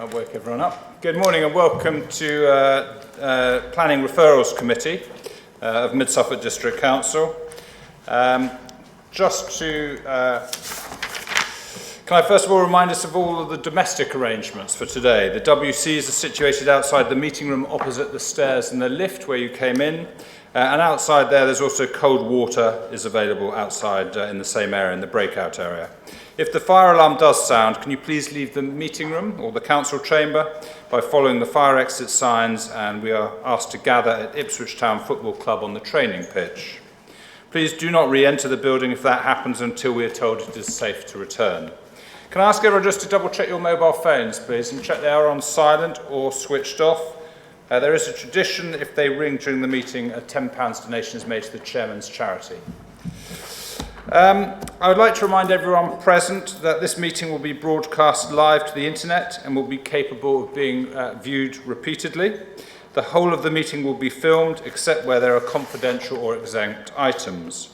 I'll wake everyone up. Good morning and welcome to Planning Referrals Committee of Mid Suffolk District Council. Just to, can I first of all remind us of all of the domestic arrangements for today? The WCs are situated outside the meeting room opposite the stairs and the lift where you came in. And outside there's also cold water is available outside in the same area, in the breakout area. If the fire alarm does sound, can you please leave the meeting room or the council chamber by following the fire exit signs, and we are asked to gather at Ipswich Town Football Club on the training pitch. Please do not re-enter the building if that happens until we are told it is safe to return. Can I ask everyone just to double check your mobile phones, please, and check they are on silent or switched off. There is a tradition, if they ring during the meeting, a £10 donation is made to the chairman's charity. I would like to remind everyone present that this meeting will be broadcast live to the internet and will be capable of being viewed repeatedly. The whole of the meeting will be filmed except where there are confidential or exempt items.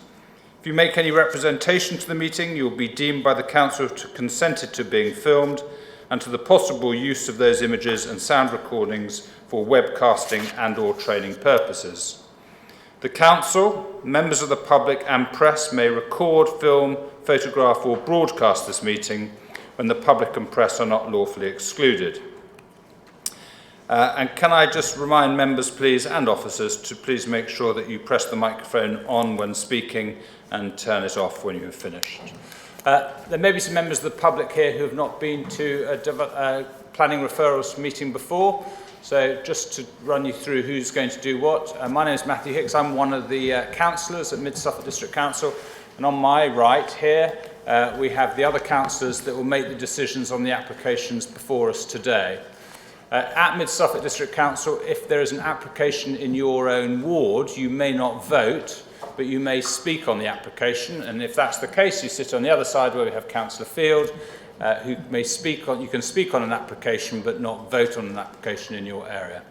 If you make any representation to the meeting, you will be deemed by the council to consented to being filmed and to the possible use of those images and sound recordings for webcasting and or training purposes. The council, members of the public and press may record, film, photograph or broadcast this meeting when the public and press are not lawfully excluded. And can I just remind members please and officers to please make sure that you press the microphone on when speaking and turn it off when you have finished. There may be some members of the public here who have not been to a planning referrals meeting before. So just to run you through who's going to do what. My name is Matthew Hicks. I'm one of the councillors at Mid Suffolk District Council. And on my right here, we have the other councillors that will make the decisions on the applications before us today. At Mid Suffolk District Council, if there is an application in your own ward, you may not vote, but you may speak on the application. And if that's the case, you sit on the other side where we have Councillor Field, who may speak on, you can speak on an application but not vote on an application in your area.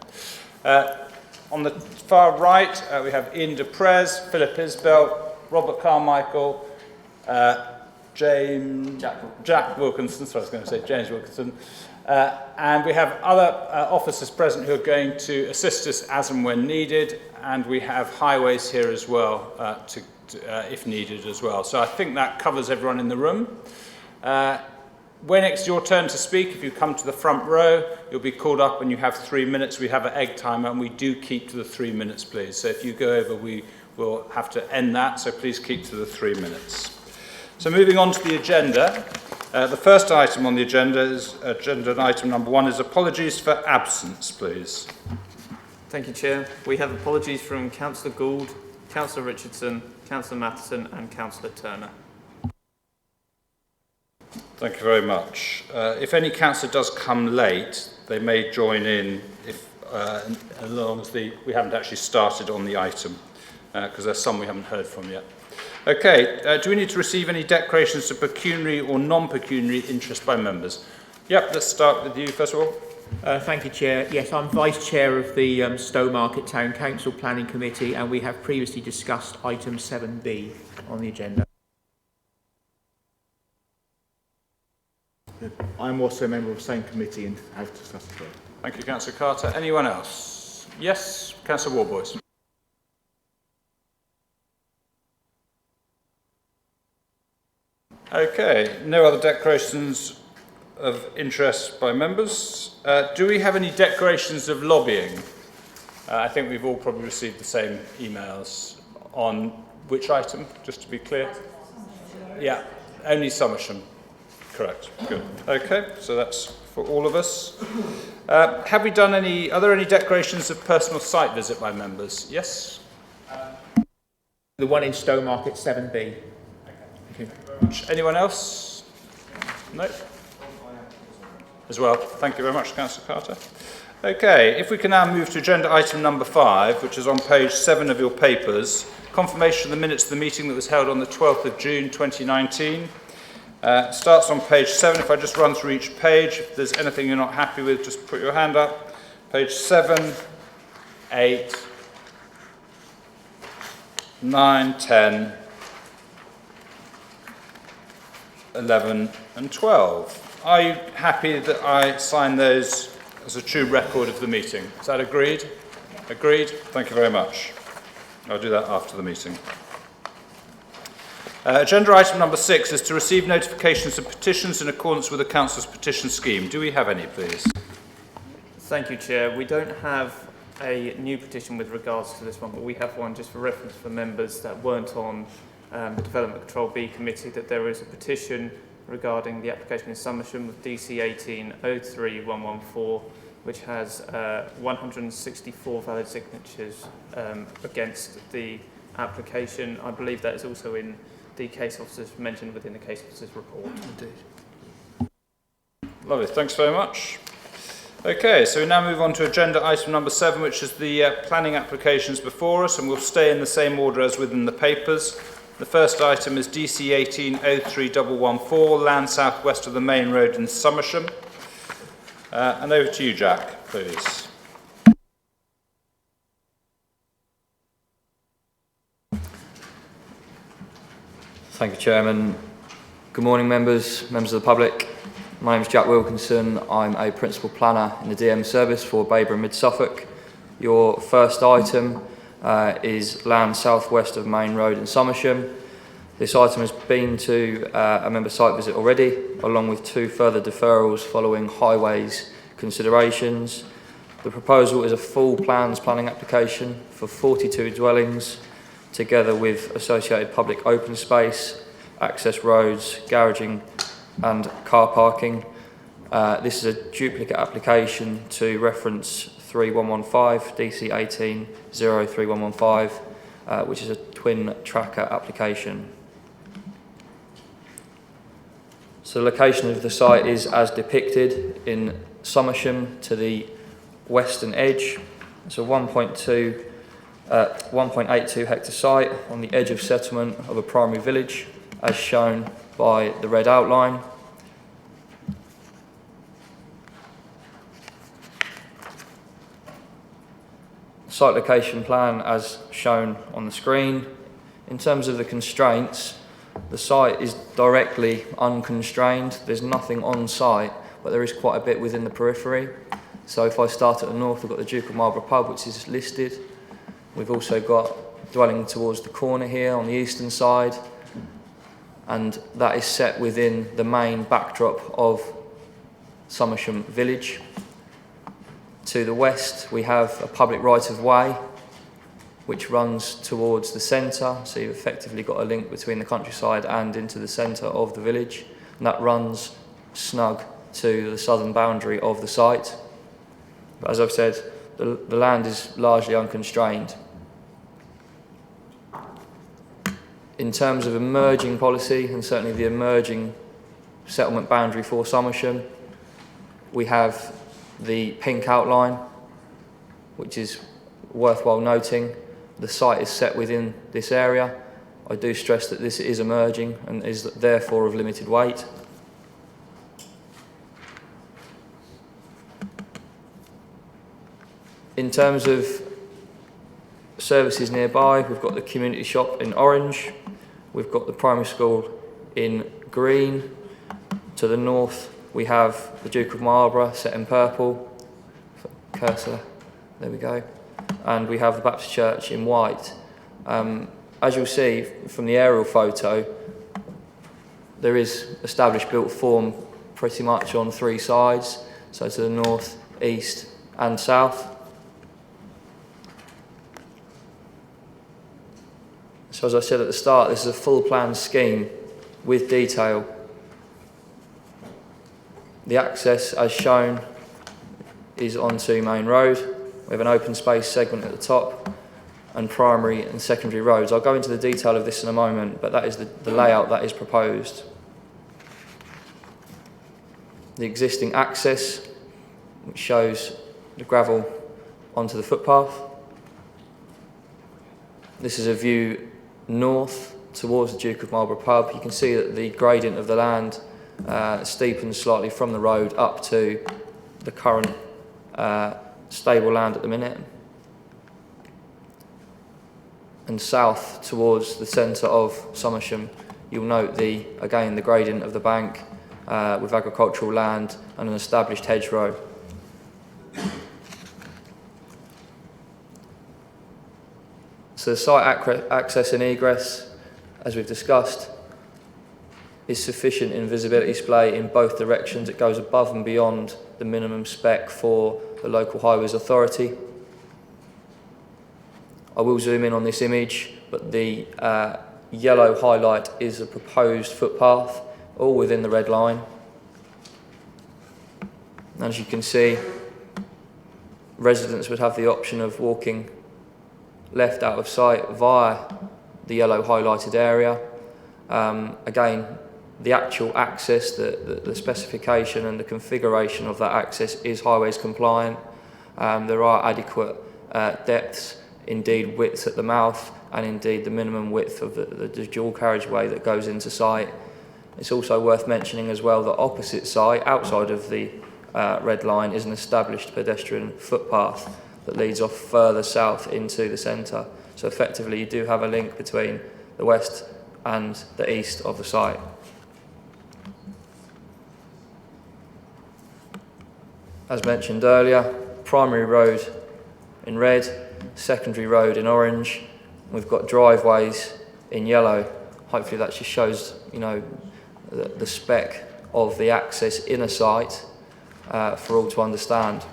On the far right, we have Ian Deprez, Philip Isbell, Robert Carmichael, Jack Wilkinson, sorry, I was going to say James Wilkinson, and we have other officers present who are going to assist us as and when needed, and we have highways here as well, if needed as well. So I think that covers everyone in the room. When it's your turn to speak, if you come to the front row, you'll be called up and you have 3 minutes. We have an egg timer and we do keep to the 3 minutes, please. So if you go over, we will have to end that, so please keep to the 3 minutes. So moving on to the agenda, the first item on the agenda is agenda item number 1 is apologies for absence, please. Thank you, Chair. We have apologies from Councillor Gould, Councillor Richardson, Councillor Matheson and Councillor Turner. Thank you very much. If any councillor does come late, they may join in if, as long as we haven't actually started on the item, because there's some we haven't heard from yet. Okay, do we need to receive any declarations of pecuniary or non-pecuniary interest by members? Yep, let's start with you first of all. Thank you, Chair. Yes, I'm Vice Chair of the Stowmarket Town Council Planning Committee, and we have previously discussed item 7B on the agenda. I'm also a member of the same committee and have discussed it. Thank you, Councillor Carter. Anyone else? Yes, Councillor Warboys. Okay, no other declarations of interest by members. Do we have any declarations of lobbying? I think we've all probably received the same emails on which item, just to be clear? Yeah, only Somersham. Correct. Good. Okay, so that's for all of us. Have we done any, are there any declarations of personal site visit by members? Yes? The one in Stowmarket, 7B. Okay. Thank you very much. Anyone else? No? As well. Thank you very much, Councillor Carter. Okay, if we can now move to agenda item number 5, which is on page 7 of your papers, confirmation of the minutes of the meeting that was held on the 12th of June 2019. Starts on page 7. If I just run through each page, if there's anything you're not happy with, just put your hand up. Page 7, 8, 9, 10, 11 and 12. are you happy that I sign those as a true record of the meeting? Is that agreed? Agreed? Thank you very much. I'll do that after the meeting. Agenda item number 6 is to receive notifications of petitions in accordance with the Council's petition scheme. Do we have any, please? Thank you, Chair. We don't have a new petition with regards to this one, but we have one just for reference for members that weren't on the Development Control B committee, that there is a petition regarding the application in Somersham with DC 18-03114, which has 164 valid signatures against the application. I believe that is also in the case officers mentioned within the case officers report. Indeed. Lovely, thanks very much. Okay, so we now move on to agenda item number 7, which is the planning applications before us, and we'll stay in the same order as within the papers. The first item is DC 18-03114, land southwest of the main road in Somersham. And over to you, Jack, please. Thank you, Chairman. Good morning, members of the public. My name is Jack Wilkinson. I'm a Principal Planner in the DM service for Baber and Mid Suffolk. Your first item is land southwest of Main Road in Somersham. This item has been to a member site visit already, along with 2 further deferrals following highways considerations. The proposal is a full planning application for 42 dwellings, together with associated public open space, access roads, garaging and car parking. This is a duplicate application to reference 3115, DC 18-03115, which is a twin tracker application. So the location of the site is as depicted in Somersham to the western edge. It's a 1.82 hectare site on the edge of settlement of a primary village, as shown by the red outline. Site location plan as shown on the screen. In terms of the constraints, the site is directly unconstrained. There's nothing on site, but there is quite a bit within the periphery. So if I start at the north, we've got the Duke of Marlborough pub, which is listed. We've also got dwelling towards the corner here on the eastern side, and that is set within the main backdrop of Somersham village. To the west, we have a public right-of-way which runs towards the centre, so you've effectively got a link between the countryside and into the centre of the village, and that runs snug to the southern boundary of the site. But as I've said, the land is largely unconstrained. In terms of emerging policy, and certainly the emerging settlement boundary for Somersham, we have the pink outline, which is worthwhile noting. The site is set within this area. I do stress that this is emerging and is therefore of limited weight. In terms of services nearby, we've got the community shop in orange, we've got the primary school in green. To the north, we have the Duke of Marlborough set in purple, cursor, there we go, and we have the Baptist Church in white. As you'll see from the aerial photo, there is established built form pretty much on 3 sides, so to the north, east and south. So as I said at the start, this is a full plan scheme with detail. The access, as shown, is onto Main Road. We have an open space segment at the top and primary and secondary roads. I'll go into the detail of this in a moment, but that is the layout that is proposed. The existing access, which shows the gravel onto the footpath. This is a view north towards the Duke of Marlborough pub. You can see that the gradient of the land steepens slightly from the road up to the current stable land at the minute. And south towards the centre of Somersham, you'll note again the gradient of the bank with agricultural land and an established hedgerow. So the site access and egress, as we've discussed, is sufficient in visibility display in both directions. It goes above and beyond the minimum spec for the local highways authority. I will zoom in on this image, but the yellow highlight is a proposed footpath, all within the red line. As you can see, residents would have the option of walking left out of sight via the yellow highlighted area. Again, the actual access, the specification and the configuration of that access is highways compliant. There are adequate depths, indeed widths at the mouth, and indeed the minimum width of the dual carriageway that goes into site. It's also worth mentioning as well that opposite site, outside of the red line, is an established pedestrian footpath that leads off further south into the centre. So effectively you do have a link between the west and the east of the site. As mentioned earlier, primary road in red, secondary road in orange. We've got driveways in yellow. Hopefully that just shows, the spec of the access in a site for all to understand.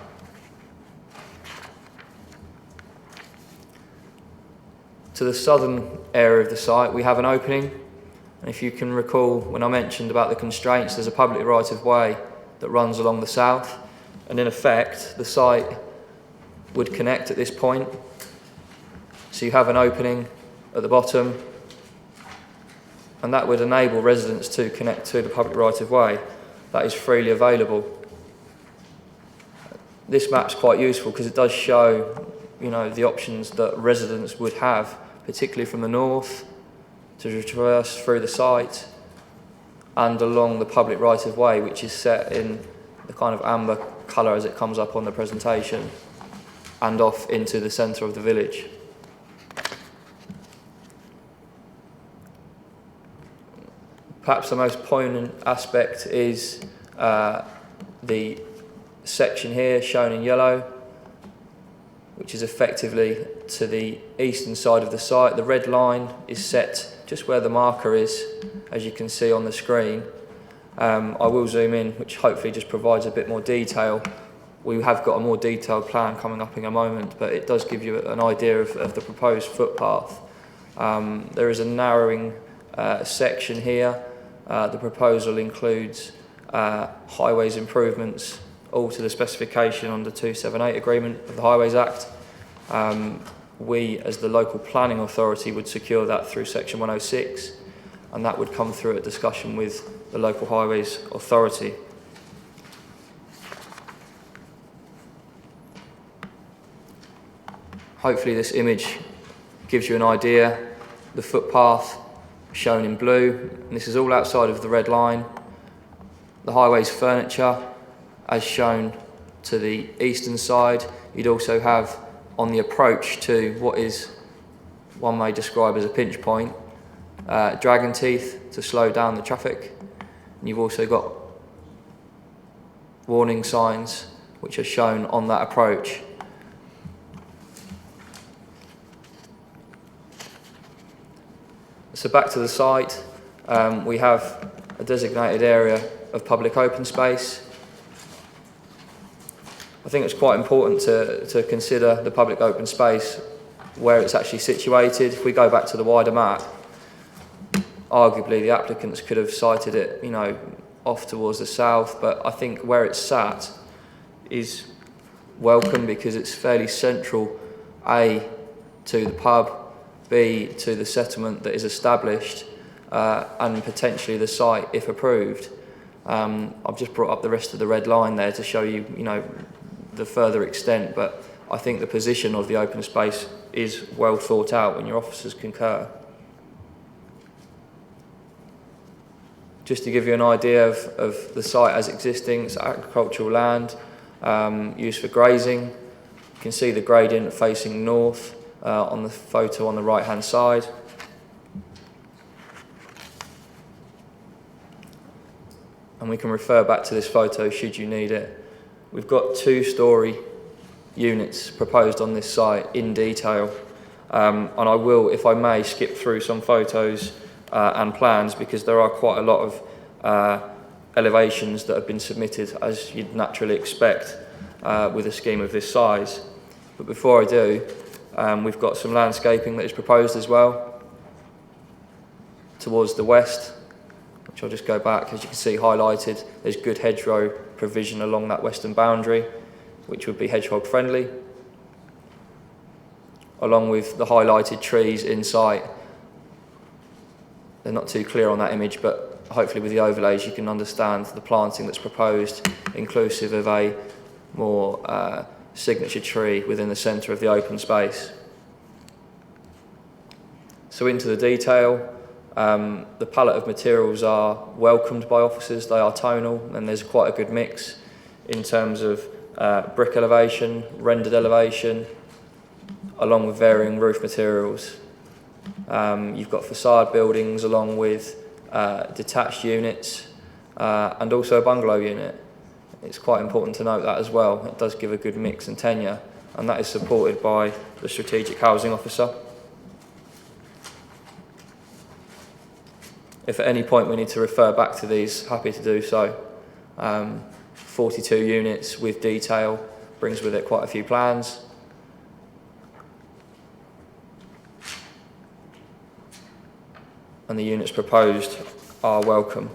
To the southern area of the site, we have an opening. And if you can recall, when I mentioned about the constraints, there's a public right of way that runs along the south. And in effect, the site would connect at this point. So you have an opening at the bottom, and that would enable residents to connect to the public right of way that is freely available. This map's quite useful because it does show, the options that residents would have, particularly from the north, to traverse through the site and along the public right of way, which is set in the kind of amber colour as it comes up on the presentation, and off into the centre of the village. Perhaps the most poignant aspect is the section here shown in yellow, which is effectively to the eastern side of the site. The red line is set just where the marker is, as you can see on the screen. I will zoom in, which hopefully just provides a bit more detail. We have got a more detailed plan coming up in a moment, but it does give you an idea of the proposed footpath. There is a narrowing section here. The proposal includes highways improvements, all to the specification on the 278 agreement of the Highways Act. We, as the local planning authority, would secure that through section 106, and that would come through a discussion with the local highways authority. Hopefully this image gives you an idea. The footpath shown in blue, and this is all outside of the red line. The highways furniture, as shown to the eastern side. You'd also have on the approach to what is, one may describe as a pinch point, dragon teeth to slow down the traffic. And you've also got warning signs which are shown on that approach. So back to the site, we have a designated area of public open space. I think it's quite important to consider the public open space where it's actually situated. If we go back to the wider map, arguably the applicants could have sited it, off towards the south, but I think where it's sat is welcome because it's fairly central, A, to the pub, B, to the settlement that is established, and potentially the site if approved. I've just brought up the rest of the red line there to show you, the further extent, but I think the position of the open space is well thought out when your officers concur. Just to give you an idea of the site as existing, it's agricultural land used for grazing. You can see the gradient facing north on the photo on the right hand side. And and we can refer back to this photo should you need it. We've got 2-storey units proposed on this site in detail, and I will, if I may, skip through some photos and plans, because there are quite a lot of elevations that have been submitted, as you'd naturally expect with a scheme of this size. But before I do, we've got some landscaping that is proposed as well towards the west, which I'll just go back. As you can see highlighted, there's good hedgerow provision along that western boundary, which would be hedgehog friendly, along with the highlighted trees in sight. They're not too clear on that image, but hopefully with the overlays you can understand the planting that's proposed, inclusive of a more signature tree within the centre of the open space. So into the detail, the palette of materials are welcomed by officers. They are tonal, and there's quite a good mix in terms of brick elevation, rendered elevation, along with varying roof materials. You've got facade buildings along with detached units and also a bungalow unit. It's quite important to note that as well. It does give a good mix and tenure, and that is supported by the strategic housing officer. If at any point we need to refer back to these, happy to do so. 42 units with detail, brings with it quite a few plans. And the units proposed are welcome.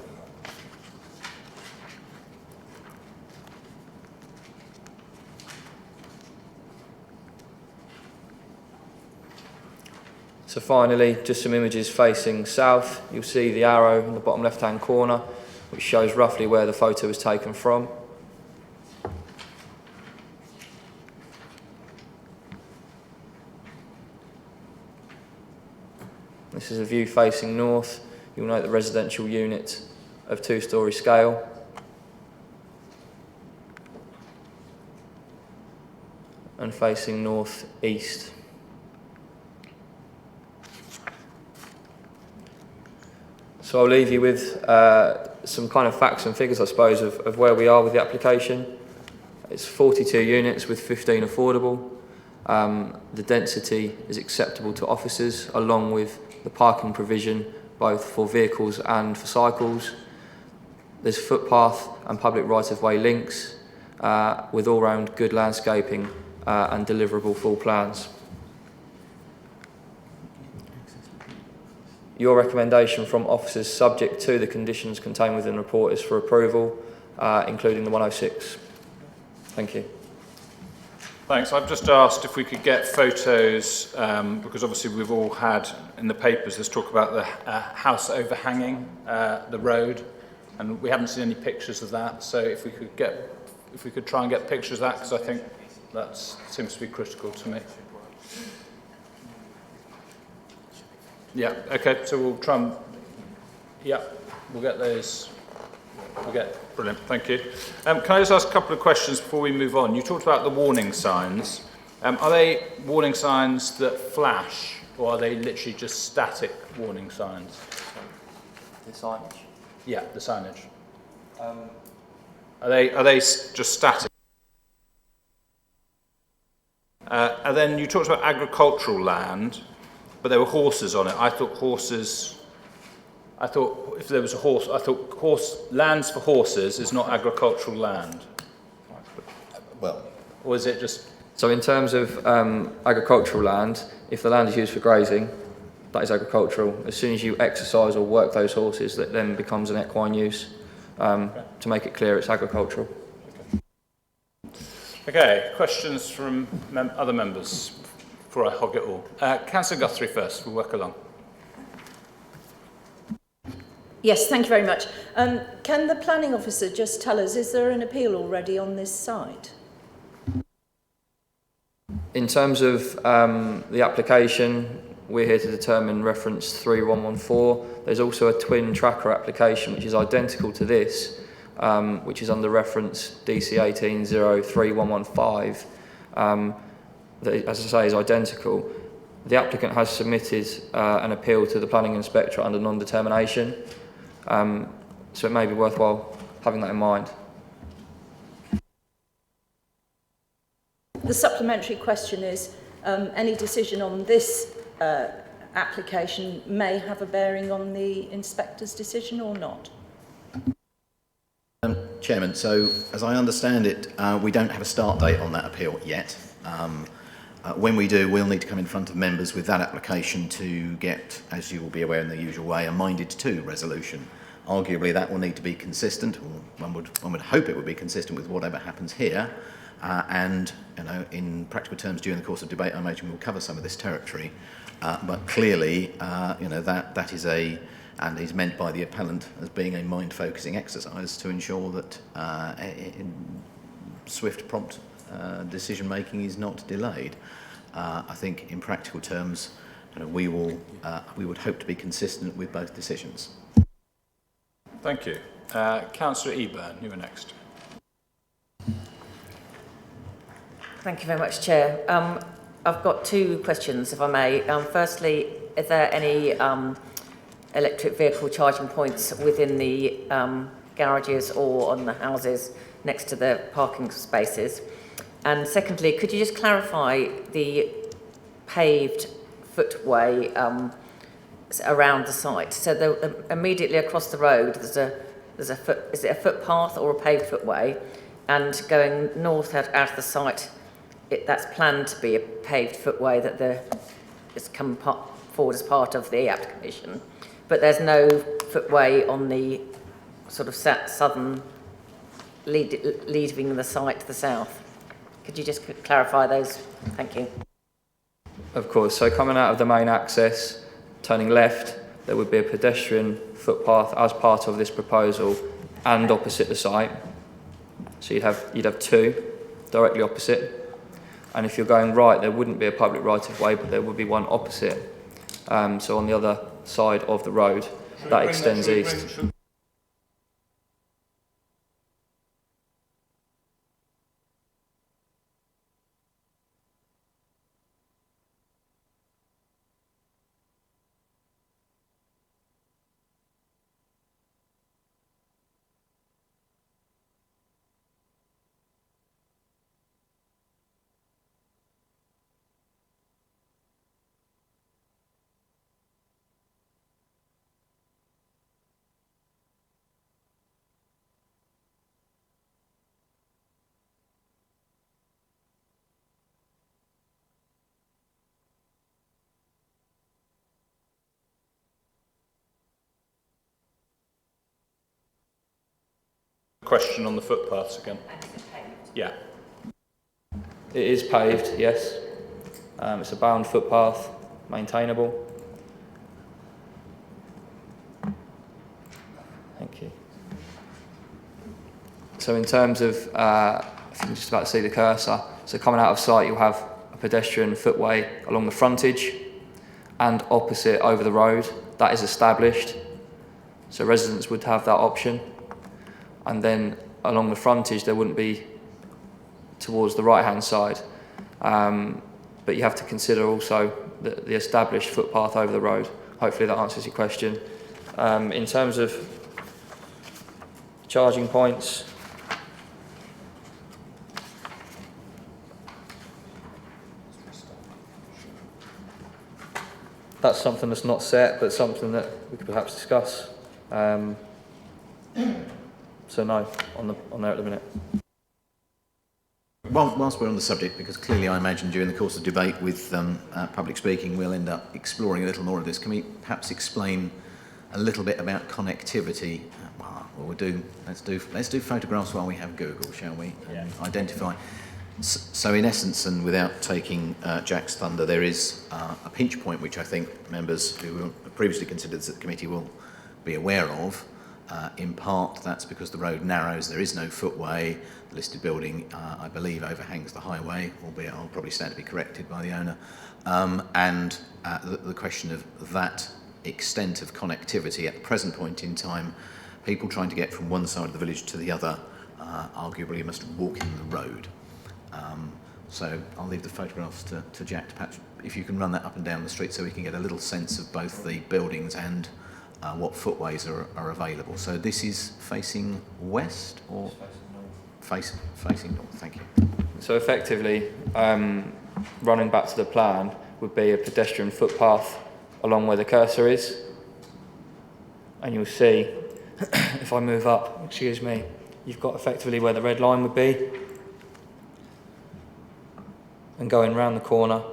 So finally, just some images facing south. You'll see the arrow in the bottom left-hand corner, which shows roughly where the photo was taken from. This is a view facing north. You'll note the residential unit of 2-storey scale. And facing north east. So I'll leave you with some kind of facts and figures, I suppose, of where we are with the application. It's 42 units with 15 affordable. The density is acceptable to officers, along with the parking provision, both for vehicles and for cycles. There's footpath and public right-of-way links, with all-round good landscaping and deliverable full plans. Your recommendation from officers subject to the conditions contained within the report is for approval, including the 106. Thank you. Thanks. I've just asked if we could get photos, because obviously we've all had in the papers this talk about the house overhanging the road, and we haven't seen any pictures of that. So if we could try and get pictures of that, because I think that seems to be critical to me. Yeah, okay, so we'll try and, yeah, we'll get those, brilliant, thank you. Can I just ask a couple of questions before we move on? You talked about the warning signs. Are they warning signs that flash, or are they literally just static warning signs? The signage? Yeah, the signage. Are they just static? And then you talked about agricultural land, but there were horses on it. I thought if there was a horse, lands for horses is not agricultural land. Well, or is it just? So in terms of agricultural land, if the land is used for grazing, that is agricultural. As soon as you exercise or work those horses, that then becomes an equine use. To make it clear, it's agricultural. Okay, questions from other members before I hog it all. Councillor Guthrie first, we'll work along. Yes, thank you very much. Can the planning officer just tell us, is there an appeal already on this site? In terms of the application, we're here to determine reference 3114. There's also a twin tracker application which is identical to this, which is under reference DC 18031115. That, as I say, is identical. The applicant has submitted an appeal to the planning inspector under non-determination, so it may be worthwhile having that in mind. The supplementary question is, any decision on this application may have a bearing on the inspector's decision or not? Chairman, so as I understand it, we don't have a start date on that appeal yet. When we do, we'll need to come in front of members with that application to get, as you will be aware in the usual way, a minded to resolution. Arguably, that will need to be consistent, or one would hope it would be consistent with whatever happens here. And, you know, in practical terms, during the course of debate, I imagine we'll cover some of this territory. But clearly, you know, that is and is meant by the appellant as being a mind-focusing exercise to ensure that swift, prompt decision-making is not delayed. I think, in practical terms, you know, we would hope to be consistent with both decisions. Thank you. Councillor Eburn, you were next. Thank you very much, Chair. I've got two questions, if I may. Firstly, is there any electric vehicle charging points within the garages or on the houses next to the parking spaces? And secondly, could you just clarify the paved footway around the site? So immediately across the road, is it a footpath or a paved footway? And going north out of the site, that's planned to be a paved footway that it's come forward as part of the application. But there's no footway on the sort of southern leaving the site to the south. Could you just clarify those? Thank you. Of course, so coming out of the main access, turning left, there would be a pedestrian footpath as part of this proposal and opposite the site. So you'd have two directly opposite. And if you're going right, there wouldn't be a public right-of-way, but there would be one opposite. So on the other side of the road, that extends east. Question on the footpaths again. Yeah. It is paved, yes. It's a bound footpath, maintainable. Thank you. So in terms of, I think you're just about to see the cursor. So coming out of sight, you'll have a pedestrian footway along the frontage and opposite over the road. That is established. So residents would have that option. And then along the frontage, there wouldn't be towards the right-hand side. But you have to consider also the established footpath over the road. Hopefully that answers your question. In terms of charging points, that's something that's not set, but something that we could perhaps discuss. So no, on there at the minute. Whilst we're on the subject, because clearly I imagine during the course of debate with public speaking we'll end up exploring a little more of this. Can we perhaps explain a little bit about connectivity? Well, let's do photographs while we have Google, shall we? Yeah. Identify. So in essence, and without taking Jack's thunder, there is a pinch point which I think members who previously considered this at the committee will be aware of. In part, that's because the road narrows, there is no footway. The listed building, I believe, overhangs the highway, albeit I'll probably stand to be corrected by the owner. And the question of that extent of connectivity at the present point in time, people trying to get from one side of the village to the other, arguably must walk in the road. So I'll leave the photographs to Jack, perhaps if you can run that up and down the street so we can get a little sense of both the buildings and what footways are available. So this is facing west or facing north? Thank you. So effectively, running back to the plan, would be a pedestrian footpath along where the cursor is. And you'll see, if I move up, excuse me, you've got effectively where the red line would be. And going round the corner,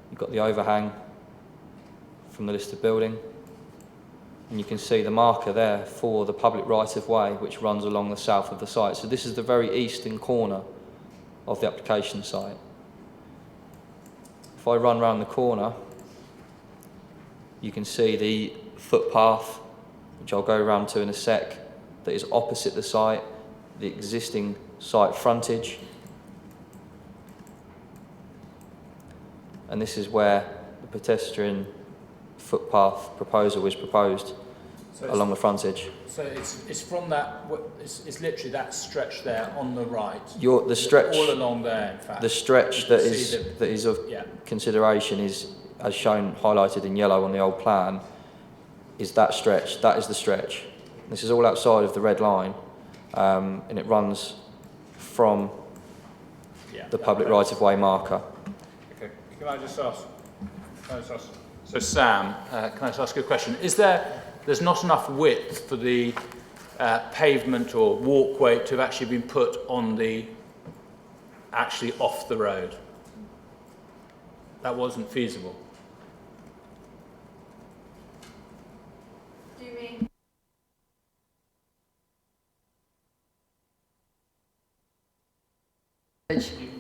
you've got the overhang from the listed building. And you can see the marker there for the public right-of-way, which runs along the south of the site. So this is the very eastern corner of the application site. If I run round the corner, you can see the footpath, which I'll go around to in a sec, that is opposite the site, the existing site frontage. And this is where the pedestrian footpath proposal is proposed along the frontage. So it's from that, it's literally that stretch there on the right. The stretch, all along there, in fact. the stretch that is of consideration is, as shown, highlighted in yellow on the old plan, is that stretch. That is the stretch. This is all outside of the red line, and it runs from the public right-of-way marker. Okay. Can I just ask? So Sam, can I just ask you a question? There's not enough width for the pavement or walkway to have actually been put on actually off the road? That wasn't feasible. Do you mean?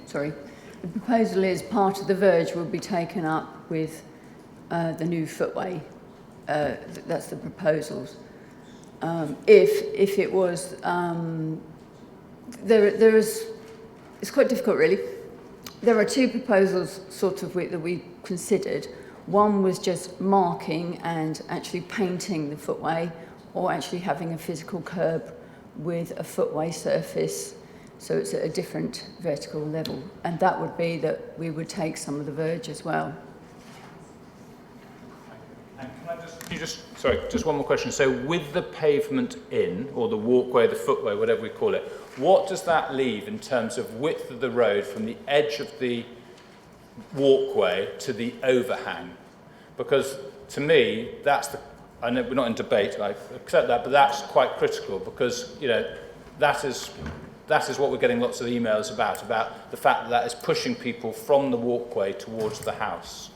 Sorry. The proposal is part of the verge will be taken up with the new footway. That's the proposals. If it was, there is, it's quite difficult really. There are two proposals sort of that we considered. One was just marking and actually painting the footway, or actually having a physical curb with a footway surface, so it's at a different vertical level. And that would be that we would take some of the verge as well. And can I just one more question. So with the pavement in, or the walkway, the footway, whatever we call it, what does that leave in terms of width of the road from the edge of the walkway to the overhang? Because to me, I know we're not in debate, I accept that, but that's quite critical, because, you know, that is what we're getting lots of emails about the fact that is pushing people from the walkway towards the house.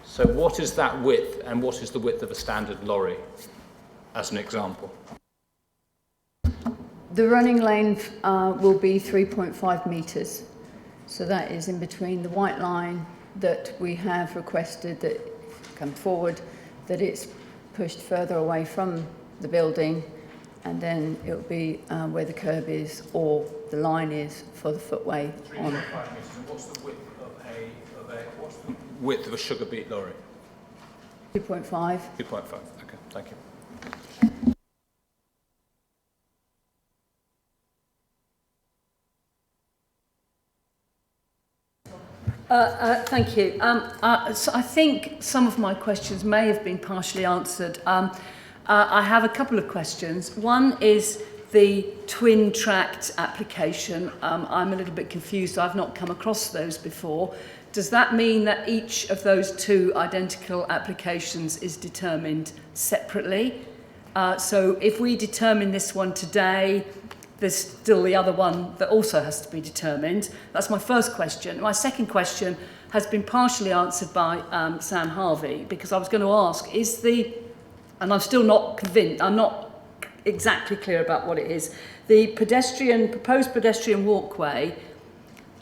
So what is that width, and what is the width of a standard lorry, as an example? The running lane will be 3.5 metres. So that is in between the white line that we have requested that come forward, that it's pushed further away from the building, and then it will be where the curb is or the line is for the footway. 3.5 metres. And what's the width of a sugar beet lorry? 2.5. 2.5. Okay, thank you. Thank you. So I think some of my questions may have been partially answered. I have a couple of questions. One is the twin tract application. I'm a little bit confused. I've not come across those before. Does that mean that each of those two identical applications is determined separately? So if we determine this one today, there's still the other one that also has to be determined. That's my first question. My second question has been partially answered by Sam Harvey, because I was going to ask, and I'm still not convinced, I'm not exactly clear about what it is, the proposed pedestrian walkway,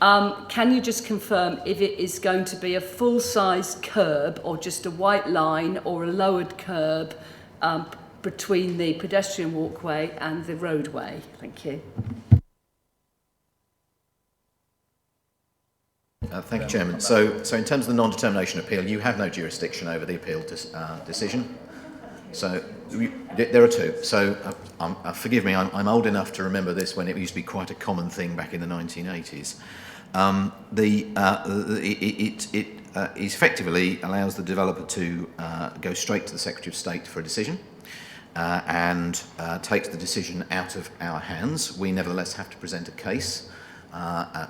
can you just confirm if it is going to be a full-size curb or just a white line or a lowered curb between the pedestrian walkway and the roadway? Thank you. Thank you, Chairman. So in terms of the non-determination appeal, you have no jurisdiction over the appeal decision. So there are two. So forgive me, I'm old enough to remember this when it used to be quite a common thing back in the 1980s. It effectively allows the developer to go straight to the Secretary of State for a decision. and takes the decision out of our hands, we nevertheless have to present a case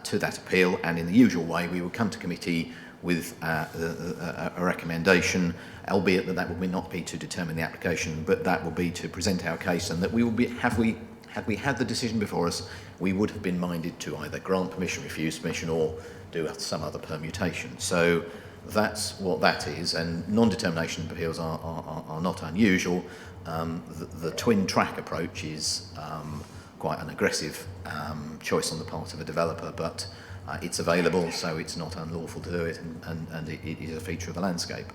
to that appeal, and in the usual way we will come to committee with a recommendation, albeit that will not be to determine the application, but that will be to present our case, and that we will be, had we had the decision before us, we would have been minded to either grant permission, refuse permission, or do some other permutation. So that's what that is, and non-determination appeals are not unusual. The twin track approach is quite an aggressive choice on the part of a developer, but it's available, so it's not unlawful to do it, and it is a feature of the landscape.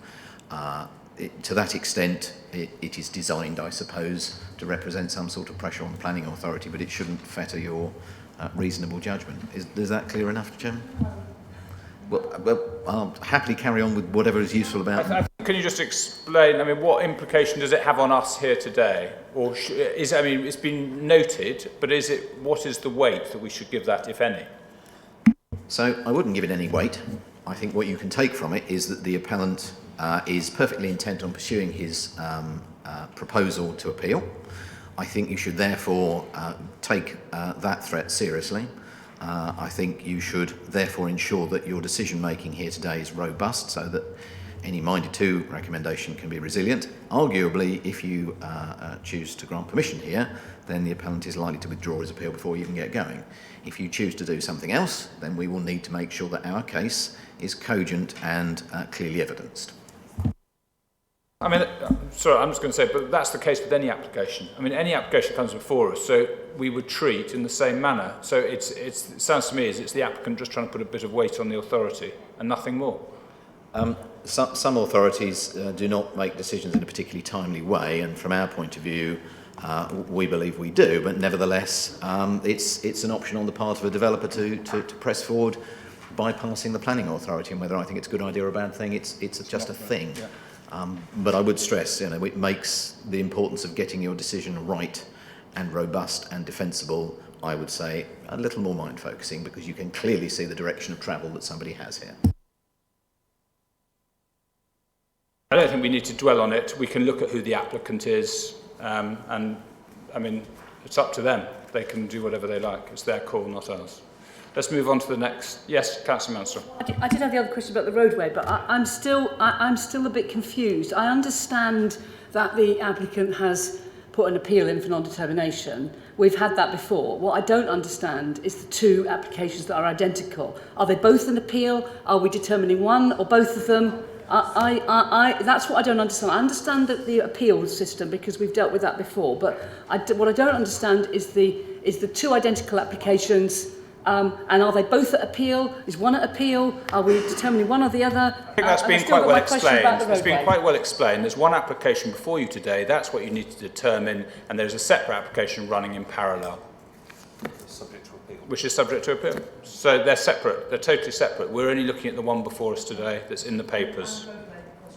To that extent, it is designed, I suppose, to represent some sort of pressure on the planning authority, but it shouldn't fetter your reasonable judgment. Is that clear enough, Chairman? Well, I'll happily carry on with whatever is useful about it. Can you just explain, I mean, what implication does it have on us here today? Or I mean, it's been noted, but what is the weight that we should give that, if any? So I wouldn't give it any weight. I think what you can take from it is that the appellant is perfectly intent on pursuing his proposal to appeal. I think you should therefore take that threat seriously. I think you should therefore ensure that your decision making here today is robust, so that any minded to recommendation can be resilient. Arguably, if you choose to grant permission here, then the appellant is likely to withdraw his appeal before you even get going. If you choose to do something else, then we will need to make sure that our case is cogent and clearly evidenced. I mean, sorry, I'm just going to say, but that's the case with any application. I mean, any application comes before us, so we would treat in the same manner. So it sounds to me as it's the applicant just trying to put a bit of weight on the authority and nothing more. Some authorities do not make decisions in a particularly timely way, and from our point of view, we believe we do, but nevertheless, it's an option on the part of a developer to press forward, bypassing the planning authority, and whether I think it's a good idea or a bad thing, it's just a thing. Yeah. But I would stress, it makes the importance of getting your decision right and robust and defensible, I would say, a little more mind-focusing, because you can clearly see the direction of travel that somebody has here. I don't think we need to dwell on it. We can look at who the applicant is, and I mean, it's up to them. They can do whatever they like. It's their call, not ours. Let's move on to the next. Yes, Councillor Mansell. I did have the other question about the roadway, but I'm still a bit confused. I understand that the applicant has put an appeal in for non-determination. We've had that before. What I don't understand is the two applications that are identical. Are they both an appeal? Are we determining one or both of them? That's what I don't understand. I understand that the appeal system, because we've dealt with that before, but what I don't understand is the two identical applications. And are they both at appeal? Is one at appeal? Are we determining one or the other? I think that's been quite well explained. It's been quite well explained. There's one application before you today. That's what you need to determine. And there's a separate application running in parallel, which is subject to appeal. So they're separate. They're totally separate. We're only looking at the one before us today that's in the papers.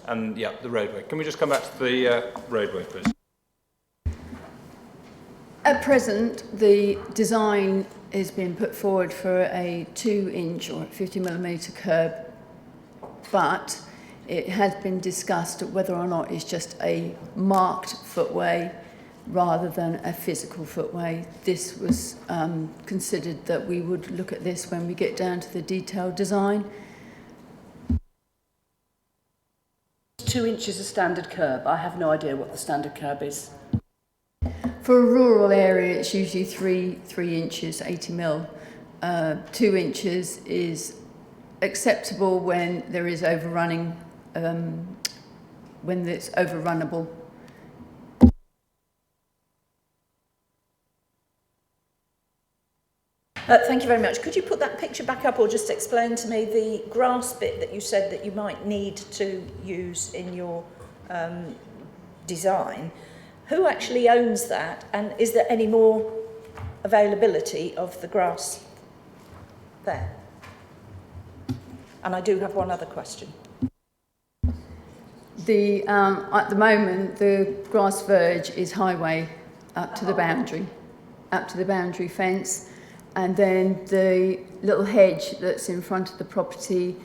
And, yeah, the roadway. Can we just come back to the roadway, please? At present, the design is being put forward for a 2-inch or 50mm curb, but it has been discussed whether or not it's just a marked footway rather than a physical footway. This was considered that we would look at this when we get down to the detailed design. 2 inches a standard curb. I have no idea what the standard curb is. For a rural area, it's usually 3 inches, 80mm. 2 inches is acceptable when there is overrunning, when it's overrunnable. Thank you very much. Could you put that picture back up, or just explain to me the grass bit that you said that you might need to use in your design? Who actually owns that, and is there any more availability of the grass there? And I do have one other question. At the moment, the grass verge is highway up to the boundary fence, and then the little hedge that's in front of the property,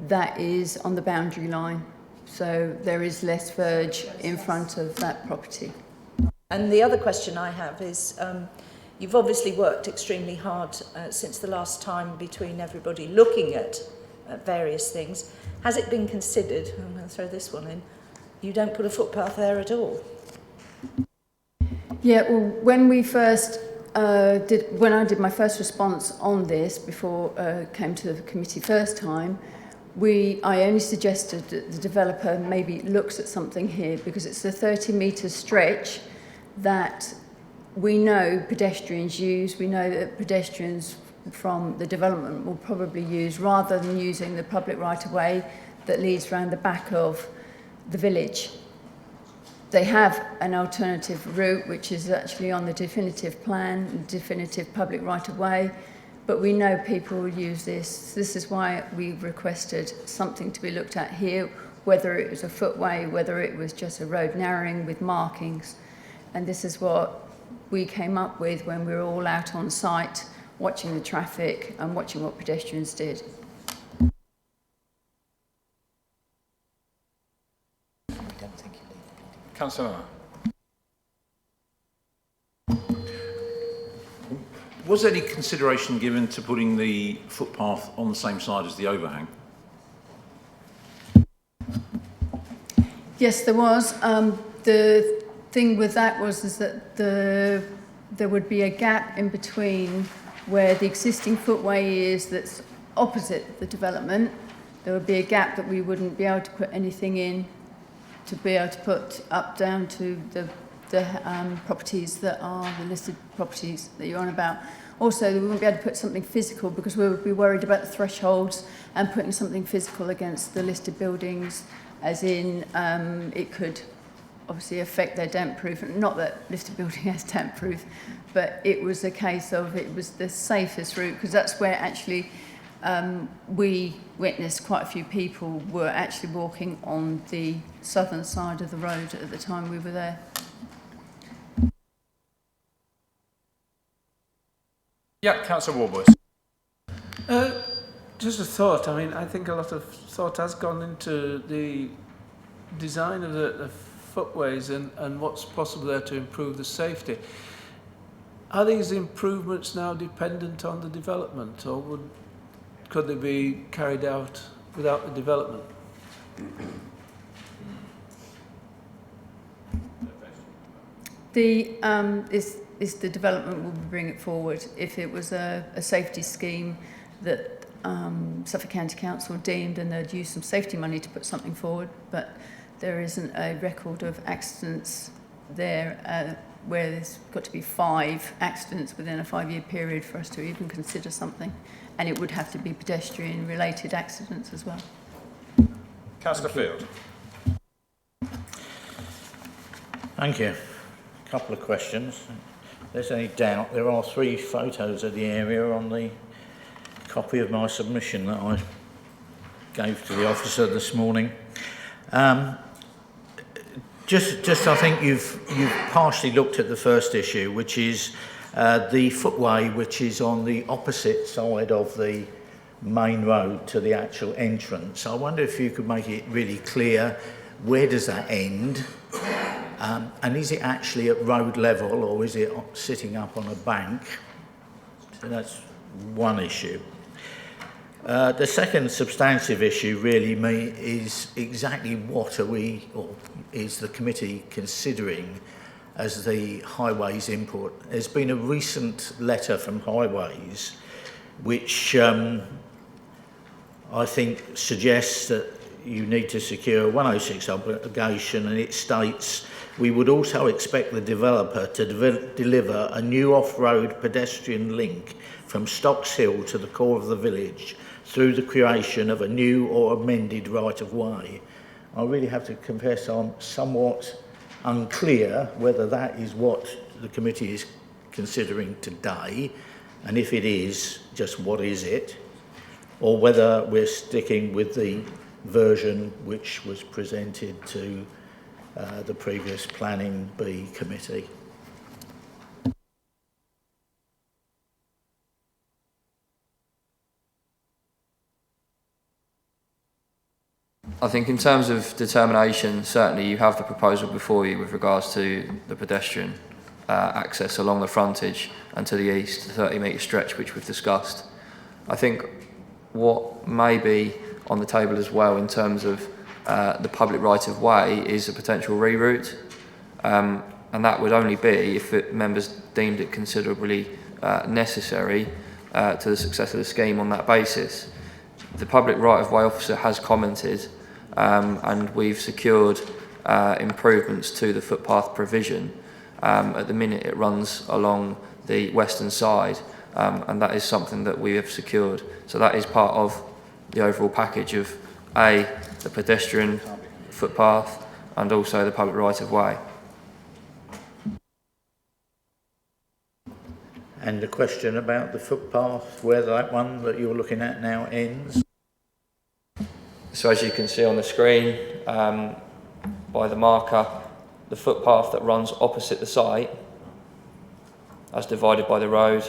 that is on the boundary line. So there is less verge in front of that property. And the other question I have is, you've obviously worked extremely hard since the last time between everybody looking at various things. Has it been considered, I'm going to throw this one in, you don't put a footpath there at all? Yeah, well, when we first when I did my first response on this before came to the committee first time, I only suggested that the developer maybe looks at something here because it's a 30-metre stretch that we know pedestrians use. We know that pedestrians from the development will probably use rather than using the public right-of-way that leads around the back of the village. They have an alternative route which is actually on the definitive plan, definitive public right-of-way, but we know people will use this. This is why we requested something to be looked at here, whether it was a footway, whether it was just a road narrowing with markings. And this is what we came up with when we were all out on site, watching the traffic and watching what pedestrians did. Councillor. Was any consideration given to putting the footpath on the same side as the overhang? Yes, there was. The thing with that was that there would be a gap in between where the existing footway is that's opposite the development. There would be a gap that we wouldn't be able to put anything in to be able to put up down to the properties that are the listed properties that you're on about. Also, we wouldn't be able to put something physical because we would be worried about the thresholds and putting something physical against the listed buildings, as in it could obviously affect their damp proof. Not that listed building has damp proof, but it was a case of it was the safest route because that's where actually we witnessed quite a few people were actually walking on the southern side of the road at the time we were there. Yeah, Councillor Warburg. Just a thought. I mean, I think a lot of thought has gone into the design of the footways and what's possible there to improve the safety. Are these improvements now dependent on the development, or could they be carried out without the development? Is the development will bring it forward. If it was a safety scheme that Suffolk County Council deemed and they'd use some safety money to put something forward, but there isn't a record of accidents there where there's got to be 5 accidents within a 5-year period for us to even consider something. And it would have to be pedestrian-related accidents as well. Councillor Field. Thank you. A couple of questions. If there's any doubt, there are 3 photos of the area on the copy of my submission that I gave to the officer this morning. Just I think you've partially looked at the first issue, which is the footway which is on the opposite side of the main road to the actual entrance. I wonder if you could make it really clear, where does that end? And is it actually at road level or is it sitting up on a bank? So that's one issue. The second substantive issue really is exactly what are we, or is the committee considering as the highways input. There's been a recent letter from Highways which I think suggests that you need to secure 106 obligation, and it states, we would also expect the developer to deliver a new off-road pedestrian link from Stocks Hill to the core of the village through the creation of a new or amended right-of-way. I really have to confess I'm somewhat unclear whether that is what the committee is considering today, and if it is, just what is it, or whether we're sticking with the version which was presented to the previous Planning B committee. I think in terms of determination, certainly you have the proposal before you with regards to the pedestrian access along the frontage and to the east, the 30-metre stretch which we've discussed. I think what may be on the table as well in terms of the public right-of-way is a potential reroute, and that would only be if members deemed it considerably necessary to the success of the scheme on that basis. The public right-of-way officer has commented and we've secured improvements to the footpath provision. At the minute it runs along the western side and that is something that we have secured. So that is part of the overall package of the pedestrian footpath and also the public right-of-way. And the question about the footpath, where that one that you're looking at now ends? So as you can see on the screen, by the marker, the footpath that runs opposite the site, as divided by the road,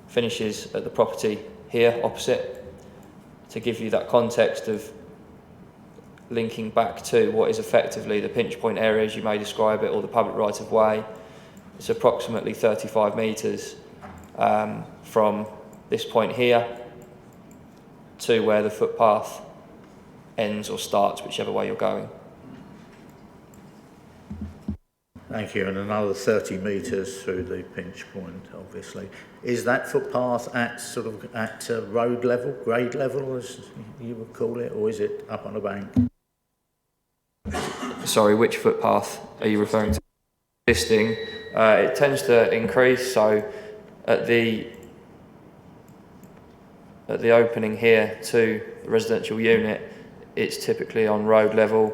finishes at the property here opposite, to give you that context of linking back to what is effectively the pinch point area, as you may describe it, or the public right-of-way. It's approximately 35 metres from this point here to where the footpath ends or starts, whichever way you're going. Thank you. And another 30 metres through the pinch point, obviously. Is that footpath at sort of at road level, grade level, as you would call it, or is it up on a bank? Sorry, which footpath are you referring to? Existing. It tends to increase, so at the opening here to the residential unit, it's typically on road level,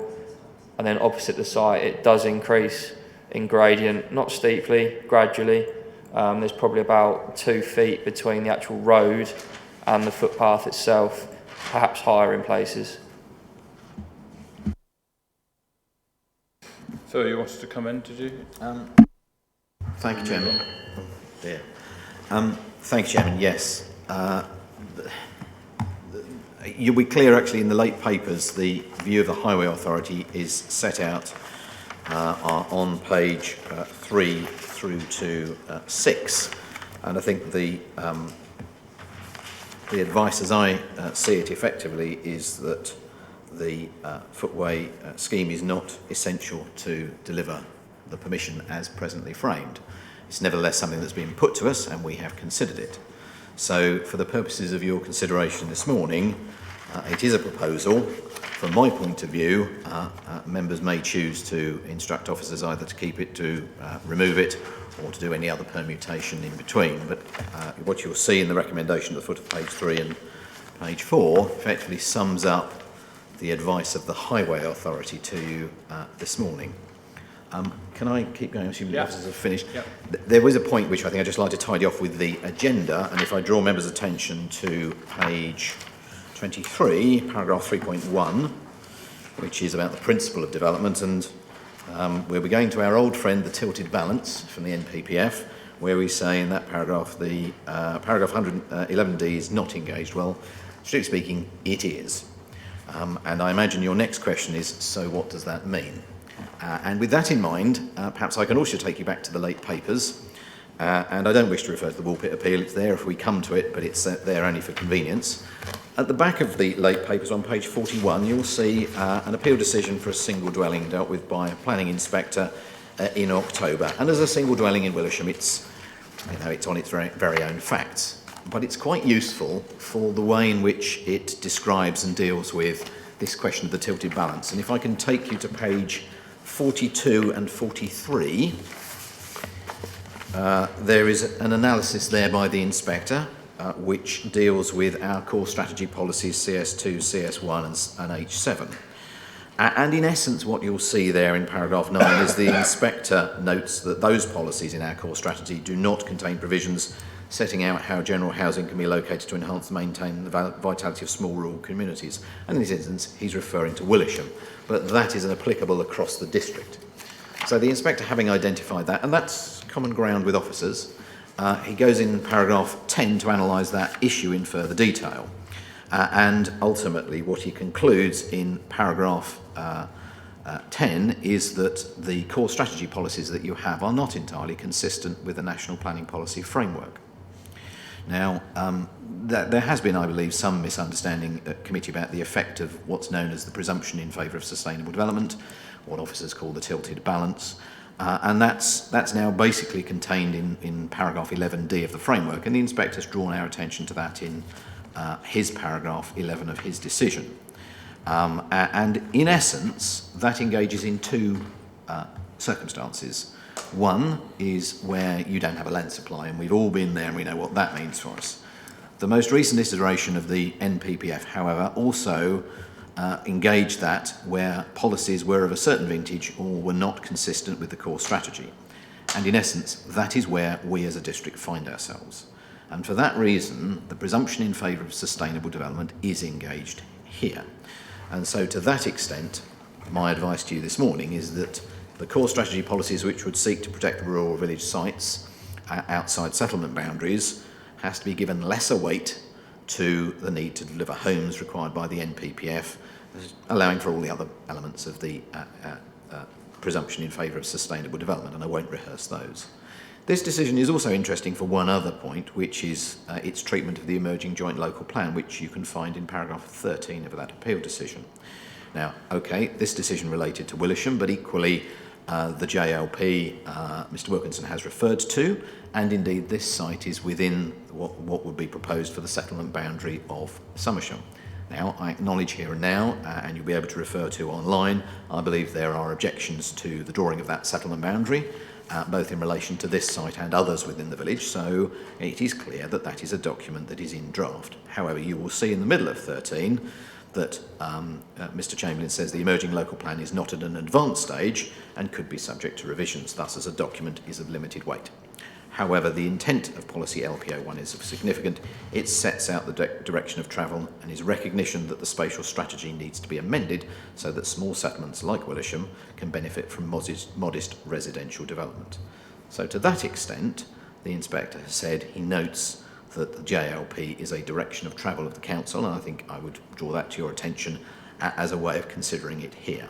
and then opposite the site it does increase in gradient, not steeply, gradually. There's probably about 2 feet between the actual road and the footpath itself, perhaps higher in places. Phil, you wanted to come in, did you? Thank you, Chairman. Oh, dear. Thank you, Chairman. Yes. You'll be clear, actually, in the late papers, the view of the Highway Authority is set out on page 3 through to 6. And I think the advice, as I see it effectively, is that the footway scheme is not essential to deliver the permission as presently framed. It's nevertheless something that's been put to us and we have considered it. So for the purposes of your consideration this morning, it is a proposal. From my point of view, members may choose to instruct officers either to keep it, to remove it, or to do any other permutation in between. But what you'll see in the recommendation at the foot of page 3 and page 4 effectively sums up the advice of the Highway Authority to you this morning. Can I keep going? Assuming the officers have finished. Yep. There was a point which I think I'd just like to tidy off with the agenda, and if I draw members' attention to page 23, paragraph 3.1, which is about the principle of development, and we'll be going to our old friend, the tilted balance from the NPPF, where we say in that paragraph, the paragraph 111D is not engaged. Well, strictly speaking, it is. And I imagine your next question is, so what does that mean? And with that in mind, perhaps I can also take you back to the late papers. And I don't wish to refer to the Woolpit appeal. It's there if we come to it, but it's there only for convenience. At the back of the late papers on page 41, you'll see an appeal decision for a single dwelling dealt with by a planning inspector in October. And as a single dwelling in Willisham, it's on its very own facts. But it's quite useful for the way in which it describes and deals with this question of the tilted balance. And if I can take you to page 42 and 43, there is an analysis there by the inspector which deals with our core strategy policies CS2, CS1 and H7. And in essence what you'll see there in paragraph 9 is the inspector notes that those policies in our core strategy do not contain provisions setting out how general housing can be located to enhance and maintain the vitality of small rural communities. And in this instance, he's referring to Willisham, but that is applicable across the district. So the inspector, having identified that, and that's common ground with officers, he goes in paragraph 10 to analyse that issue in further detail. And ultimately what he concludes in paragraph 10 is that the core strategy policies that you have are not entirely consistent with the national planning policy framework. Now, there has been, I believe, some misunderstanding at committee about the effect of what's known as the presumption in favour of sustainable development, what officers call the tilted balance, and that's now basically contained in paragraph 11D of the framework, and the inspector's drawn our attention to that in his paragraph 11 of his decision. And in essence, that engages in two circumstances. One is where you don't have a land supply, and we've all been there and we know what that means for us. The most recent iteration of the NPPF, however, also engaged that where policies were of a certain vintage or were not consistent with the core strategy. And in essence, that is where we as a district find ourselves. And for that reason, the presumption in favour of sustainable development is engaged here. And so to that extent, my advice to you this morning is that the core strategy policies which would seek to protect rural village sites outside settlement boundaries has to be given lesser weight to the need to deliver homes required by the NPPF, allowing for all the other elements of the presumption in favour of sustainable development, and I won't rehearse those. This decision is also interesting for one other point, which is its treatment of the emerging joint local plan, which you can find in paragraph 13 of that appeal decision. Now, okay, this decision related to Willisham, but equally the JLP Mr Wilkinson has referred to, and indeed this site is within what would be proposed for the settlement boundary of Somersham. Now, I acknowledge here and now, and you'll be able to refer to online, I believe there are objections to the drawing of that settlement boundary, both in relation to this site and others within the village, so it is clear that that is a document that is in draft. However, you will see in the middle of 13 that Mr Chamberlain says the emerging local plan is not at an advanced stage and could be subject to revisions, thus as a document is of limited weight. However, the intent of policy LPO1 is significant. It sets out the direction of travel and is recognition that the spatial strategy needs to be amended so that small settlements like Willisham can benefit from modest residential development. So to that extent, the inspector has said he notes that the JLP is a direction of travel of the council, and I think I would draw that to your attention as a way of considering it here.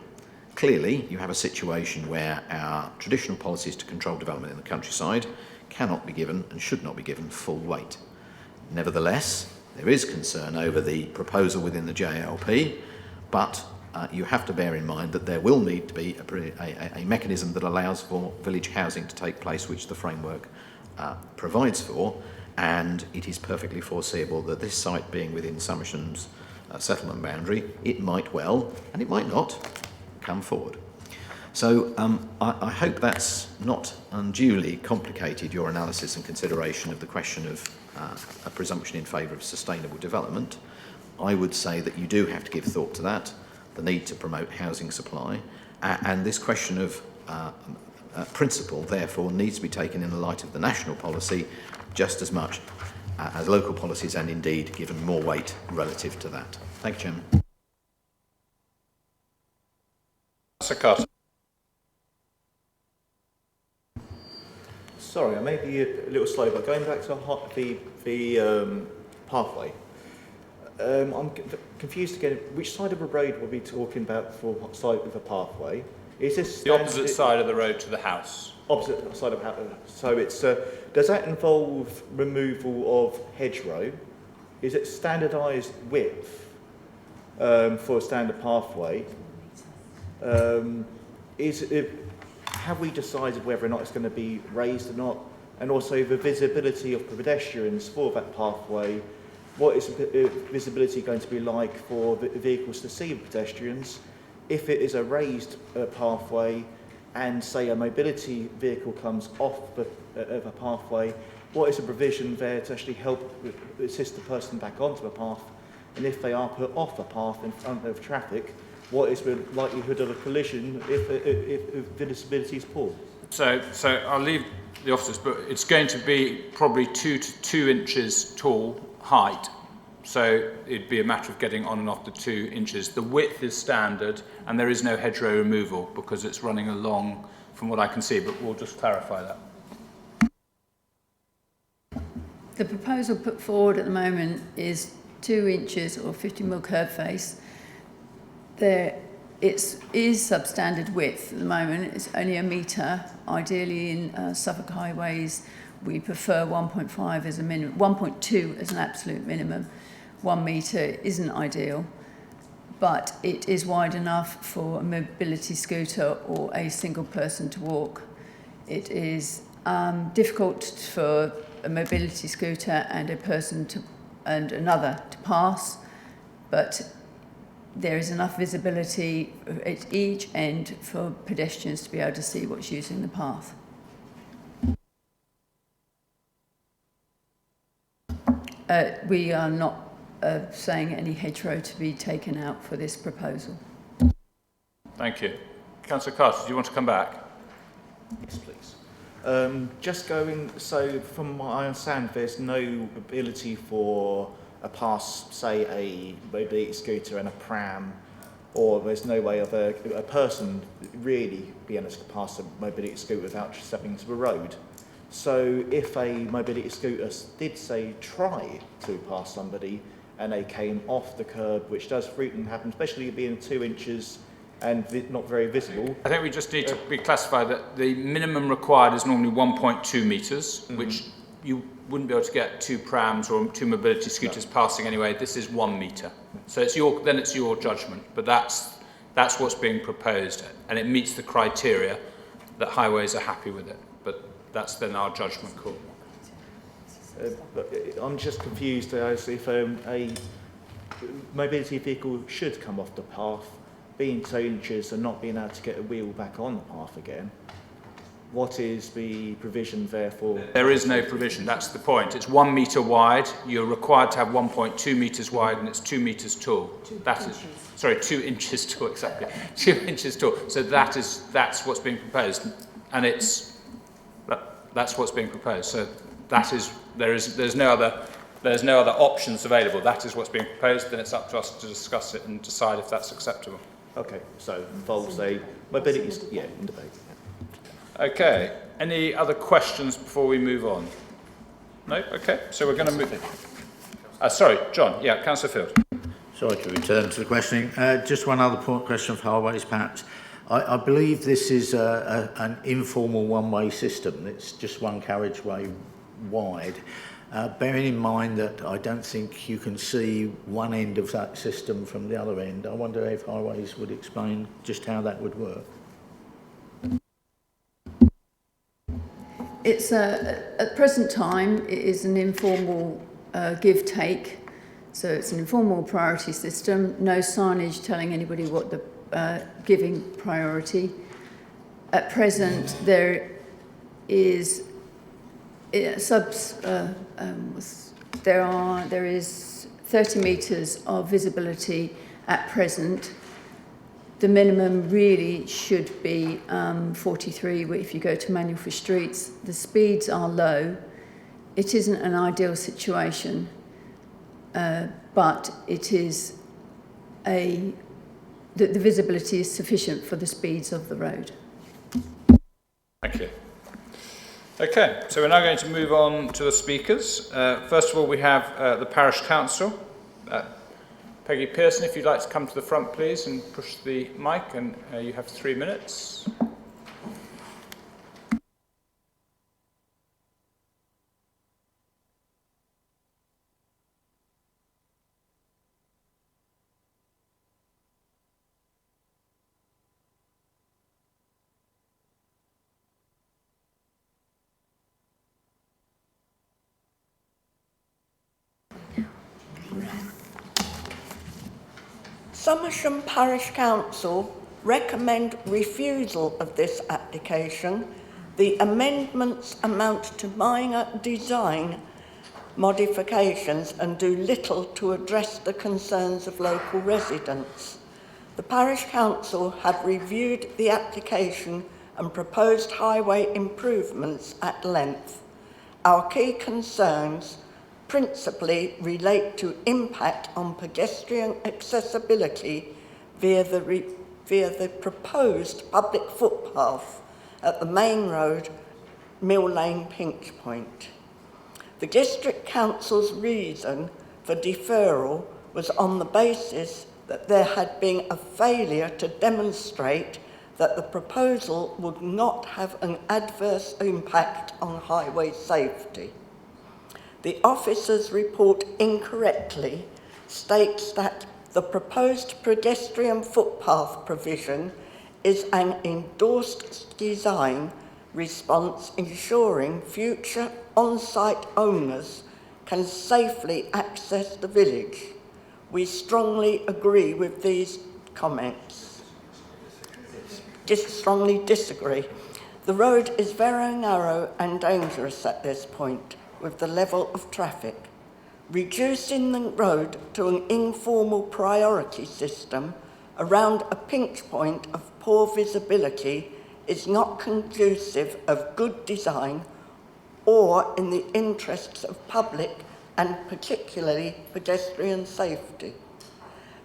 Clearly, you have a situation where our traditional policies to control development in the countryside cannot be given and should not be given full weight. Nevertheless, there is concern over the proposal within the JLP, but you have to bear in mind that there will need to be a mechanism that allows for village housing to take place, which the framework provides for, and it is perfectly foreseeable that this site being within Somersham's settlement boundary, it might well, and it might not, come forward. So I hope that's not unduly complicated your analysis and consideration of the question of a presumption in favour of sustainable development. I would say that you do have to give thought to that, the need to promote housing supply, and this question of principle, therefore, needs to be taken in the light of the national policy just as much as local policies, and indeed given more weight relative to that. Thank you, Chairman. Sir Carter. Sorry, I may be a little slow, but going back to the pathway, I'm confused again. Which side of the road were we talking about for site with a pathway? Is this the opposite side of the road to the house? Opposite side of the house. So it's does that involve removal of hedgerow? Is it standardised width for a standard pathway? Have we decided whether or not it's going to be raised or not? And also the visibility of pedestrians for that pathway. What is visibility going to be like for the vehicles to see the pedestrians? If it is a raised pathway and, say, a mobility vehicle comes off the pathway, what is the provision there to actually help assist the person back onto the path? And if they are put off the path in front of traffic, what is the likelihood of a collision if visibility is poor? So I'll leave the officers, but it's going to be probably 2 to 2 inches tall height. So it'd be a matter of getting on and off the 2 inches. The width is standard, and there is no hedgerow removal because it's running along from what I can see, but we'll just clarify that. The proposal put forward at the moment is 2 inches or 50mm curb face. It is substandard width at the moment. It's only a metre. Ideally in Suffolk highways, we prefer 1.5 as a minimum, 1.2 as an absolute minimum. 1 metre isn't ideal, but it is wide enough for a mobility scooter or a single person to walk. It is difficult for a mobility scooter and a person and another to pass, but there is enough visibility at each end for pedestrians to be able to see what's using the path. We are not saying any hedgerow to be taken out for this proposal. Thank you. Councillor Carter, do you want to come back? Yes, please. So from what I understand, there's no ability for a pass, say a mobility scooter and a pram, or there's no way of a person really being able to pass a mobility scooter without stepping into the road. So if a mobility scooter did, say, try to pass somebody and they came off the curb, which does frequently happen, especially being 2 inches and not very visible. I think we just need to reclassify that the minimum required is normally 1.2 metres, which you wouldn't be able to get 2 prams or 2 mobility scooters passing anyway. This is 1 metre. So it's your judgment, but that's what's being proposed, and it meets the criteria that highways are happy with it. But that's then our judgment call. But I'm just confused as if a mobility vehicle should come off the path, being 2 inches and not being able to get a wheel back on the path again. What is the provision there for? There is no provision, that's the point. It's 1 metre wide, you're required to have 1.2 metres wide, and it's 2 metres tall. 2 inches tall, exactly. 2 inches tall. So that's what's being proposed, and that's what's being proposed. So there's no other options available. That is what's being proposed, and it's up to us to discuss it and decide if that's acceptable. Okay, so involves a mobility, in debate. Okay, any other questions before we move on? No? Okay, so we're going to move. Sorry, John. Yeah, Councillor Field. Sorry to return to the questioning. Just one other question for highways, perhaps. I believe this is an informal one-way system. It's just one carriageway wide. Bearing in mind that I don't think you can see one end of that system from the other end, I wonder if highways would explain just how that would work. It's at present time, it is an informal give-take. So it's an informal priority system, no signage telling anybody what the giving priority. At present, there is there is 30 metres of visibility at present. The minimum really should be 43 if you go to manual for streets. The speeds are low. It isn't an ideal situation, but it is the visibility is sufficient for the speeds of the road. Thank you. Okay, so we're now going to move on to the speakers. First of all, we have the Parish Council. Peggy Pearson, if you'd like to come to the front, please, and push the mic, and you have 3 minutes. Somersham Parish Council recommend refusal of this application. The amendments amount to minor design modifications and do little to address the concerns of local residents. The Parish Council have reviewed the application and proposed highway improvements at length. Our key concerns principally relate to impact on pedestrian accessibility via the proposed public footpath at the main road, Mill Lane, Pinch Point. The District Council's reason for deferral was on the basis that there had been a failure to demonstrate that the proposal would not have an adverse impact on highway safety. The officer's report incorrectly states that the proposed pedestrian footpath provision is an endorsed design response ensuring future on-site owners can safely access the village. We strongly agree with these comments. Strongly disagree. The road is very narrow and dangerous at this point with the level of traffic. Reducing the road to an informal priority system around a pinch point of poor visibility is not conducive of good design or in the interests of public and particularly pedestrian safety.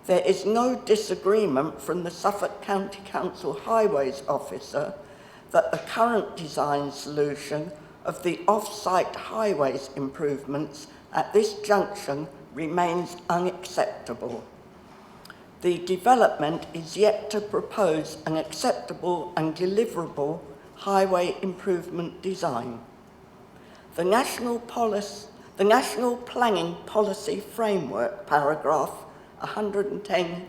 There is no disagreement from the Suffolk County Council Highways Officer that the current design solution of the off-site highways improvements at this junction remains unacceptable. The development is yet to propose an acceptable and deliverable highway improvement design. The National Planning Policy Framework, paragraph 110,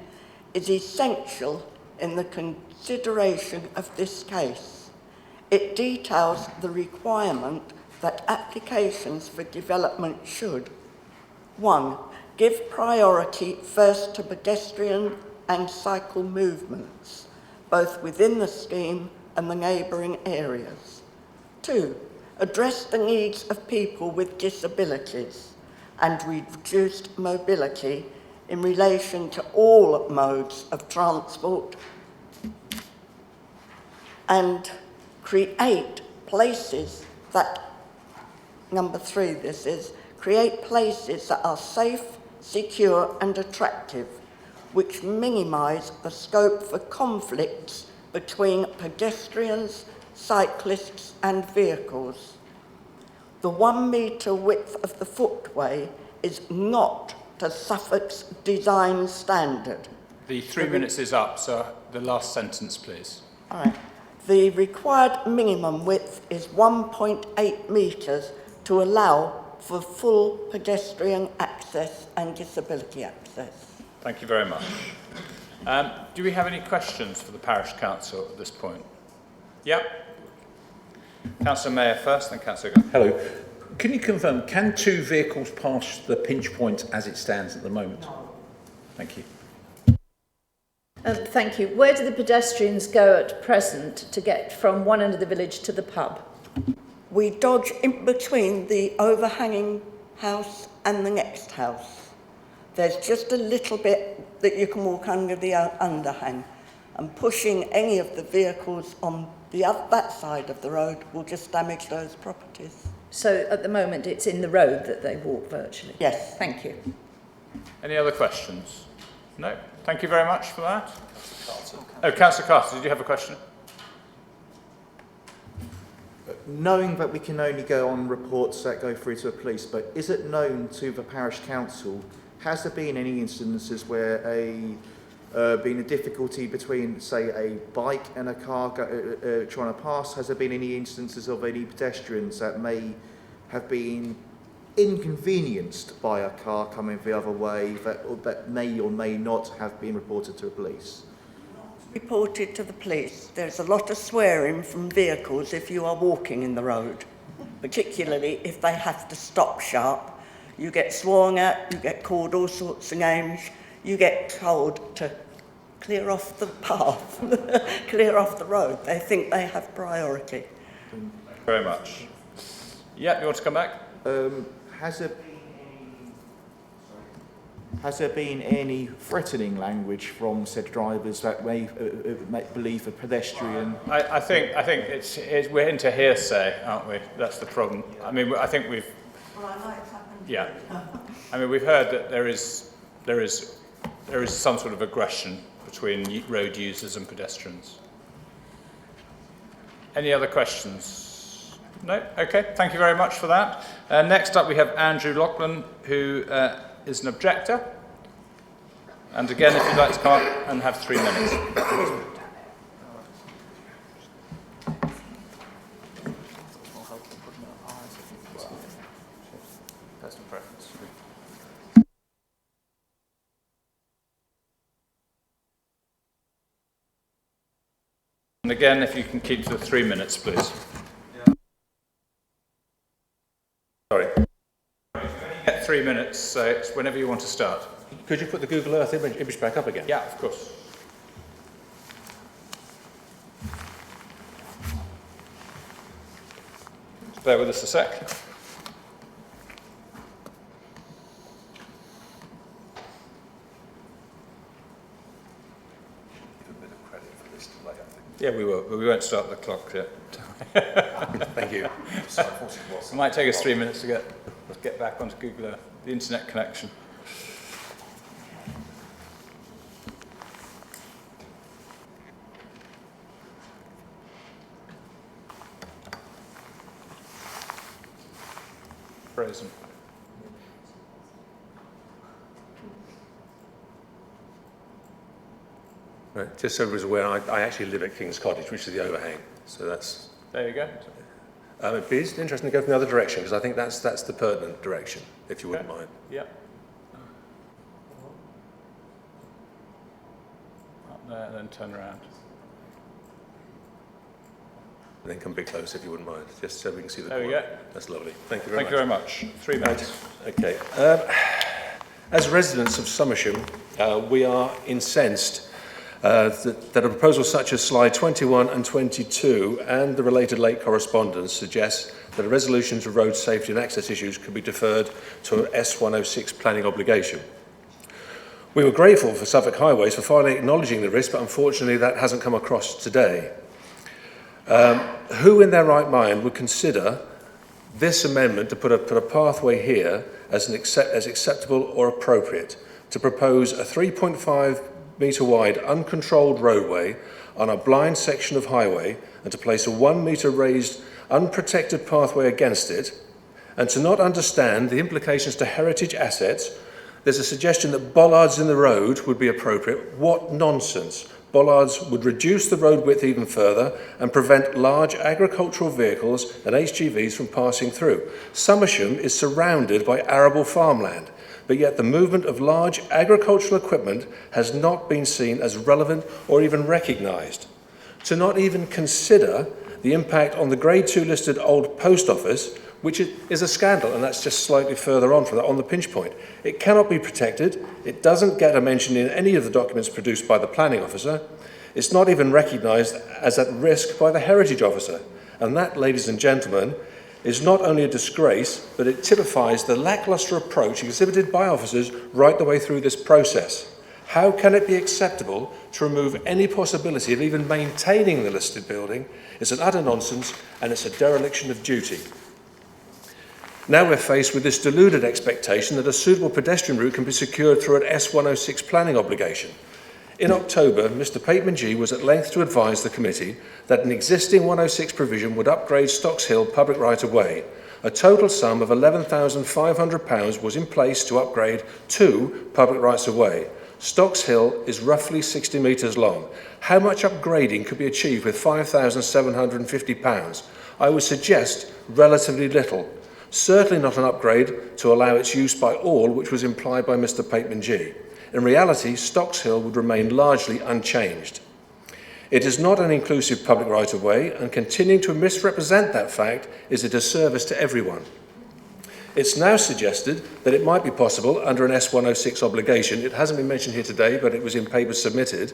is essential in the consideration of this case. It details the requirement that applications for development should 1. Give priority first to pedestrian and cycle movements, both within the scheme and the neighbouring areas. 2. Address the needs of people with disabilities and reduced mobility in relation to all modes of transport, and create places that, number 3 this is, create places that are safe, secure and attractive, which minimise the scope for conflicts between pedestrians, cyclists and vehicles. The 1 metre width of the footway is not to Suffolk's design standard. The 3 minutes is up, so the last sentence, please. All right. The required minimum width is 1.8 metres to allow for full pedestrian access and disability access. Thank you very much. Do we have any questions for the Parish Council at this point? Yep. Councillor Mayor first, then Councillor Gunn. Hello. Can you confirm, can 2 vehicles pass the pinch point as it stands at the moment? No. Thank you. Thank you. Where do the pedestrians go at present to get from one end of the village to the pub? We dodge in between the overhanging house and the next house. There's just a little bit that you can walk under the underhang, and pushing any of the vehicles on that side of the road will just damage those properties. So at the moment it's in the road that they walk virtually? Yes. Thank you. Any other questions? No? Thank you very much for that. Oh, Councillor Carter, did you have a question? Knowing that we can only go on reports that go through to the police, but is it known to the parish council, has there been any instances where been a difficulty between, say, a bike and a car trying to pass? Has there been any instances of any pedestrians that may have been inconvenienced by a car coming the other way that may or may not have been reported to the police? Reported to the police. There's a lot of swearing from vehicles if you are walking in the road, particularly if they have to stop sharp. You get sworn at, you get called all sorts of names, you get told to clear off the path, clear off the road. They think they have priority. Thank you very much. Yeah, you want to come back? Has there been any threatening language from said drivers that may believe a pedestrian? I think it's we're into hearsay, aren't we? That's the problem. I mean, I think we've. Well, I know it's happened. Yeah. I mean, we've heard that there is some sort of aggression between road users and pedestrians. Any other questions? No? Okay, thank you very much for that. Next up we have Andrew Lachlan, who is an objector? And again, if you'd like to come up and have 3 minutes. Personal preference. And again, if you can keep to the 3 minutes, please. Sorry. Get 3 minutes, so it's whenever you want to start. Could you put the Google Earth image back up again? Yeah, of course. Bear with us a sec. Yeah, we will, but we won't start the clock yet. Thank you. It might take us 3 minutes to get back onto Google Earth, the internet connection. Frozen. Right, just so everyone's aware, I actually live at King's Cottage, which is the overhang. So that's... There you go. It'd be interesting to go from the other direction, because I think that's the pertinent direction, if you wouldn't mind. Yeah. Up there, then turn around. And then come a bit closer, if you wouldn't mind, just so we can see the There we corner. go. That's lovely. Thank you very much. Thank you very much. 3 minutes. Okay. As residents of Somersham, we are incensed that a proposal such as slide 21 and 22 and the related late correspondence suggests that a resolution to road safety and access issues could be deferred to an S106 planning obligation. We were grateful for Suffolk Highways for finally acknowledging the risk, but unfortunately that hasn't come across today. Who in their right mind would consider this amendment to put a pathway here as acceptable or appropriate, to propose a 3.5 metre wide uncontrolled roadway on a blind section of highway and to place a 1 metre raised unprotected pathway against it, and to not understand the implications to heritage assets? There's a suggestion that bollards in the road would be appropriate. What nonsense! Bollards would reduce the road width even further and prevent large agricultural vehicles and HGVs from passing through. Somersham is surrounded by arable farmland, but yet the movement of large agricultural equipment has not been seen as relevant or even recognised. To not even consider the impact on the Grade 2 listed old post office, which is a scandal, and that's just slightly further on from that, on the pinch point. It cannot be protected. It doesn't get a mention in any of the documents produced by the planning officer. It's not even recognised as at risk by the heritage officer. And that, ladies and gentlemen, is not only a disgrace, but it typifies the lacklustre approach exhibited by officers right the way through this process. How can it be acceptable to remove any possibility of even maintaining the listed building? It's an utter nonsense, and it's a dereliction of duty. Now we're faced with this deluded expectation that a suitable pedestrian route can be secured through an S106 planning obligation. In October, Mr Pateman G was at length to advise the committee that an existing 106 provision would upgrade Stocks Hill public right-of-way. A total sum of £11,500 was in place to upgrade 2 public rights-of-way. Stocks Hill is roughly 60 metres long. How much upgrading could be achieved with £5,750? I would suggest relatively little. Certainly not an upgrade to allow its use by all, which was implied by Mr Pateman G. In reality, Stocks Hill would remain largely unchanged. It is not an inclusive public right-of-way, and continuing to misrepresent that fact is a disservice to everyone. It's now suggested that it might be possible under an S106 obligation, it hasn't been mentioned here today, but it was in papers submitted,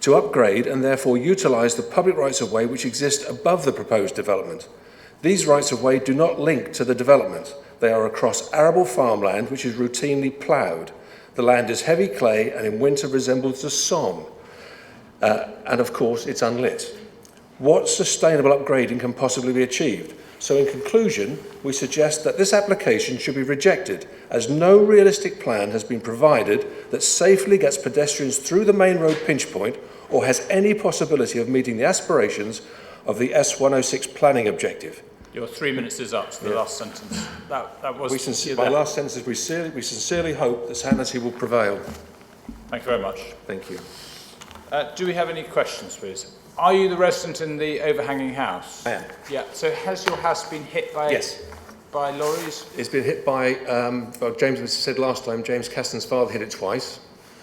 to upgrade and therefore utilise the public rights-of-way which exist above the proposed development. These rights-of-way do not link to the development. They are across arable farmland which is routinely ploughed. The land is heavy clay and in winter resembles a somme. And of course, it's unlit. What sustainable upgrading can possibly be achieved? So in conclusion, we suggest that this application should be rejected, as no realistic plan has been provided that safely gets pedestrians through the main road pinch point or has any possibility of meeting the aspirations of the S106 planning objective. Your 3 minutes is up to the last sentence. That was... My last sentence is we sincerely hope that sanity will prevail. Thank you very much. Thank you. Do we have any questions, please? Are you the resident in the overhanging house? I am. Yeah. So has your house been hit by... Yes. By lorries? It's been hit by, well, James said last time, James Caston's father hit it twice.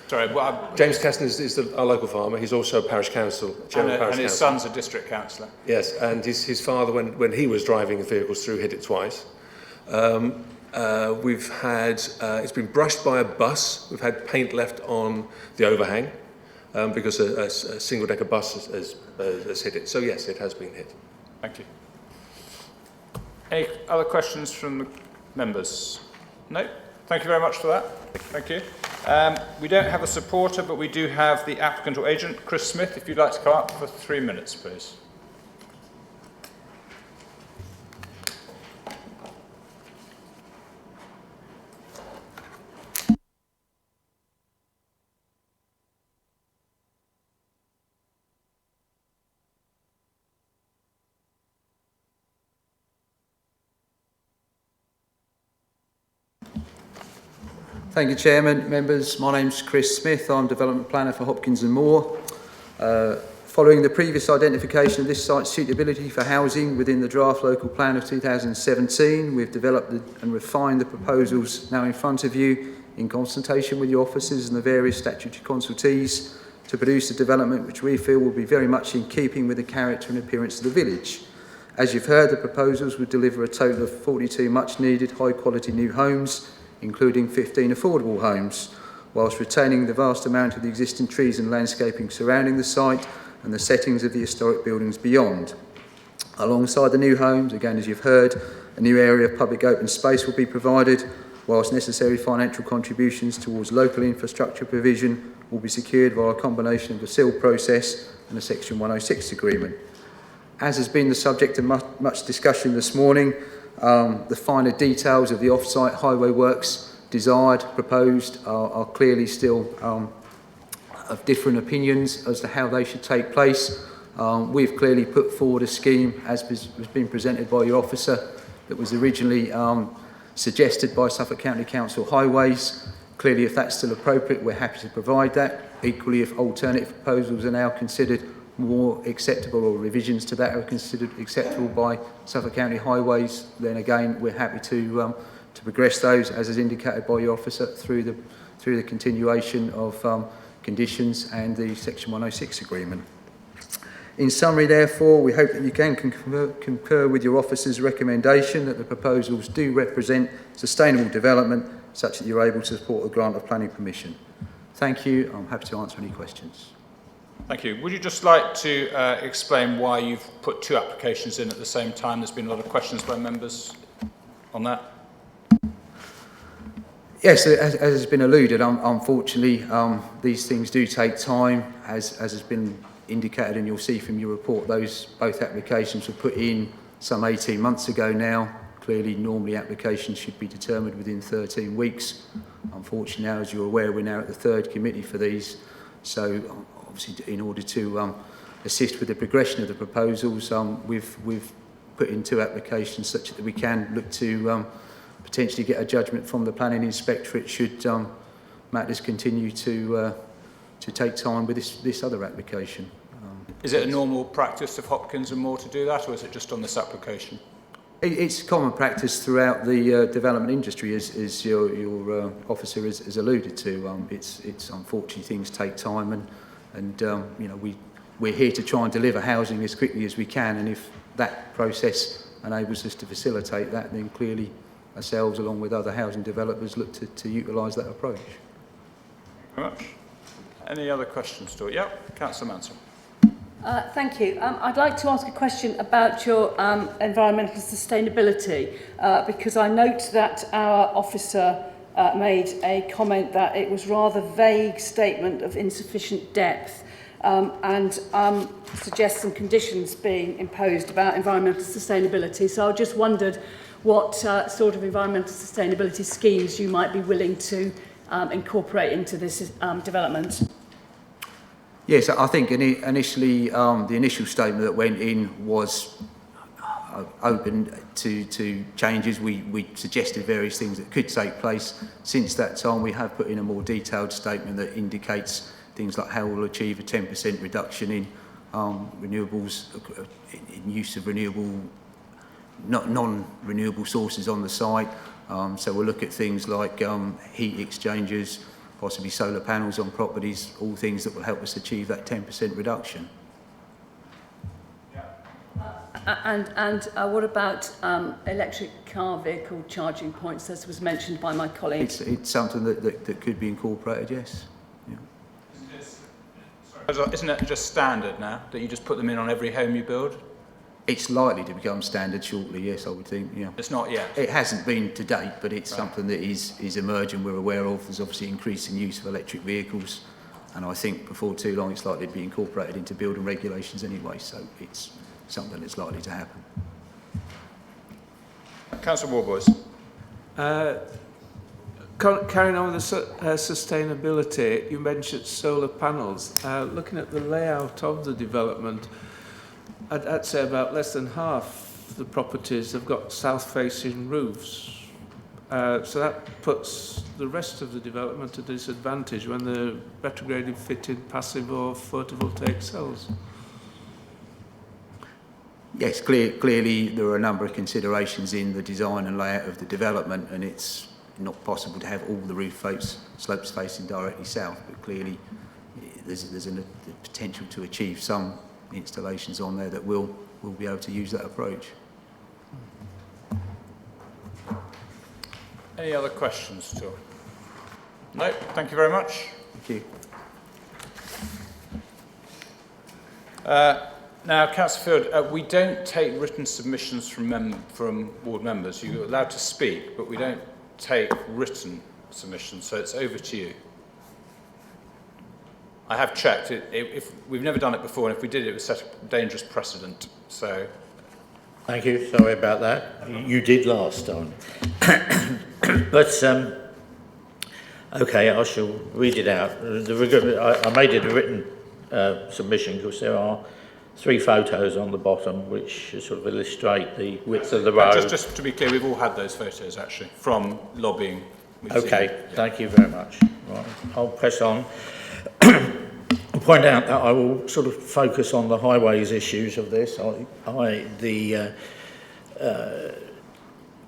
Sorry, well, James Caston is our local farmer. He's also a parish council, chairman of parish and his council. son's a district councillor. Yes, and his father, when he was driving the vehicles through, hit it twice. We've had, it's been brushed by a bus. We've had paint left on the overhang because a single-decker bus has hit it. So yes, it has been hit. Thank you. Any other questions from the members? No? Thank you very much for that. Thank you. We don't have a supporter, but we do have the applicant or agent, Chris Smith. If you'd like to come up for 3 minutes, please. Thank you, Chairman. Members, my name's Chris Smith. I'm Development Planner for Hopkins and Moore. Following the previous identification of this site's suitability for housing within the draft local plan of 2017, we've developed and refined the proposals now in front of you in consultation with your officers and the various statutory consultees to produce a development which we feel will be very much in keeping with the character and appearance of the village. As you've heard, the proposals would deliver a total of 42 much needed high quality new homes, including 15 affordable homes, whilst retaining the vast amount of the existing trees and landscaping surrounding the site and the settings of the historic buildings beyond. Alongside the new homes, again as you've heard, a new area of public open space will be provided, whilst necessary financial contributions towards local infrastructure provision will be secured via a combination of a SIL process and a Section 106 agreement. As has been the subject of much discussion this morning, the finer details of the off-site highway works desired, proposed, are clearly still of different opinions as to how they should take place. We've clearly put forward a scheme, as has been presented by your officer, that was originally suggested by Suffolk County Council Highways. Clearly, if that's still appropriate, we're happy to provide that. Equally, if alternative proposals are now considered more acceptable or revisions to that are considered acceptable by Suffolk County Highways, then again we're happy to progress those, as is indicated by your officer, through the continuation of conditions and the Section 106 agreement. In summary, therefore, we hope that you can concur with your officer's recommendation that the proposals do represent sustainable development such that you're able to support the grant of planning permission. Thank you. I'm happy to answer any questions. Thank you. Would you just like to explain why you've put two applications in at the same time? There's been a lot of questions by members on that. Yes, as has been alluded, unfortunately, these things do take time, as has been indicated, and you'll see from your report, both applications were put in some 18 months ago now. Clearly, normally applications should be determined within 13 weeks. Unfortunately, now, as you're aware, we're now at the third committee for these. So, obviously, in order to assist with the progression of the proposals, we've put in two applications such that we can look to potentially get a judgment from the planning inspectorate should matters continue to take time with this other application. Is it a normal practice of Hopkins and Moore to do that, or is it just on this application? It's common practice throughout the development industry, as your officer has alluded to. It's unfortunately things take time, and you know, we're here to try and deliver housing as quickly as we can, and if that process enables us to facilitate that, then clearly ourselves, along with other housing developers, look to utilise that approach. Thank you very much. Any other questions, Stuart? Yep, Councillor Manson. Thank you. I'd like to ask a question about your environmental sustainability, because I note that our officer made a comment that it was rather vague statement of insufficient depth, and suggests some conditions being imposed about environmental sustainability. So I just wondered what sort of environmental sustainability schemes you might be willing to incorporate into this development. Yes, I think initially the initial statement that went in was open to changes. We suggested various things that could take place. Since that time, we have put in a more detailed statement that indicates things like how we'll achieve a 10% reduction in renewables, in use of non-renewable sources on the site. So we'll look at things like heat exchangers, possibly solar panels on properties, all things that will help us achieve that 10% reduction. And what about electric car vehicle charging points, as was mentioned by my colleague? It's something that could be incorporated, yes. Yeah. Isn't it just standard now, that you just put them in on every home you build? It's likely to become standard shortly, yes, I would think, yeah. It's not yet? It hasn't been to date, but it's something that is emerging, we're aware of. There's obviously increasing use of electric vehicles, and I think before too long it's likely to be incorporated into building regulations anyway, so it's something that's likely to happen. Councillor Warboys. Carrying on with the sustainability, you mentioned solar panels. Looking at the layout of the development, I'd say about less than half the properties have got south-facing roofs. So that puts the rest of the development at a disadvantage when the retrograded fitted passive or photovoltaic cells. Yes, clearly there are a number of considerations in the design and layout of the development, and it's not possible to have all the roof slopes facing directly south, but clearly there's a potential to achieve some installations on there that will be able to use that approach. Any other questions at all? No, thank you very much. Thank you. Now, Councillor Field, we don't take written submissions from ward members. You're allowed to speak, but we don't take written submissions, so it's over to you. I have checked. If we've never done it before, and if we did, it would set a dangerous precedent. So, thank you. Sorry about that. You did last time. But okay, I shall read it out. I made it a written submission because there are 3 photos on the bottom which sort of illustrate the width of the road. Just to be clear, we've all had those photos actually from lobbying. Okay, thank you very much. Right, I'll press on. I'll point out that I will sort of focus on the highways issues of this.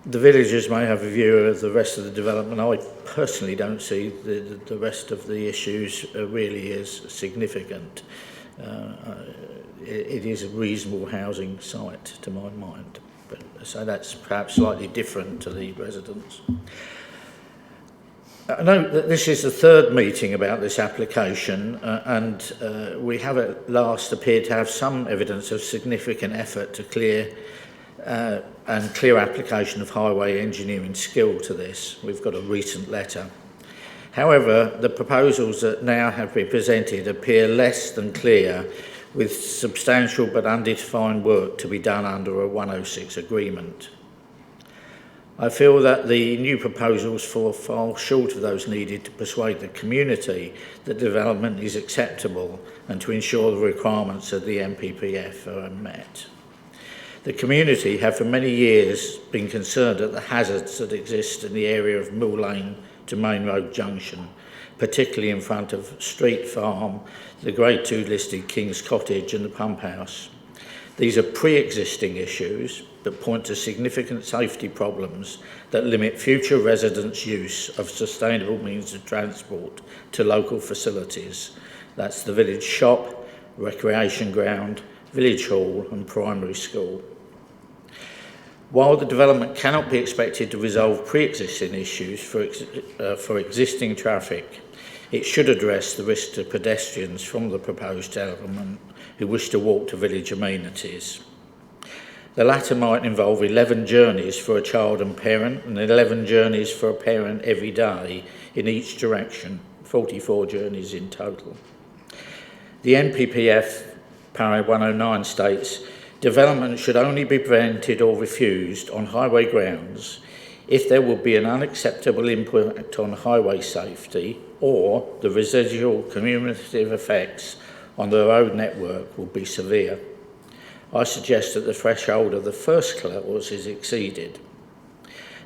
The villagers may have a view of the rest of the development. I personally don't see the rest of the issues really as significant. It is a reasonable housing site to my mind, but so that's perhaps slightly different to the residents. I know that this is the 3rd meeting about this application, and we have at last appeared to have some evidence of significant effort to clear application of highway engineering skill to this. We've got a recent letter. However, the proposals that now have been presented appear less than clear, with substantial but undefined work to be done under a 106 agreement. I feel that the new proposals fall short of those needed to persuade the community that development is acceptable and to ensure the requirements of the MPPF are met. The community have for many years been concerned at the hazards that exist in the area of Mill Lane to Main Road Junction, particularly in front of Street Farm, the Grade 2 listed King's Cottage and the Pump House. These are pre-existing issues that point to significant safety problems that limit future residents' use of sustainable means of transport to local facilities. That's the village shop, recreation ground, village hall and primary school. While the development cannot be expected to resolve pre-existing issues for existing traffic, it should address the risk to pedestrians from the proposed development who wish to walk to village amenities. The latter might involve 11 journeys for a child and parent and 11 journeys for a parent every day in each direction, 44 journeys in total. The NPPF, Para 109 states, development should only be prevented or refused on highway grounds if there will be an unacceptable impact on highway safety or the residual cumulative effects on the road network will be severe. I suggest that the threshold of the first clause is exceeded.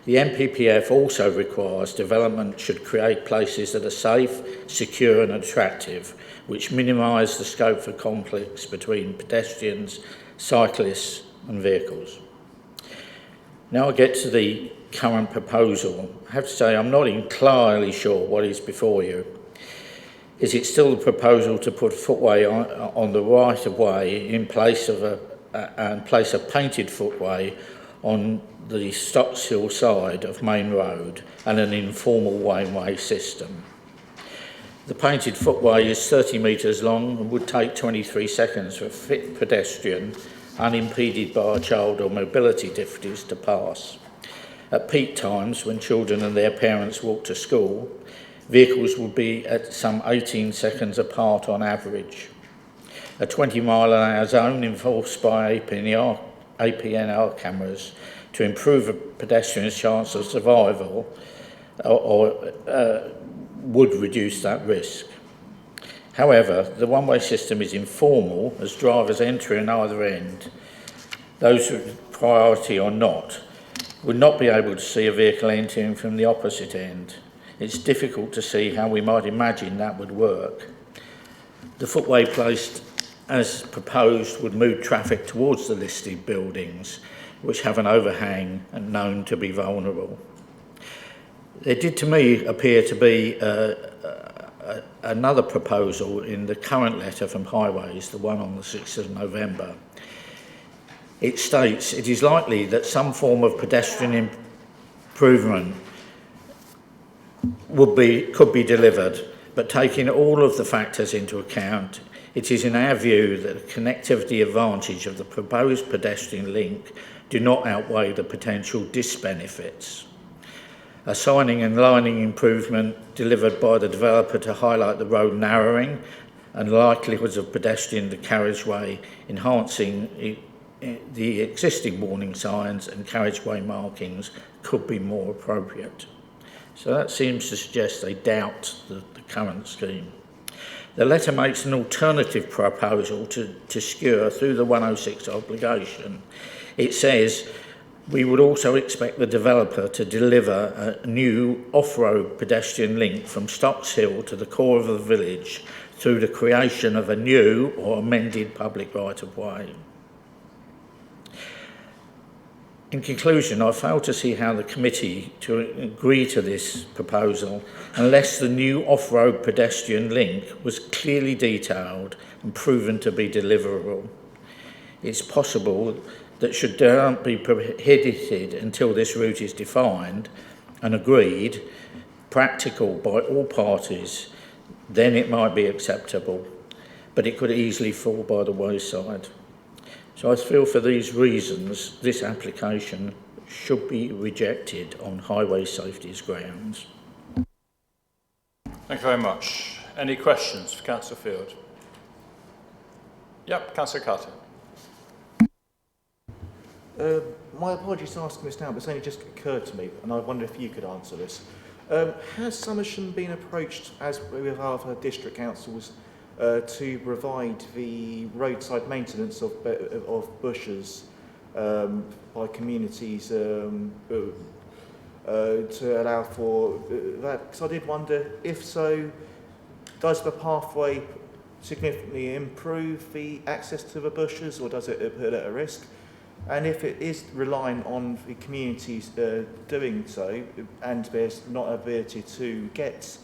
The NPPF also requires development should create places that are safe, secure and attractive, which minimise the scope for conflicts between pedestrians, cyclists and vehicles. Now I get to the current proposal. I have to say I'm not entirely sure what is before you. Is it still the proposal to put footway on the right of way in place of and place a painted footway on the Stockshill side of Main Road and an informal one-way system? The painted footway is 30 metres long and would take 23 seconds for a fit pedestrian unimpeded by a child or mobility difficulties to pass. At peak times, when children and their parents walk to school, vehicles will be at some 18 seconds apart on average. A 20-mile-an-hour zone enforced by APNR cameras to improve a pedestrian's chance of survival would reduce that risk. However, the one-way system is informal as drivers entering either end, those with priority or not, would not be able to see a vehicle entering from the opposite end. It's difficult to see how we might imagine that would work. The footway placed as proposed would move traffic towards the listed buildings, which have an overhang and known to be vulnerable. There did to me appear to be another proposal in the current letter from Highways, the one on the 6th of November. It states, it is likely that some form of pedestrian improvement could be delivered, but taking all of the factors into account, it is in our view that the connectivity advantage of the proposed pedestrian link do not outweigh the potential disbenefits. A signing and lining improvement delivered by the developer to highlight the road narrowing and likelihoods of pedestrian carriageway, enhancing the existing warning signs and carriageway markings could be more appropriate. So that seems to suggest they doubt the current scheme. The letter makes an alternative proposal to secure through the 106 obligation. It says, we would also expect the developer to deliver a new off-road pedestrian link from Stockshill to the core of the village through the creation of a new or amended public right-of-way. In conclusion, I fail to see how the committee to agree to this proposal unless the new off-road pedestrian link was clearly detailed and proven to be deliverable. It's possible that should development be prohibited until this route is defined and agreed, practical by all parties, then it might be acceptable, but it could easily fall by the wayside. So I feel for these reasons, this application should be rejected on highway safety's grounds. Thank you very much. Any questions for Councillor Field? Yep, Councillor Carter. My apologies for asking this now, but it's only just occurred to me, and I wonder if you could answer this. Has Somersham been approached, as with other district councils, to provide the roadside maintenance of bushes by communities to allow for that? Because I did wonder, if so, does the pathway significantly improve the access to the bushes, or does it put it at risk? And if it is relying on the communities doing so, and there's not ability to get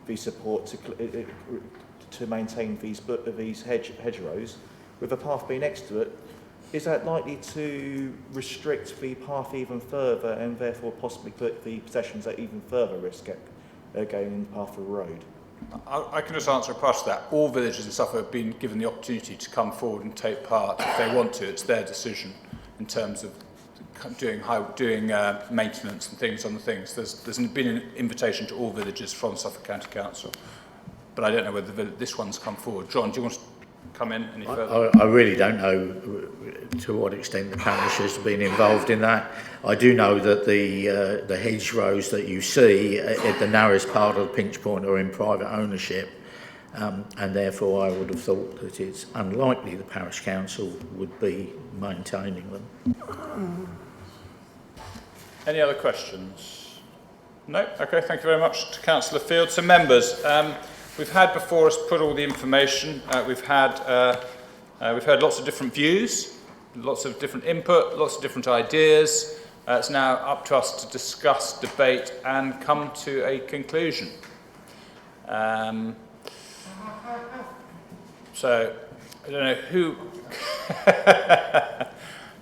the support to maintain these hedgerows, with a path being next to it, is that likely to restrict the path even further and therefore possibly put the pedestrians at even further risk at going in the path of the road? I can just answer a part of that. All villages in Suffolk have been given the opportunity to come forward and take part if they want to. It's their decision in terms of doing maintenance and things on the things. There's been an invitation to all villages from Suffolk County Council, but I don't know whether this one's come forward. John, do you want to come in any further? I really don't know to what extent the parish has been involved in that. I do know that the hedgerows that you see at the narrowest part of Pinch Point are in private ownership, and therefore I would have thought that it's unlikely the parish council would be maintaining them. Any other questions? No? Okay, thank you very much to Councillor Field. So members, we've had before us put all the information. We've heard lots of different views, lots of different input, lots of different ideas. It's now up to us to discuss, debate and come to a conclusion. So, I don't know who...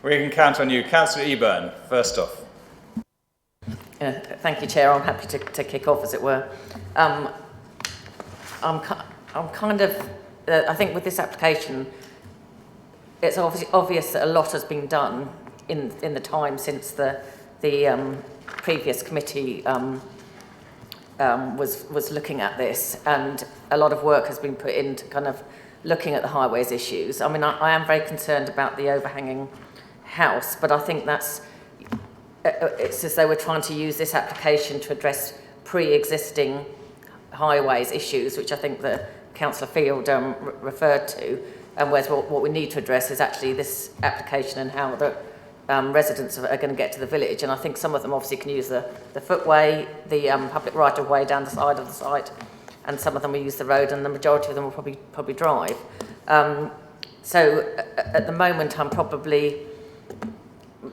We can count on you. Councillor Eburn, first off. Thank you, Chair. I'm happy to kick off, as it were. I'm kind of... I think with this application, it's obvious that a lot has been done in the time since the previous committee was looking at this, and a lot of work has been put into kind of looking at the highways issues. I mean, I am very concerned about the overhanging house, but I think it's as though we're trying to use this application to address pre-existing highways issues, which I think the Councillor Field referred to, and whereas what we need to address is actually this application and how the residents are going to get to the village. And I think some of them obviously can use the footway, the public right-of-way down the side of the site, and some of them will use the road, and the majority of them will probably drive. So at the moment, I'm probably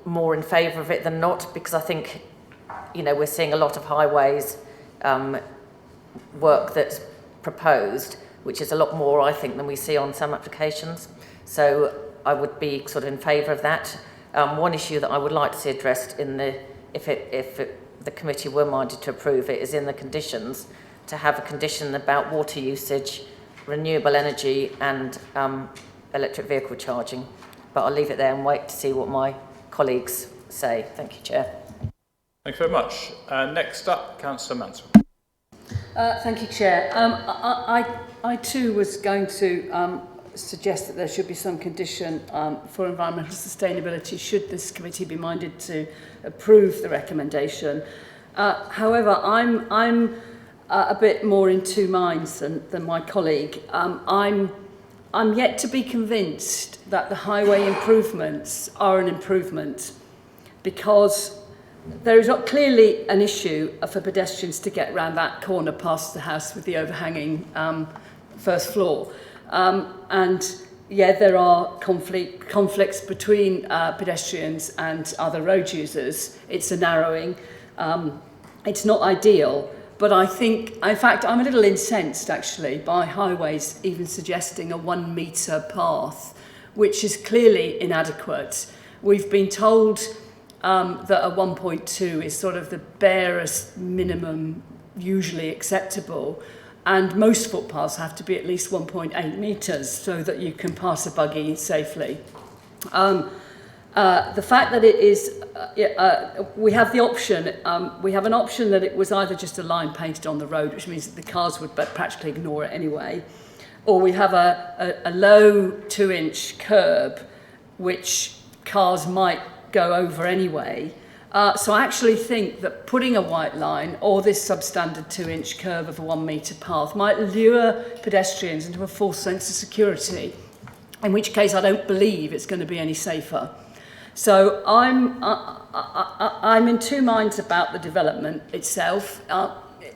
more in favour of it than not, because I think, you know, we're seeing a lot of highways work that's proposed, which is a lot more, I think, than we see on some applications. So I would be sort of in favour of that. One issue that I would like to see addressed if the committee were minded to approve it, is in the conditions, to have a condition about water usage, renewable energy and electric vehicle charging. But I'll leave it there and wait to see what my colleagues say. Thank you, Chair. Thank you very much. Next up, Councillor Mansell. Thank you, Chair. I too was going to suggest that there should be some condition for environmental sustainability should this committee be minded to approve the recommendation. However, I'm a bit more in two minds than my colleague. I'm yet to be convinced that the highway improvements are an improvement, because there is clearly an issue for pedestrians to get around that corner past the house with the overhanging first floor. And yeah, there are conflicts between pedestrians and other road users. It's a narrowing. It's not ideal, but I think, in fact, I'm a little incensed actually by highways even suggesting a 1 metre path, which is clearly inadequate. We've been told that a 1.2 is sort of the barest minimum usually acceptable, and most footpaths have to be at least 1.8 metres so that you can pass a buggy safely. The fact that it is, we have the option, we have an option that it was either just a line painted on the road, which means that the cars would practically ignore it anyway, or we have a low 2-inch curb which cars might go over anyway. So I actually think that putting a white line or this substandard 2-inch curve of a 1 metre path might lure pedestrians into a false sense of security, in which case I don't believe it's going to be any safer. So I'm in two minds about the development itself.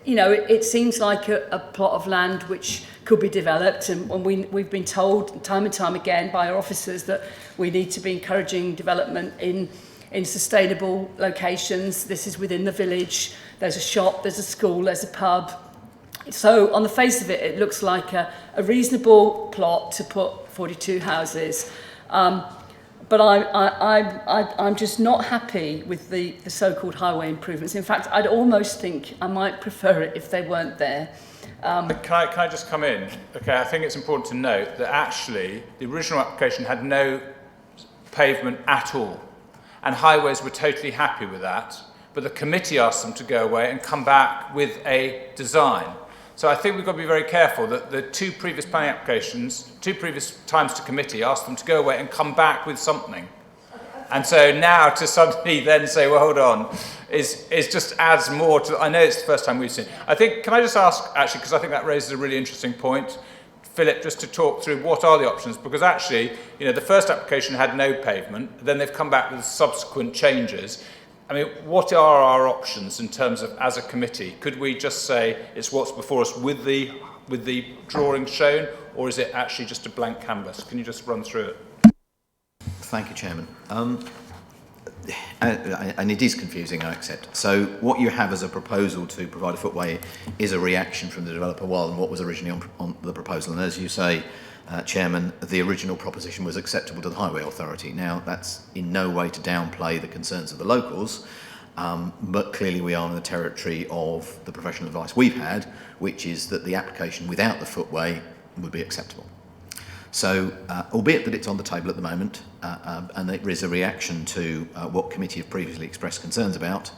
You know, it seems like a plot of land which could be developed, and we've been told time and time again by our officers that we need to be encouraging development in sustainable locations. This is within the village. There's a shop, there's a school, there's a pub. So on the face of it, it looks like a reasonable plot to put 42 houses. But I'm just not happy with the so-called highway improvements. In fact, I'd almost think I might prefer it if they weren't there. Can I just come in? Okay, I think it's important to note that actually the original application had no pavement at all, and highways were totally happy with that, but the committee asked them to go away and come back with a design. So I think we've got to be very careful that the two previous planning applications, two previous times to committee, asked them to go away and come back with something. And so now to suddenly then say, well, hold on, is just adds more to, I know it's the first time we've seen. I think, can I just ask, actually, because I think that raises a really interesting point. Philip just to talk through what are the options, because actually, you know, the first application had no pavement, then they've come back with subsequent changes. I mean, what are our options in terms of, as a committee? Could we just say it's what's before us with the drawing shown, or is it actually just a blank canvas? Can you just run through it? Thank you, Chairman. And it is confusing, I accept. So what you have as a proposal to provide a footway is a reaction from the developer rather than what was originally on the proposal. And as you say, Chairman, the original proposition was acceptable to the Highway Authority. Now, that's in no way to downplay the concerns of the locals, but clearly we are in the territory of the professional advice we've had, which is that the application without the footway would be acceptable. So, albeit that it's on the table at the moment, and there is a reaction to what committee have previously expressed concerns about,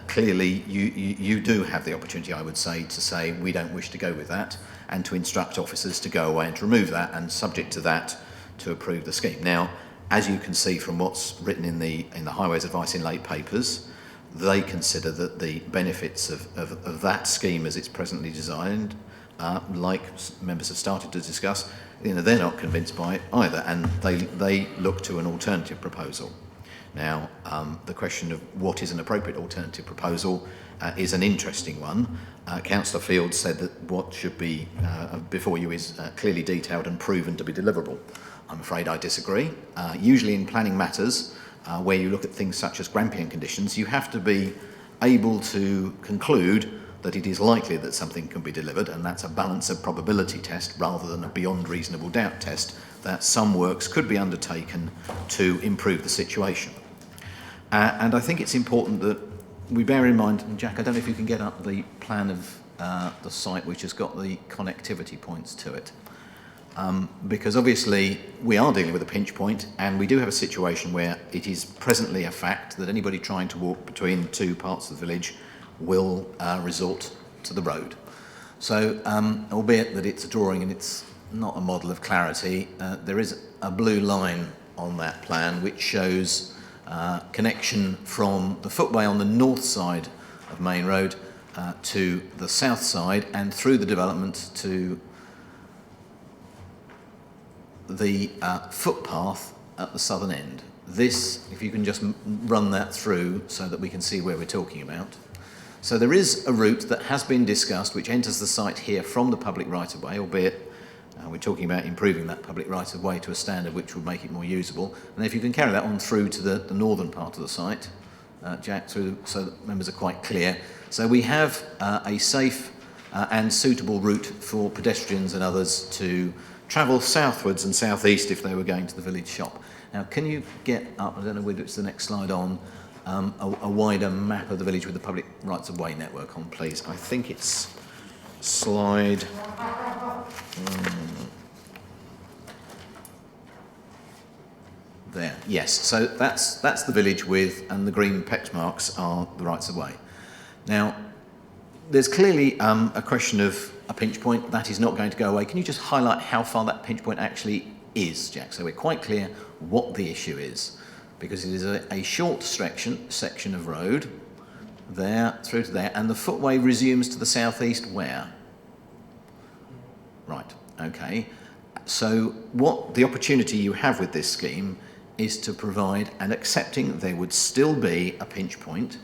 clearly you do have the opportunity, I would say, to say we don't wish to go with that, and to instruct officers to go away and to remove that, and subject to that, to approve the scheme. Now, as you can see from what's written in the Highways Advice in late papers, they consider that the benefits of that scheme as it's presently designed, like members have started to discuss, you know, they're not convinced by it either, and they look to an alternative proposal. Now, the question of what is an appropriate alternative proposal is an interesting one. Councillor Field said that what should be before you is clearly detailed and proven to be deliverable. I'm afraid I disagree. Usually in planning matters, where you look at things such as Grampian conditions, you have to be able to conclude that it is likely that something can be delivered, and that's a balance of probability test rather than a beyond reasonable doubt test, that some works could be undertaken to improve the situation. And I think it's important that we bear in mind, and Jack, I don't know if you can get up the plan of the site which has got the connectivity points to it. Because obviously we are dealing with a pinch point, and we do have a situation where it is presently a fact that anybody trying to walk between two parts of the village will resort to the road. So, albeit that it's a drawing and it's not a model of clarity, there is a blue line on that plan which shows connection from the footway on the north side of Main Road to the south side and through the development to the footpath at the southern end. This, if you can just run that through so that we can see where we're talking about. So there is a route that has been discussed which enters the site here from the public right-of-way, albeit we're talking about improving that public right-of-way to a standard which would make it more usable. And if you can carry that on through to the northern part of the site, Jack, through, so that members are quite clear. So we have a safe and suitable route for pedestrians and others to travel southwards and southeast if they were going to the village shop. Now, can you get up, I don't know whether it's the next slide on, a wider map of the village with the public rights-of-way network on, please? I think it's slide... there, yes. So that's the village with, and the green pex marks are the rights-of-way. Now, there's clearly a question of a pinch point. That is not going to go away. Can you just highlight how far that pinch point actually is, Jack? So we're quite clear what the issue is. Because it is a short section of road, there, through to there, and the footway resumes to the southeast where? Right, okay. So what the opportunity you have with this scheme is to provide, and accepting there would still be a pinch point,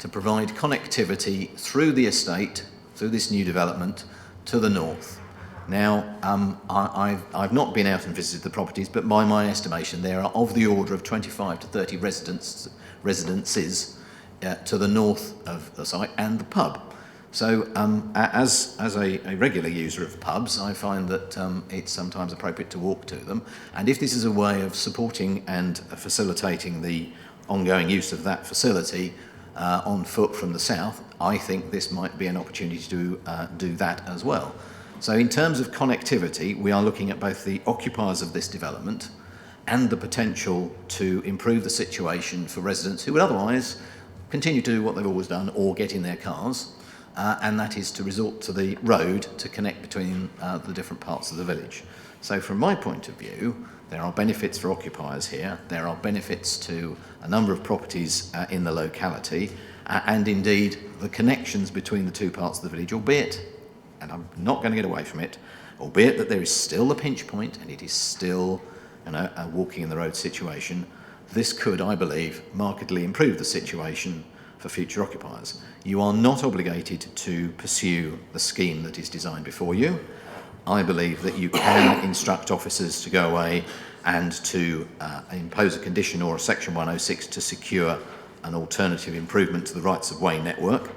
to provide connectivity through the estate, through this new development, to the north. Now, I've not been out and visited the properties, but by my estimation, there are of the order of 25 to 30 residences to the north of the site and the pub. So, as a regular user of pubs, I find that it's sometimes appropriate to walk to them. And if this is a way of supporting and facilitating the ongoing use of that facility on foot from the south, I think this might be an opportunity to do that as well. So in terms of connectivity, we are looking at both the occupiers of this development and the potential to improve the situation for residents who would otherwise continue to do what they've always done or get in their cars, and that is to resort to the road to connect between the different parts of the village. So from my point of view, there are benefits for occupiers here, there are benefits to a number of properties in the locality, and indeed the connections between the two parts of the village, albeit, and I'm not going to get away from it, albeit that there is still a pinch point and it is still, you know, a walking in the road situation. This could, I believe, markedly improve the situation for future occupiers. You are not obligated to pursue the scheme that is designed before you. I believe that you can instruct officers to go away and to impose a condition or a Section 106 to secure an alternative improvement to the rights of way network.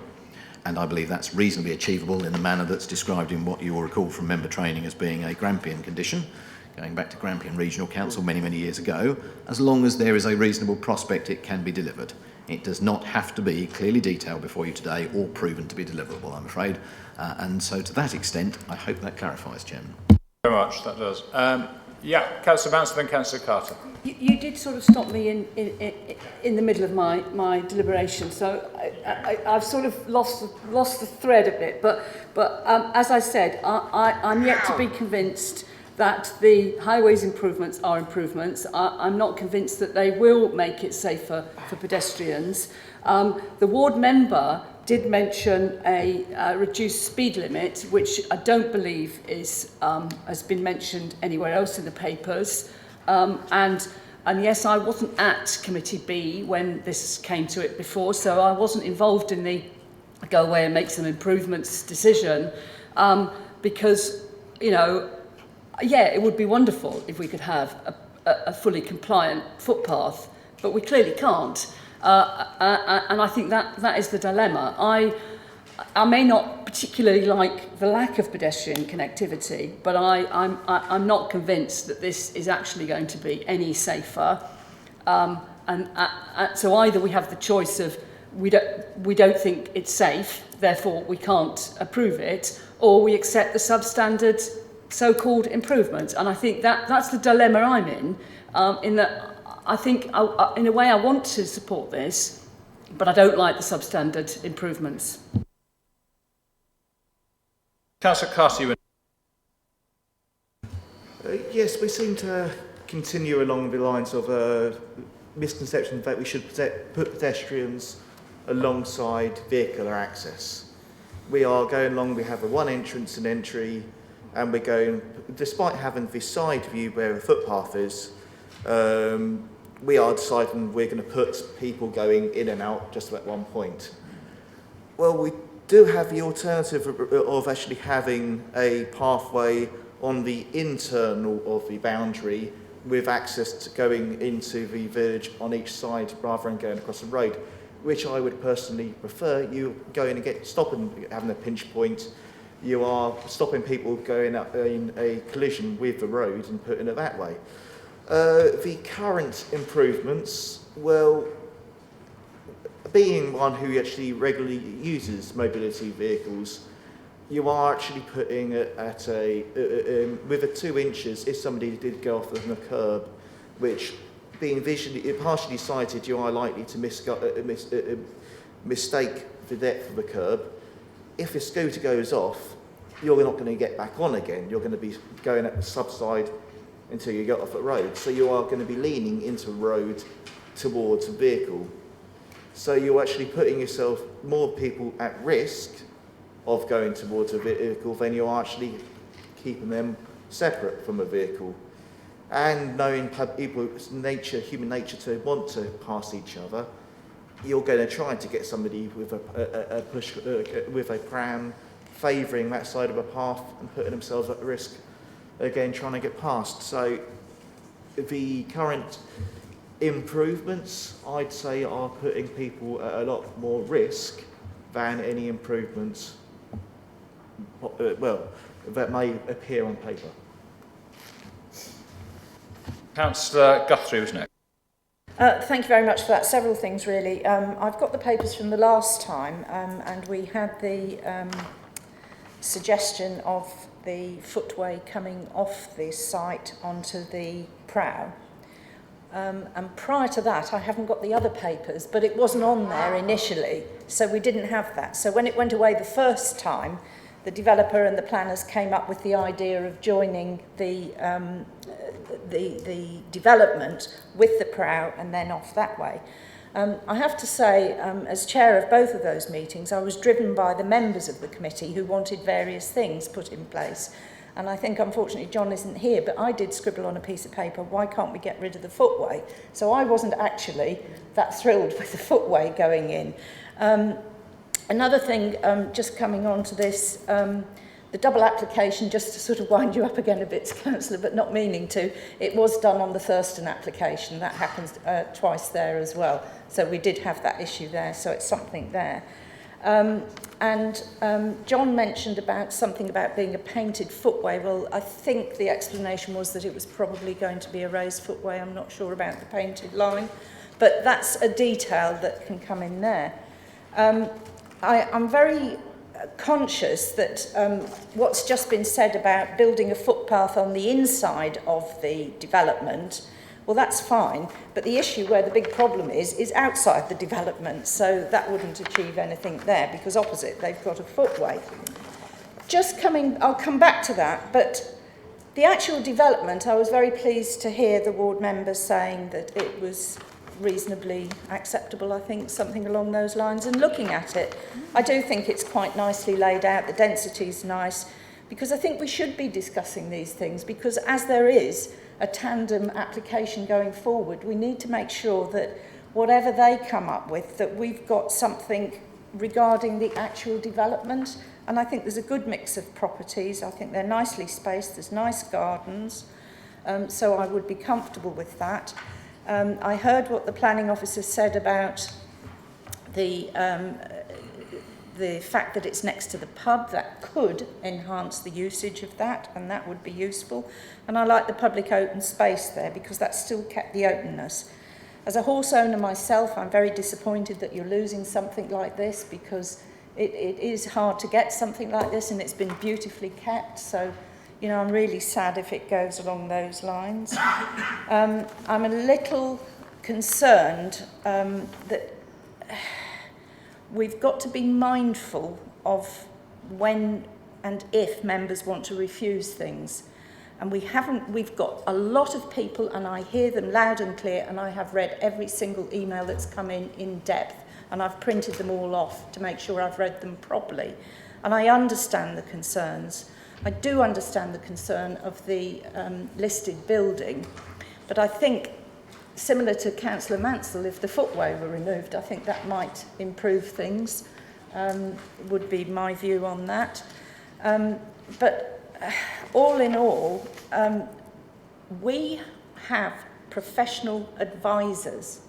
And I believe that's reasonably achievable in the manner that's described in what you will recall from member training as being a Grampian condition, going back to Grampian Regional Council many, many years ago. As long as there is a reasonable prospect it can be delivered. It does not have to be clearly detailed before you today or proven to be deliverable, I'm afraid. And so to that extent, I hope that clarifies, Chairman. Very much, that does. Yeah, Councillor Mansell, then Councillor Carter. You did sort of stop me in the middle of my deliberation, so I've sort of lost the thread a bit. But as I said, I'm yet to be convinced that the highways improvements are improvements. I'm not convinced that they will make it safer for pedestrians. The ward member did mention a reduced speed limit, which I don't believe has been mentioned anywhere else in the papers. And yes, I wasn't at Committee B when this came to it before, so I wasn't involved in the go away and make some improvements decision, because, you know, yeah, it would be wonderful if we could have a fully compliant footpath, but we clearly can't. And I think that is the dilemma. I may not particularly like the lack of pedestrian connectivity, but I'm not convinced that this is actually going to be any safer. So either we have the choice of we don't think it's safe, therefore we can't approve it, or we accept the substandard so-called improvements. And I think that's the dilemma I'm in that I think in a way I want to support this, but I don't like the substandard improvements. Councillor Carter, you Yes, we seem to continue along the lines of misconception that we should put pedestrians alongside vehicular access. We are going along, we have a one entrance and entry, and we're going, despite having the side view where the footpath is, we are deciding we're going to put people going in and out just at one point. Well, we do have the alternative of actually having a pathway on the internal of the boundary with access to going into the village on each side rather than going across the road, which I would personally prefer. You going and stopping, having a pinch point, you are stopping people going up in a collision with the road and putting it that way. The current improvements, well, being one who actually regularly uses mobility vehicles, you are actually putting it at with a 2 inches, if somebody did go off on a curb, which being partially sighted, you are likely to mistake the depth of the curb. If your scooter goes off, you're not going to get back on again. You're going to be going at the subside until you get off the road. So you are going to be leaning into the road towards a vehicle. So you're actually putting yourself, more people at risk of going towards a vehicle than you are actually keeping them separate from a vehicle. And knowing people's nature, human nature, to want to pass each other, you're going to try to get somebody with a pram favouring that side of a path and putting themselves at risk again trying to get past. So the current improvements, I'd say, are putting people at a lot more risk than any improvements that may appear on paper. Councillor Guthrie was next. Thank you very much for that. Several things, really. I've got the papers from the last time, and we had the suggestion of the footway coming off the site onto the prow. And prior to that, I haven't got the other papers, but it wasn't on there initially, so we didn't have that. So when it went away the first time, the developer and the planners came up with the idea of joining the development with the prow and then off that way. I have to say, as chair of both of those meetings, I was driven by the members of the committee who wanted various things put in place. And I think, unfortunately, John isn't here, but I did scribble on a piece of paper, why can't we get rid of the footway? So I wasn't actually that thrilled with the footway going in. Another thing, just coming on to this, the double application, just to sort of wind you up again a bit, Councillor, but not meaning to, it was done on the Thurston application. That happens twice there as well. So we did have that issue there, so it's something there. John mentioned about something about being a painted footway. Well, I think the explanation was that it was probably going to be a raised footway. I'm not sure about the painted line, but that's a detail that can come in there. I'm very conscious that what's just been said about building a footpath on the inside of the development, well, that's fine, but the issue where the big problem is outside the development, so that wouldn't achieve anything there, because opposite they've got a footway. I'll come back to that, but the actual development, I was very pleased to hear the ward members saying that it was reasonably acceptable, I think, something along those lines. And looking at it, I do think it's quite nicely laid out, the density's nice, because I think we should be discussing these things, because as there is a tandem application going forward, we need to make sure that whatever they come up with, that we've got something regarding the actual development. And I think there's a good mix of properties. I think they're nicely spaced, there's nice gardens, so I would be comfortable with that. I heard what the planning officer said about the fact that it's next to the pub. That could enhance the usage of that, and that would be useful. And I like the public open space there, because that still kept the openness. As a horse owner myself, I'm very disappointed that you're losing something like this, because it is hard to get something like this, and it's been beautifully kept. So, you know, I'm really sad if it goes along those lines. I'm a little concerned that we've got to be mindful of when and if members want to refuse things. And we've got a lot of people, and I hear them loud and clear, and I have read every single email that's come in depth, and I've printed them all off to make sure I've read them properly. And I understand the concerns. I do understand the concern of the listed building, but I think, similar to Councillor Mansell, if the footway were removed, I think that might improve things, would be my view on that. But all in all, we have professional advisors,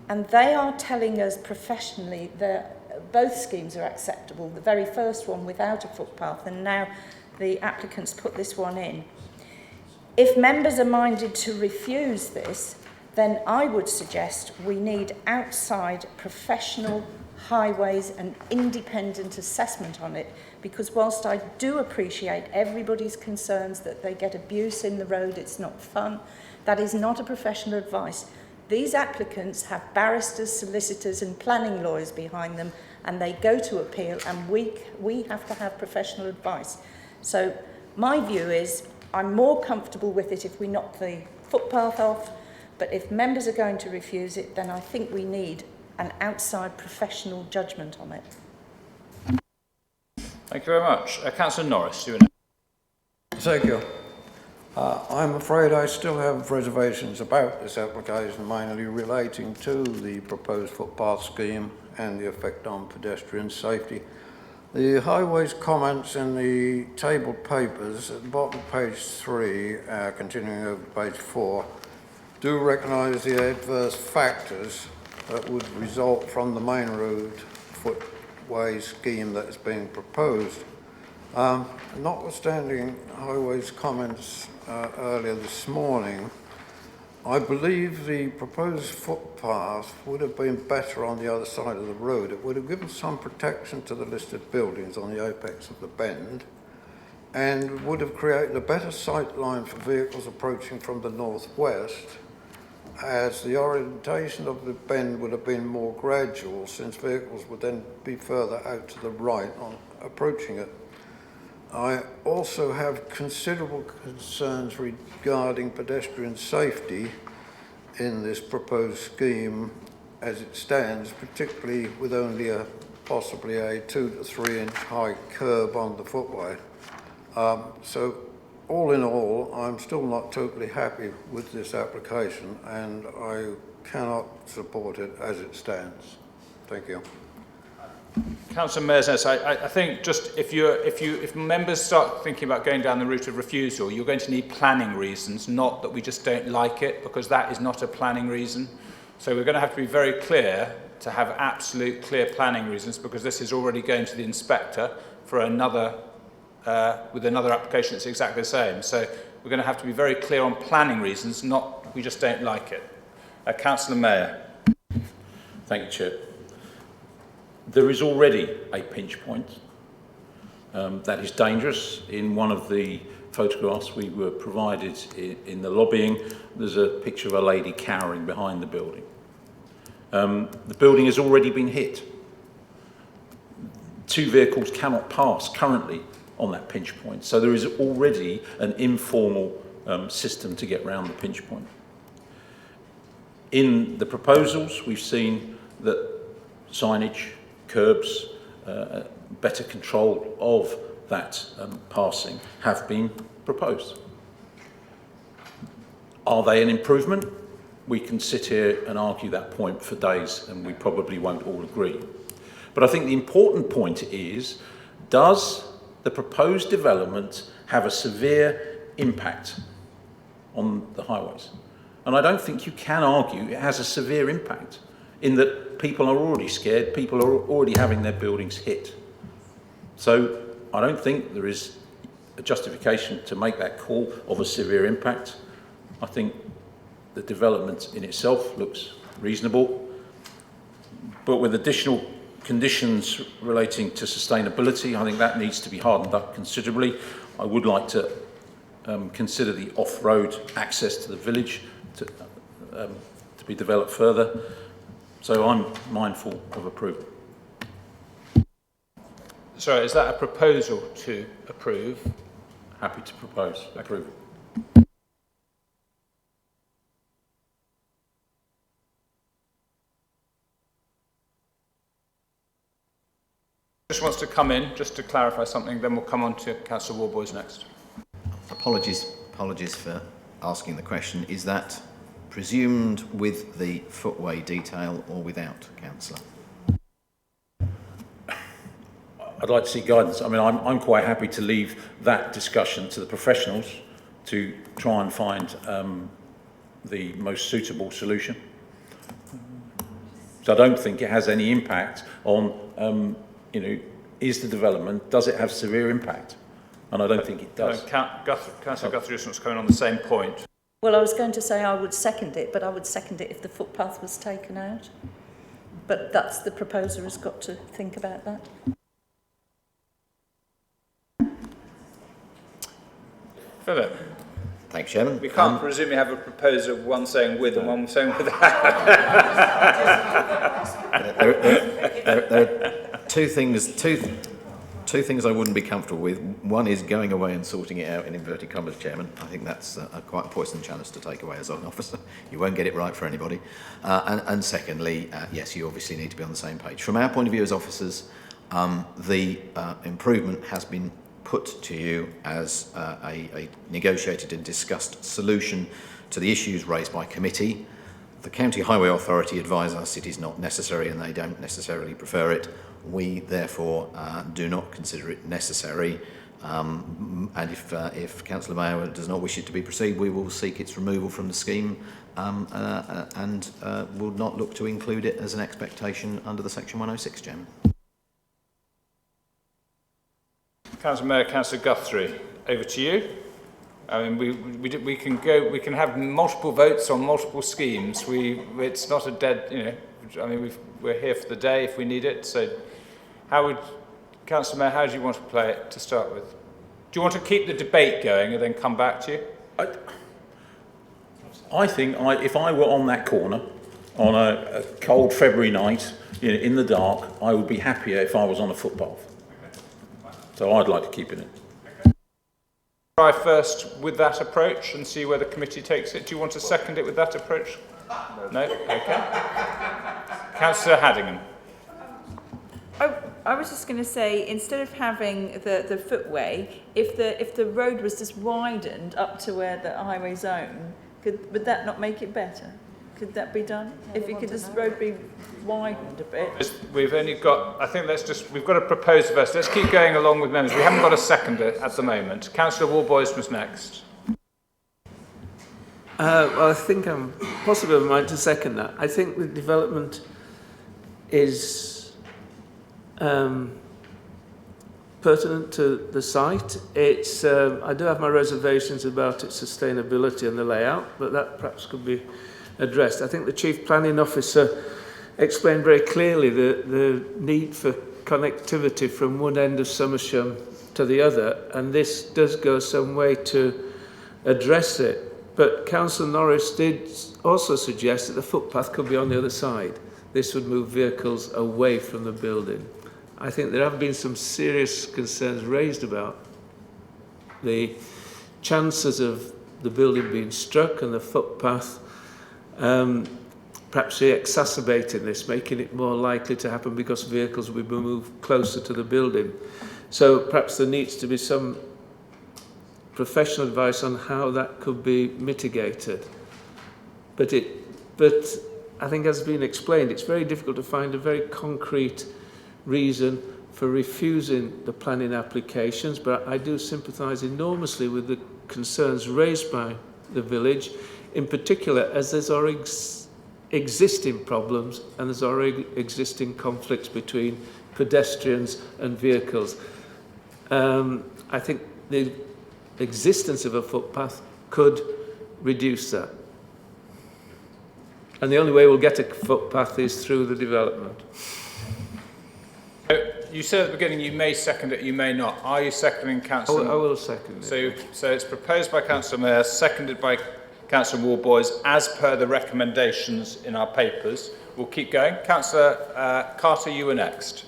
and they are telling us professionally that both schemes are acceptable, the very first one without a footpath, and now the applicants put this one in. If members are minded to refuse this, then I would suggest we need outside professional highways and independent assessment on it, because whilst I do appreciate everybody's concerns that they get abuse in the road, it's not fun, that is not a professional advice. These applicants have barristers, solicitors and planning lawyers behind them, and they go to appeal, and we have to have professional advice. So my view is I'm more comfortable with it if we knock the footpath off, but if members are going to refuse it, then I think we need an outside professional judgment on it. Thank you very much. Councillor Norris, you and Thank you. I'm afraid I still have reservations about this application, mainly relating to the proposed footpath scheme and the effect on pedestrian safety. The highways comments in the tabled papers at the bottom of page 3, continuing over page 4, do recognise the adverse factors that would result from the main road footway scheme that is being proposed. Notwithstanding highways comments earlier this morning, I believe the proposed footpath would have been better on the other side of the road. It would have given some protection to the listed buildings on the apex of the bend, and would have created a better sight line for vehicles approaching from the northwest, as the orientation of the bend would have been more gradual, since vehicles would then be further out to the right on approaching it. I also have considerable concerns regarding pedestrian safety in this proposed scheme as it stands, particularly with only possibly a 2 to 3 inch high curb on the footway. So all in all, I'm still not totally happy with this application, and I cannot support it as it stands. Thank you. Councillor Mersnes, I think just if members start thinking about going down the route of refusal, you're going to need planning reasons, not that we just don't like it, because that is not a planning reason. So we're going to have to be very clear to have absolute clear planning reasons, because this is already going to the inspector for another with another application that's exactly the same. So we're going to have to be very clear on planning reasons, not we just don't like it. Councillor Mayor. Thank you, Chair. There is already a pinch point that is dangerous. In one of the photographs we were provided in the lobbying, there's a picture of a lady cowering behind the building. The building has already been hit. 2 vehicles cannot pass currently on that pinch point. So there is already an informal system to get around the pinch point. In the proposals, we've seen that signage, curbs, better control of that passing have been proposed. Are they an improvement? We can sit here and argue that point for days, and we probably won't all agree. But I think the important point is, does the proposed development have a severe impact on the highways? And I don't think you can argue it has a severe impact, in that people are already scared, people are already having their buildings hit. So I don't think there is a justification to make that call of a severe impact. I think the development in itself looks reasonable, but with additional conditions relating to sustainability, I think that needs to be hardened up considerably. I would like to consider the off-road access to the village to be developed further. So I'm mindful of approval. Sorry, is that a proposal to approve? Happy to propose approval. Just wants to come in, just to clarify something, then we'll come on to Councillor Warboys next. Apologies for asking the question. Is that presumed with the footway detail or without, Councillor? I'd like to see guidance. I mean, I'm quite happy to leave that discussion to the professionals to try and find the most suitable solution. So I don't think it has any impact on, is the development, does it have severe impact? And I don't think it does. Councillor Guthrie just wants to comment on the same point. Well, I was going to say I would second it, but I would second it if the footpath was taken out. But that's the proposer has got to think about that. Philip. Thanks, Chairman. We can't presume you have a proposer, one saying with and one saying without. There are two things I wouldn't be comfortable with. One is going away and sorting it out in inverted commas, Chairman. I think that's quite a poison challenge to take away as an officer. You won't get it right for anybody. And secondly, yes, you obviously need to be on the same page. From our point of view as officers, the improvement has been put to you as a negotiated and discussed solution to the issues raised by committee. The County Highway Authority advise us it is not necessary and they don't necessarily prefer it. We therefore do not consider it necessary, and if Councillor Mayor does not wish it to be proceed, we will seek its removal from the scheme and will not look to include it as an expectation under the Section 106, Chairman. Councillor Mayor, Councillor Guthrie, over to you. I mean, we can have multiple votes on multiple schemes. It's not a dead, I mean, we're here for the day if we need it. So, Councillor Mayor, how do you want to play it to start with? Do you want to keep the debate going and then come back to you? I think if I were on that corner on a cold February night in the dark, I would be happier if I was on a footpath. So I'd like to keep it in. Try first with that approach and see where the committee takes it. Do you want to second it with that approach? No? Okay. Councillor Haddingham. I was just going to say, instead of having the footway, if the road was just widened up to where the highway zone, would that not make it better? Could that be done? If this road be widened a bit? We've only got, I think we've got a proposal first. Let's keep going along with members. We haven't got a seconder at the moment. Councillor Warboys was next. Well, I think I'm possibly of a mind to second that. I think the development is pertinent to the site. It's I do have my reservations about its sustainability and the layout, but that perhaps could be addressed. I think the Chief Planning Officer explained very clearly the need for connectivity from one end of Somersham to the other, and this does go some way to address it. But Councillor Norris did also suggest that the footpath could be on the other side. This would move vehicles away from the building. I think there have been some serious concerns raised about the chances of the building being struck and the footpath perhaps exacerbating this, making it more likely to happen because vehicles will be moved closer to the building. So perhaps there needs to be some professional advice on how that could be mitigated. But I think, as has been explained, it's very difficult to find a very concrete reason for refusing the planning applications, but I do sympathise enormously with the concerns raised by the village, in particular as there's already existing problems and there's already existing conflicts between pedestrians and vehicles. I think the existence of a footpath could reduce that. And the only way we'll get a footpath is through the development. You said at the beginning you may second it, you may not. Are you seconding Councillor? I will second it. So it's proposed by Councillor Mayor, seconded by Councillor Warboys, as per the recommendations in our papers. We'll keep going. Councillor Carter, you were next.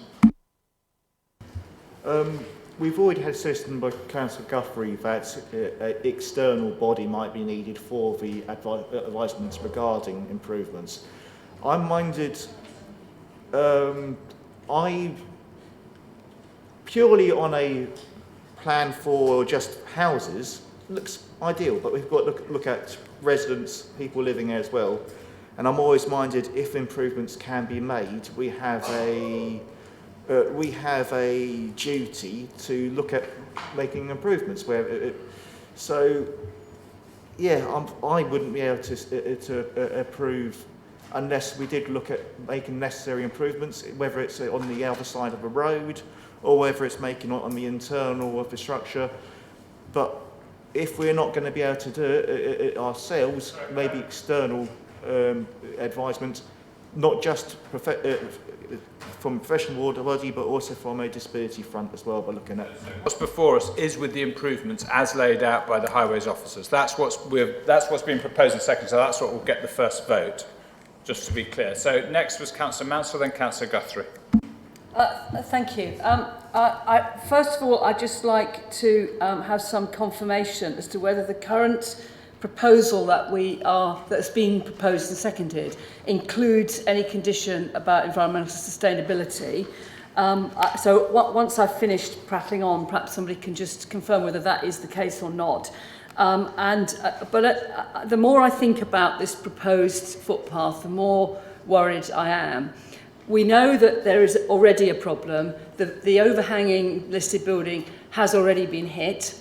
We've already had a suggestion by Councillor Guthrie that an external body might be needed for the advisements regarding improvements. I'm minded, purely on a plan for just houses, looks ideal, but we've got to look at residents, people living there as well. And I'm always minded, if improvements can be made, we have a duty to look at making improvements. I wouldn't be able to approve unless we did look at making necessary improvements, whether it's on the other side of a road or whether it's making it on the internal of the structure. But if we're not going to be able to do it ourselves, maybe external advisement, not just from a professional body, but also from a disability front as well, by looking at. What's before us is with the improvements as laid out by the highways officers. That's what's been proposed in second, so that's what will get the first vote, just to be clear. So next was Councillor Mansell, then Councillor Guthrie. Thank you. First of all, I'd just like to have some confirmation as to whether the current proposal that's been proposed and seconded includes any condition about environmental sustainability. So once I've finished prattling on, perhaps somebody can just confirm whether that is the case or not. But the more I think about this proposed footpath, the more worried I am. We know that there is already a problem. The overhanging listed building has already been hit.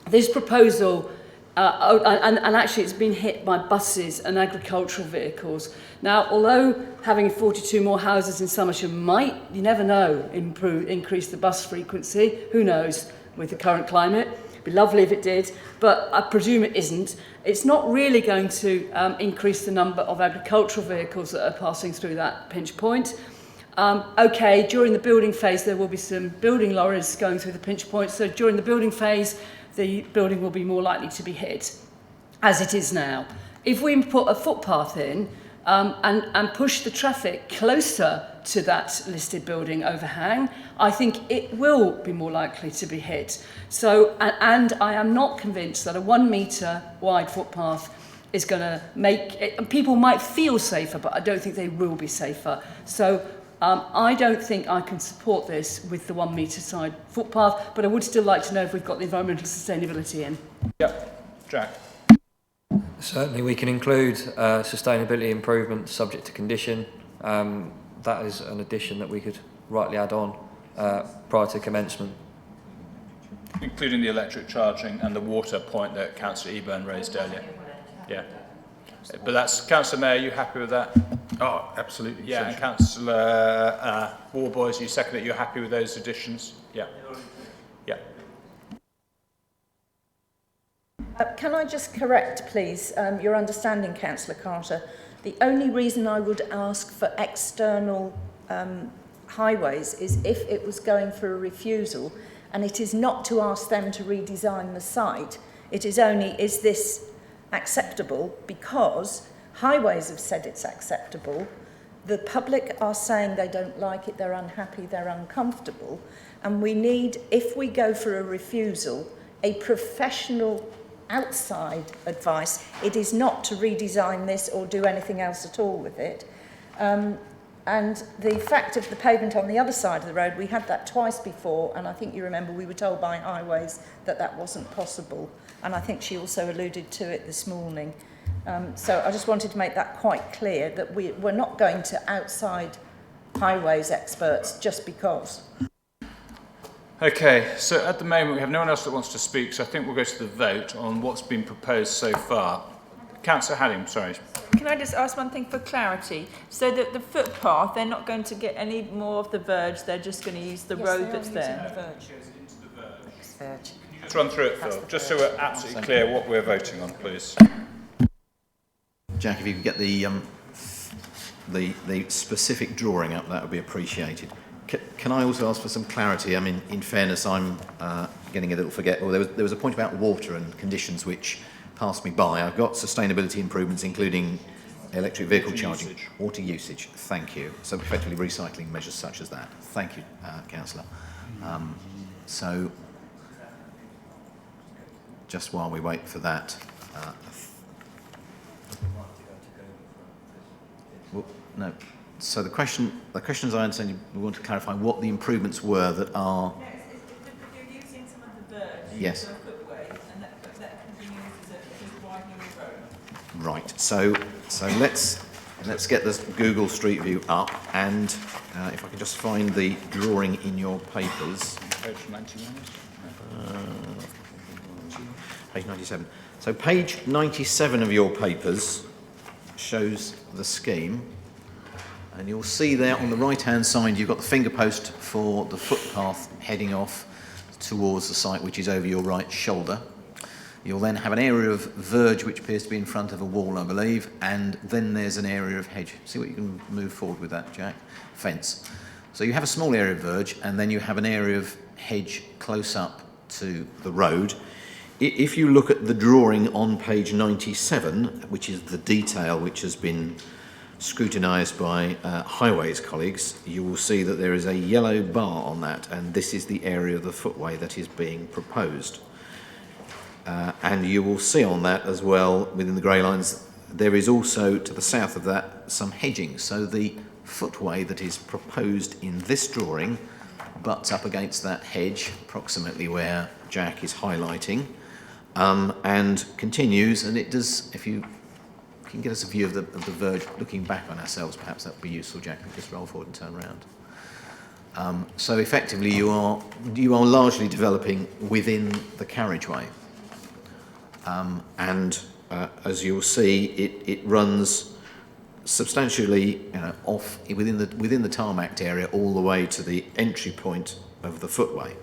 This proposal, and actually it's been hit by buses and agricultural vehicles. Now, although having 42 more houses in Somersham might, you never know, increase the bus frequency, who knows with the current climate. It'd be lovely if it did, but I presume it isn't. It's not really going to increase the number of agricultural vehicles that are passing through that pinch point. Okay, during the building phase, there will be some building lorries going through the pinch point, so during the building phase, the building will be more likely to be hit, as it is now. If we put a footpath in and push the traffic closer to that listed building overhang, I think it will be more likely to be hit. So, and I am not convinced that a 1 metre wide footpath is going to make it, people might feel safer, but I don't think they will be safer. So I don't think I can support this with the 1 metre side footpath, but I would still like to know if we've got the environmental sustainability in. Yep, Jack. Certainly we can include sustainability improvements subject to condition. That is an addition that we could rightly add on prior to commencement. Including the electric charging and the water point that Councillor Eburn raised earlier. Yeah. But that's, Councillor Mayor, are you happy with that? Oh, absolutely. Yeah, and Councillor Warboys, you second that you're happy with those additions? Yeah. Yeah. Can I just correct, please, your understanding, Councillor Carter? The only reason I would ask for external highways is if it was going for a refusal, and it is not to ask them to redesign the site. It is only, is this acceptable? Because highways have said it's acceptable. The public are saying they don't like it, they're unhappy, they're uncomfortable. And we need, if we go for a refusal, a professional outside advice. It is not to redesign this or do anything else at all with it. And the fact of the pavement on the other side of the road, we had that twice before, and I think you remember we were told by Highways that that wasn't possible. And I think she also alluded to it this morning. So I just wanted to make that quite clear, that we're not going to outside Highways experts just because. Okay, so at the moment we have no one else that wants to speak, so I think we'll go to the vote on what's been proposed so far. Councillor Hadding, sorry. Can I just ask one thing for clarity? So that the footpath, they're not going to get any more of the verge, they're just going to use the road that's there? Can you just run through it, Phil, just so we're absolutely clear what we're voting on, please? Jack, if you could get the specific drawing up, that would be appreciated. Can I also ask for some clarity? I mean, in fairness, I'm getting a little forgetful. There was a point about water and conditions which passed me by. I've got sustainability improvements, including electric vehicle charging. Water usage, thank you. So effectively recycling measures such as that. Thank you, Councillor. So, just while we wait for that, well, no. So the question, as I understand, we want to clarify what the improvements were that are. No, you're using some of the verge. Yes. For a footway, and that can be used as a widening of the road. Right. So let's get this Google Street View up, and if I can just find the drawing in your papers. Page 91. Page 97. So page 97 of your papers shows the scheme. And you'll see there on the right-hand side, you've got the finger post for the footpath heading off towards the site, which is over your right shoulder. You'll then have an area of verge, which appears to be in front of a wall, I believe, and then there's an area of hedge. See what you can move forward with that, Jack? Fence. So you have a small area of verge, and then you have an area of hedge close up to the road. If you look at the drawing on page 97, which is the detail which has been scrutinised by Highways colleagues, you will see that there is a yellow bar on that, and this is the area of the footway that is being proposed. And you will see on that as well, within the grey lines, there is also to the south of that some hedging. So the footway that is proposed in this drawing butts up against that hedge, approximately where Jack is highlighting, and continues, and it does, if you can get us a view of the verge looking back on ourselves, perhaps that would be useful, Jack. We just roll forward and turn around. So effectively you are largely developing within the carriageway. And as you'll see, it runs substantially off within the tarmacked area all the way to the entry point of the footway.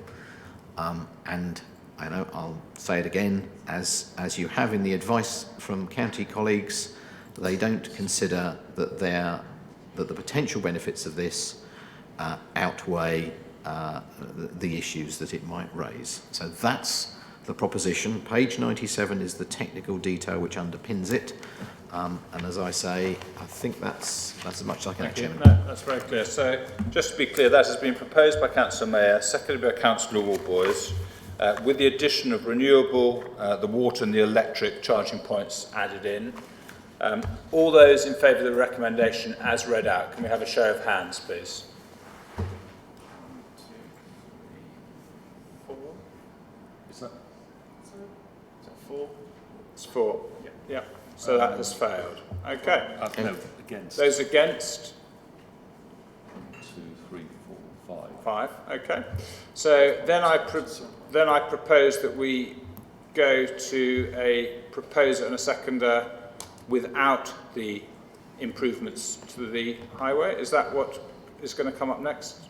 And I know I'll say it again, as you have in the advice from county colleagues, they don't consider that the potential benefits of this outweigh the issues that it might raise. So that's the proposition. Page 97 is the technical detail which underpins it. And as I say, I think that's as much as I can. Thank you. No, that's very clear. So just to be clear, that has been proposed by Councillor Mayor, seconded by Councillor Warboys, with the addition of renewable, the water and the electric charging points added in. All those in favour of the recommendation as read out, can we have a show of hands, please? 1, 2, 3, 4. Is that 4? It's 4. Yeah. So that has failed. Okay. No, against. Those against? 1, 2, 3, 4, 5. 5. Okay. So then I propose that we go to a proposer and a seconder without the improvements to the highway. Is that what is going to come up next?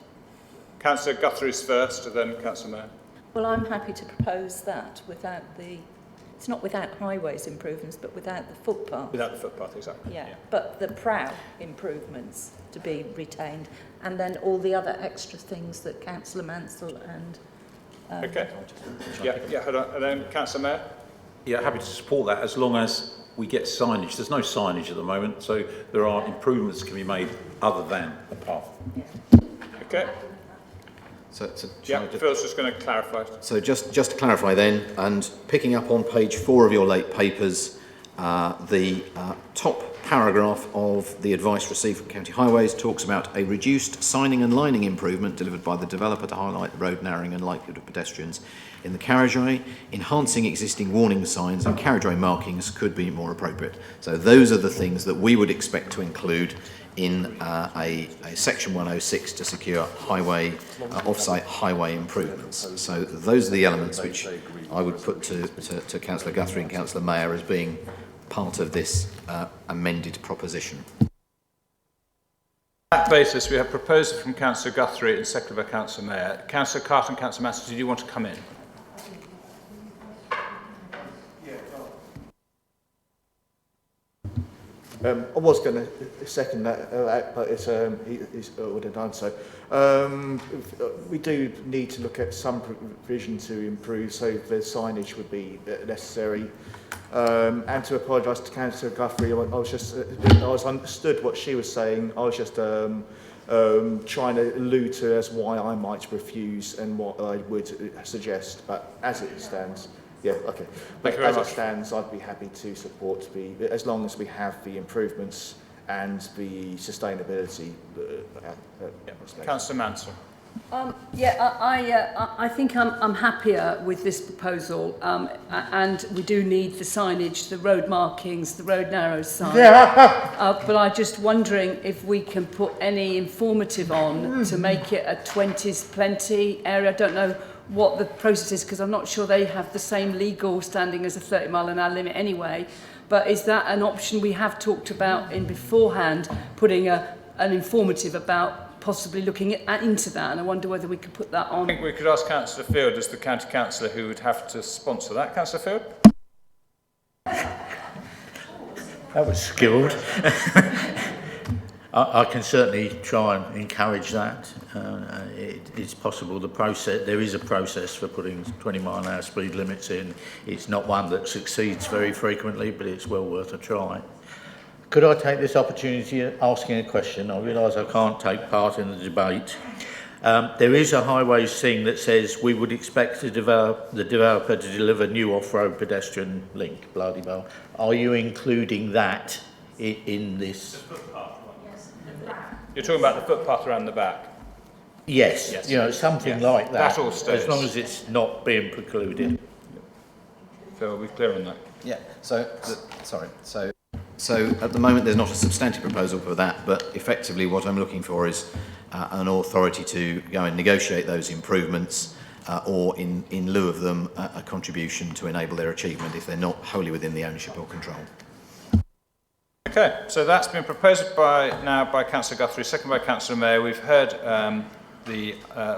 Councillor Guthrie's first, and then Councillor Mayor. Well, I'm happy to propose that without it's not without highways improvements, but without the footpath. Without the footpath, exactly. Yeah, but the prow improvements to be retained, and then all the other extra things that Councillor Mansell and... Okay. Yeah, hold on. And then Councillor Mayor? Yeah, happy to support that as long as we get signage. There's no signage at the moment, so there are improvements that can be made other than the path. Okay. Phil's just going to clarify. So just to clarify then, and picking up on page 4 of your late papers, the top paragraph of the advice received from County Highways talks about a reduced signing and lining improvement delivered by the developer to highlight the road narrowing and likelihood of pedestrians in the carriageway. Enhancing existing warning signs and carriageway markings could be more appropriate. So those are the things that we would expect to include in a section 106 to secure highway off-site highway improvements. So those are the elements which I would put to Councillor Guthrie and Councillor Mayor as being part of this amended proposition. On that basis, we have proposal from Councillor Guthrie and seconded by Councillor Mayor. Councillor Carter and Councillor Mansell, did you want to come in? I was going to second that, but he's already done so. We do need to look at some provision to improve, so the signage would be necessary. And to apologise to Councillor Guthrie, I was understood what she was saying. I was just trying to allude to as why I might refuse and what I would suggest. But as it stands, yeah, okay. But as it stands, I'd be happy to support as long as we have the improvements and the sustainability. Councillor Mansell. I think I'm happier with this proposal, and we do need the signage, the road markings, the road narrow sign. But I'm just wondering if we can put any informative on to make it a 20s plenty area. I don't know what the process is, because I'm not sure they have the same legal standing as a 30-mile-an-hour limit anyway. But is that an option we have talked about in beforehand, putting an informative about possibly looking into that? And I wonder whether we could put that on. I think we could ask Councillor Field as the county councillor who would have to sponsor that. Councillor Field? That was skilled. I can certainly try and encourage that. It's possible there is a process for putting 20-mile-an-hour speed limits in. It's not one that succeeds very frequently, but it's well worth a try. Could I take this opportunity of asking a question? I realise I can't take part in the debate. There is a highways thing that says we would expect the developer to deliver new off-road pedestrian link, bloody well. Are you including that in this? You're talking about the footpath around the back? Yes, something like that. That all stays. As long as it's not being precluded. Phil, are we clear on that? Yeah, so at the moment there's not a substantive proposal for that, but effectively what I'm looking for is an authority to go and negotiate those improvements or in lieu of them a contribution to enable their achievement if they're not wholly within the ownership or control. Okay, so that's been proposed by Councillor Guthrie, seconded by Councillor Mayor. We've heard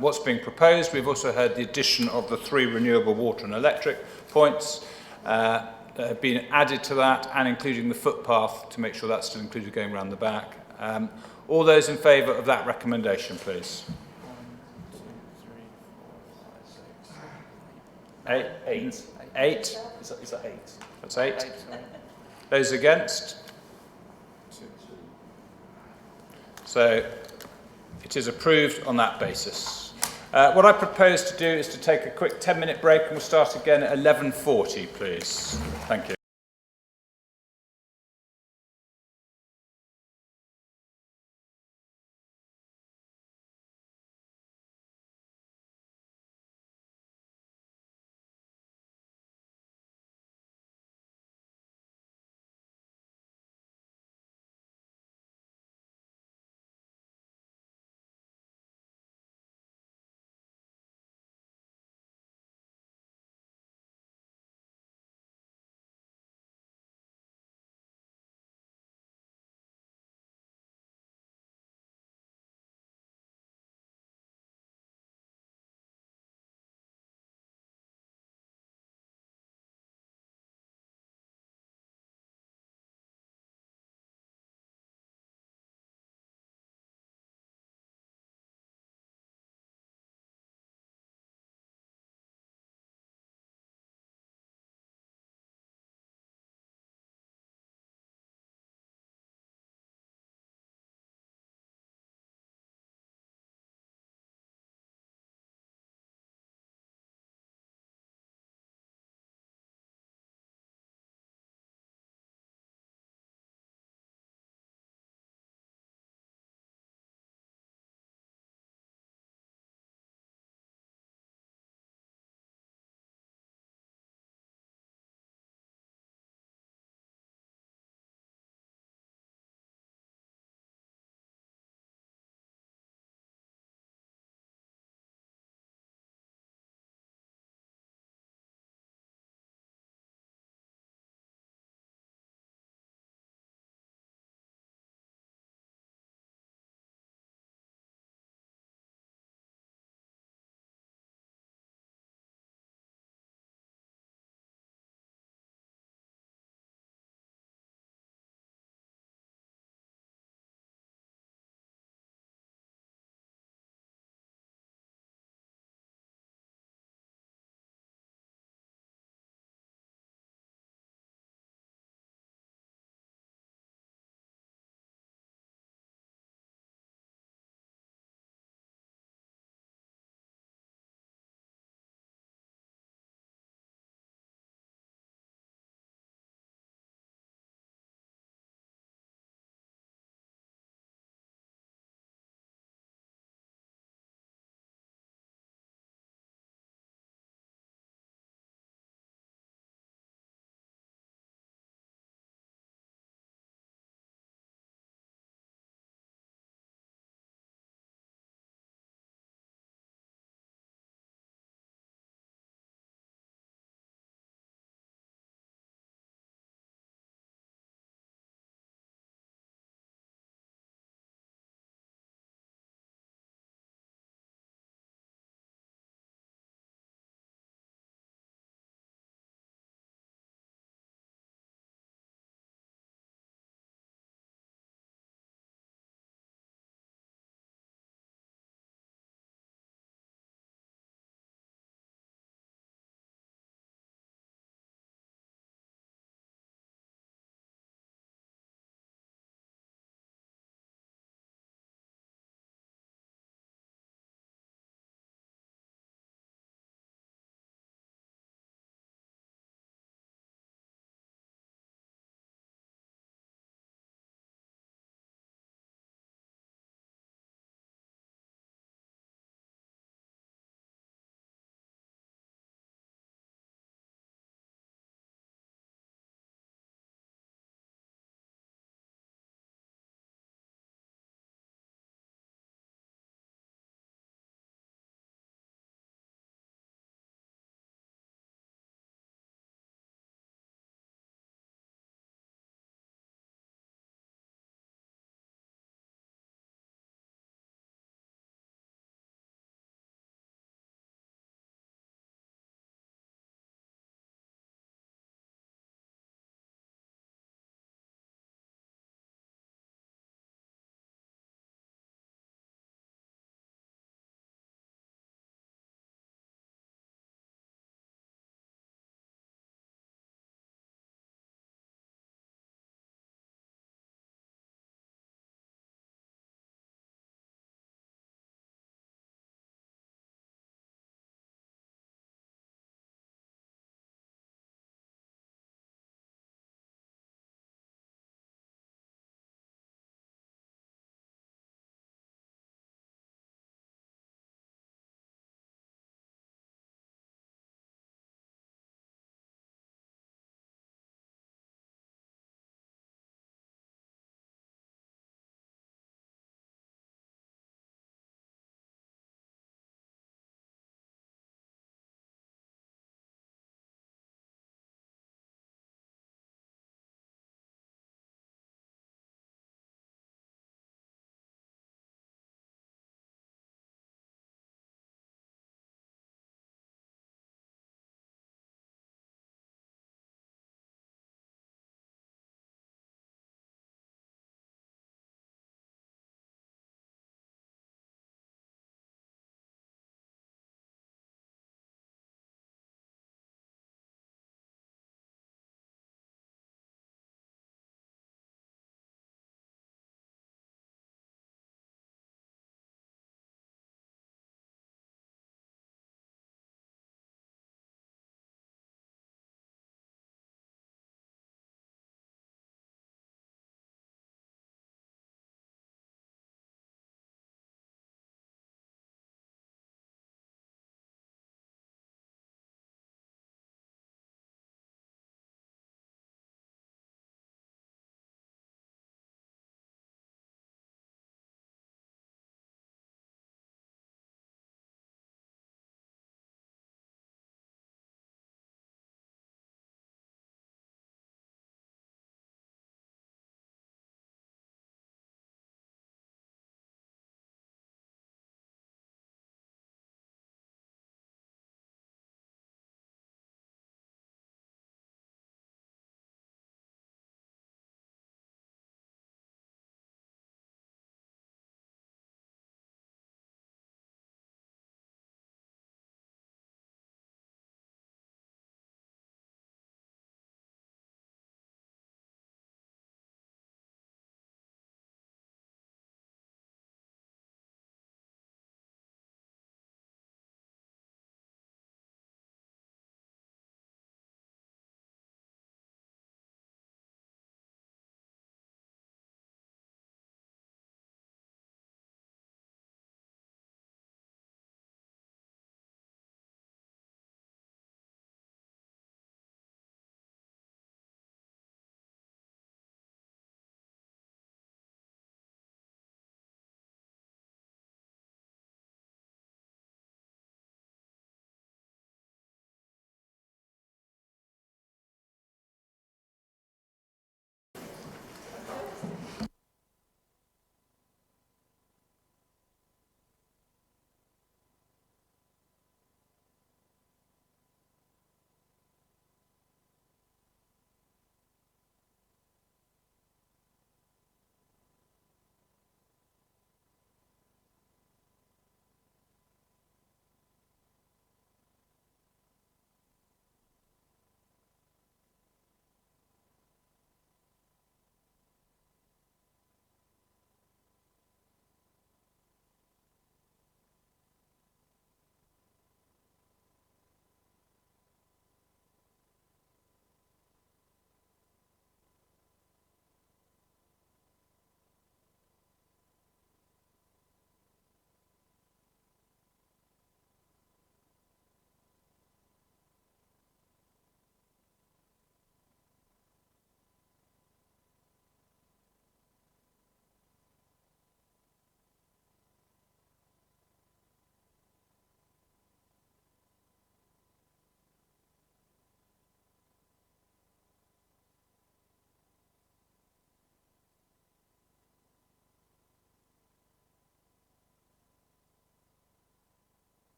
what's being proposed. We've also heard the addition of the 3 renewable water and electric points that have been added to that, and including the footpath to make sure that's still included going around the back. All those in favour of that recommendation, please. 8. 8. Is that 8? That's 8. Those against? So it is approved on that basis. What I propose to do is to take a quick 10-minute break, and we'll start again at 11:40, please. Thank you.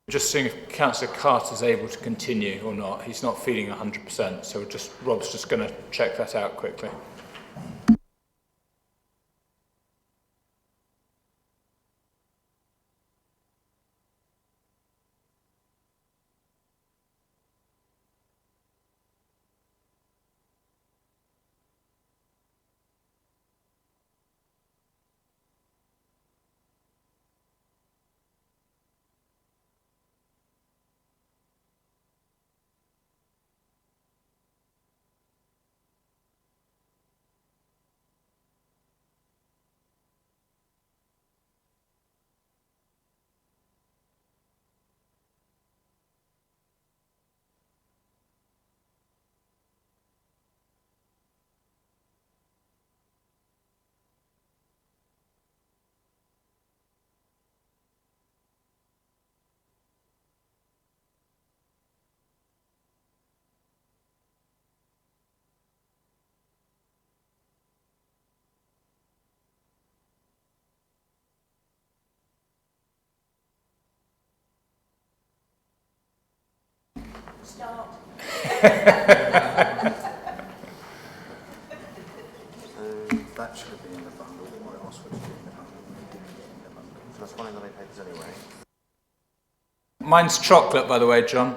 Just seeing if Councillor Carter's able to continue or not. He's not feeling 100%, so Rob's just going to check that out quickly. Start. That should have been in the bundle. I asked for it to be in the bundle. That's fine that I papers anyway. Mine's chocolate, by the way, John.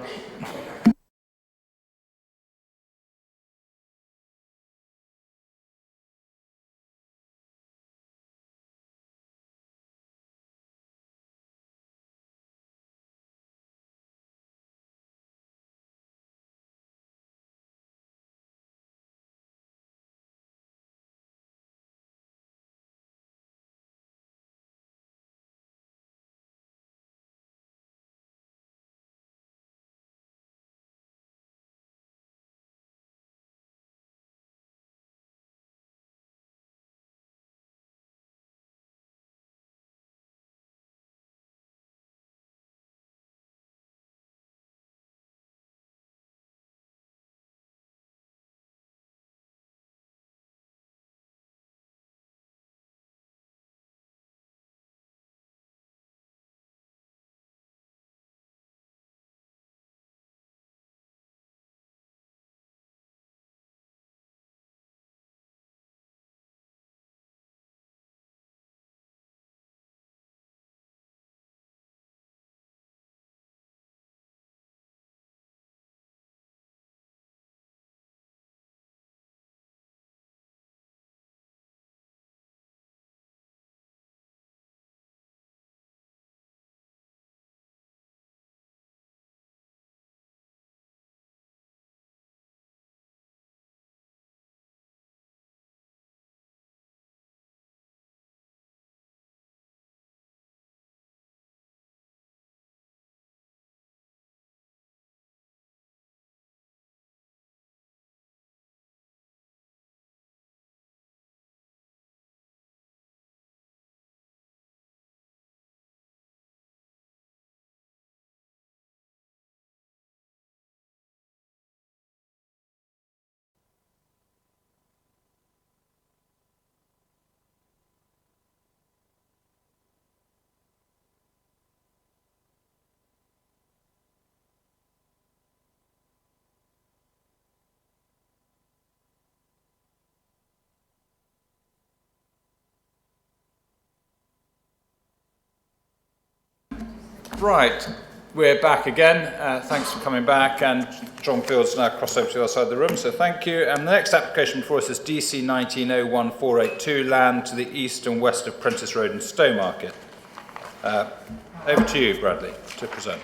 Right, we're back again. Thanks for coming back, and John Field's now crossed over to the other side of the room, so thank you. And the next application before us is DC 1901482, land to the east and west of Prentice Road in Stowmarket. Over to you, Bradley, to present.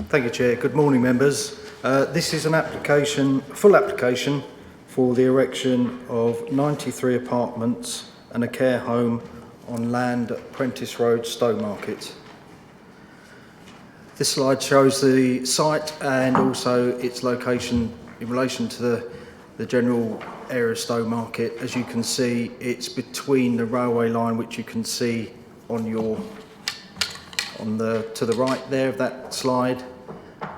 Thank you, Chair. Good morning, members. This is an application, full application for the erection of 93 apartments and a care home on land at Prentice Road, Stowmarket. This slide shows the site and also its location in relation to the general area of Stowmarket. As you can see, it's between the railway line, which you can see on to the right there of that slide,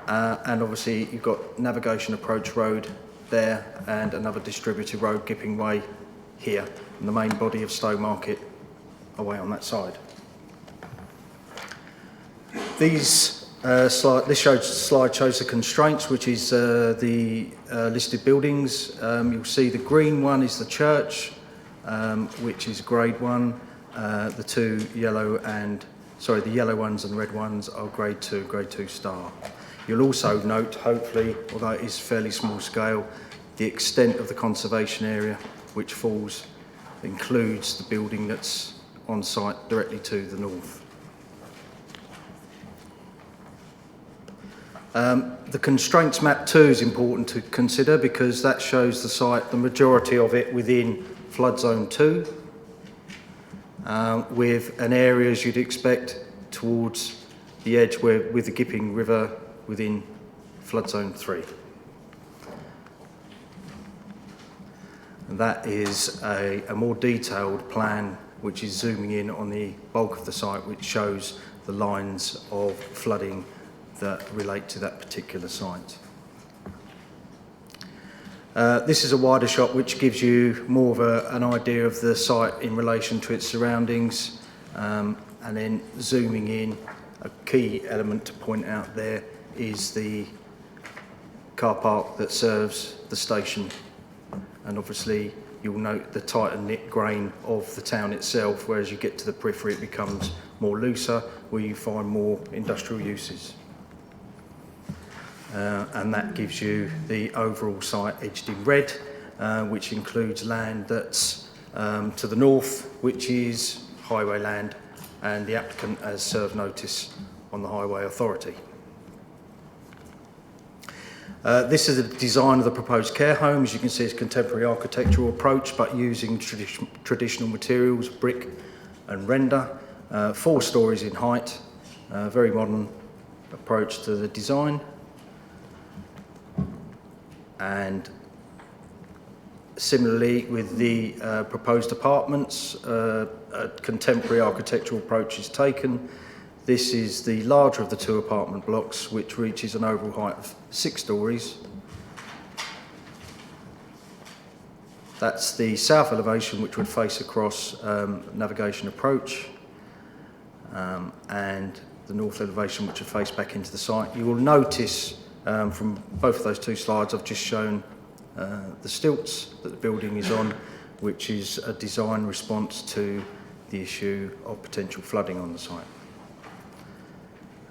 and obviously you've got Navigation Approach Road there and another distributed road, Gipping Way, here, and the main body of Stowmarket away on that side. This slide shows the constraints, which is the listed buildings. You'll see the green one is the church, which is grade 1. The yellow ones and red ones are grade 2 star. You'll also note, hopefully, although it is fairly small scale, the extent of the conservation area, which includes the building that's on site directly to the north. The constraints map 2 is important to consider because that shows the site, the majority of it within flood zone 2, with an area, as you'd expect, towards the edge with the Gipping River within flood zone 3. And that is a more detailed plan which is zooming in on the bulk of the site, which shows the lines of flooding that relate to that particular site. This is a wider shot which gives you more of an idea of the site in relation to its surroundings, and then zooming in, a key element to point out there is the car park that serves the station, and obviously you'll note the tight and knit grain of the town itself, whereas you get to the periphery it becomes more looser, where you find more industrial uses. And that gives you the overall site edged in red, which includes land that's to the north, which is highway land, and the applicant has served notice on the Highway Authority. This is a design of the proposed care home. As you can see, it's a contemporary architectural approach, but using traditional materials, brick and render, 4 stories in height, very modern approach to the design. And similarly with the proposed apartments, a contemporary architectural approach is taken. This is the larger of the 2 apartment blocks, which reaches an overall height of 6 stories. That's the south elevation, which would face across navigation approach, and the north elevation, which would face back into the site. You will notice from both of those 2 slides, I've just shown the stilts that the building is on, which is a design response to the issue of potential flooding on the site.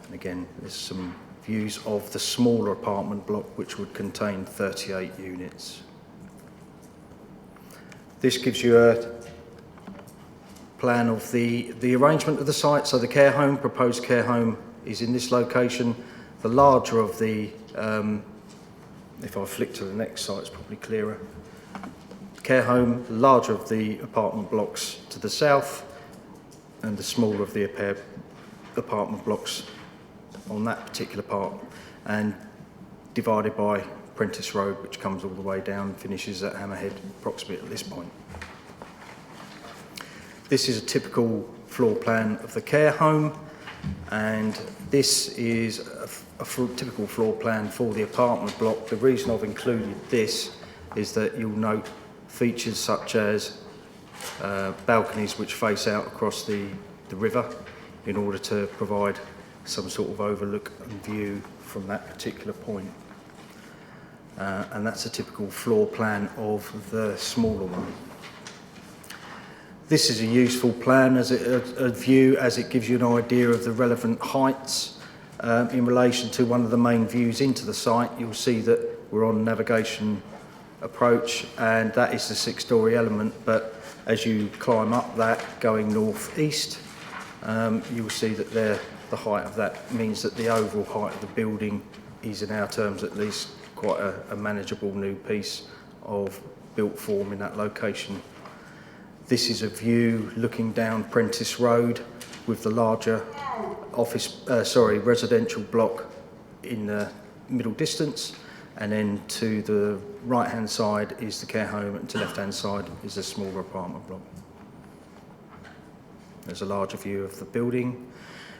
And again, there's some views of the smaller apartment block, which would contain 38 units. This gives you a plan of the arrangement of the site. So the care home, proposed care home, is in this location. The larger of the, if I flick to the next site, it's probably clearer. Care home, larger of the apartment blocks to the south, and the smaller of the apartment blocks on that particular part, and divided by Prentice Road, which comes all the way down, finishes at Hammerhead, approximately at this point. This is a typical floor plan of the care home, and this is a typical floor plan for the apartment block. The reason I've included this is that you'll note features such as balconies which face out across the river in order to provide some sort of overlook and view from that particular point. And that's a typical floor plan of the smaller one. This is a useful plan as a view, as it gives you an idea of the relevant heights in relation to one of the main views into the site. You'll see that we're on navigation approach, and that is the 6-story element, but as you climb up that going north-east, you'll see that the height of that means that the overall height of the building is, in our terms at least, quite a manageable new piece of built form in that location. This is a view looking down Prentice Road with the larger residential block in the middle distance, and then to the right hand side is the care home, and to left hand side is a smaller apartment block. There's a larger view of the building.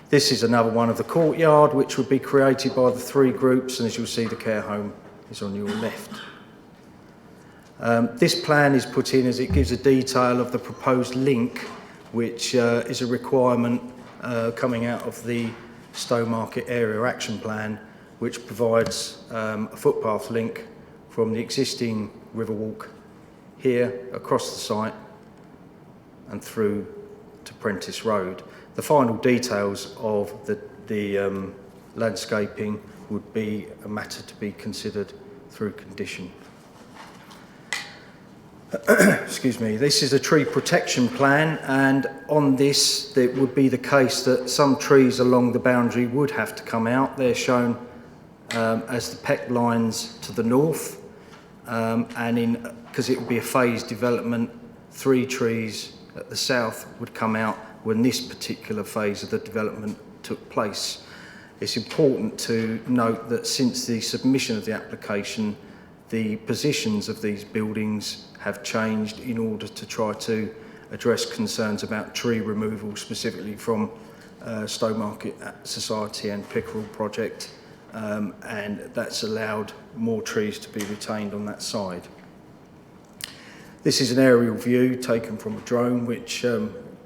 This is another one of the courtyard, which would be created by the 3 groups, and as you'll see, the care home is on your left. This plan is put in as it gives a detail of the proposed link, which is a requirement coming out of the Stowmarket Area Action Plan, which provides a footpath link from the existing Riverwalk here across the site and through to Prentice Road. The final details of the landscaping would be a matter to be considered through condition. Excuse me, this is a tree protection plan, and on this it would be the case that some trees along the boundary would have to come out. They're shown as the PEC lines to the north, and because it would be a phased development, 3 trees at the south would come out when this particular phase of the development took place. It's important to note that since the submission of the application, the positions of these buildings have changed in order to try to address concerns about tree removal, specifically from Stowmarket Society and Pickerel Project, and that's allowed more trees to be retained on that side. This is an aerial view taken from a drone, which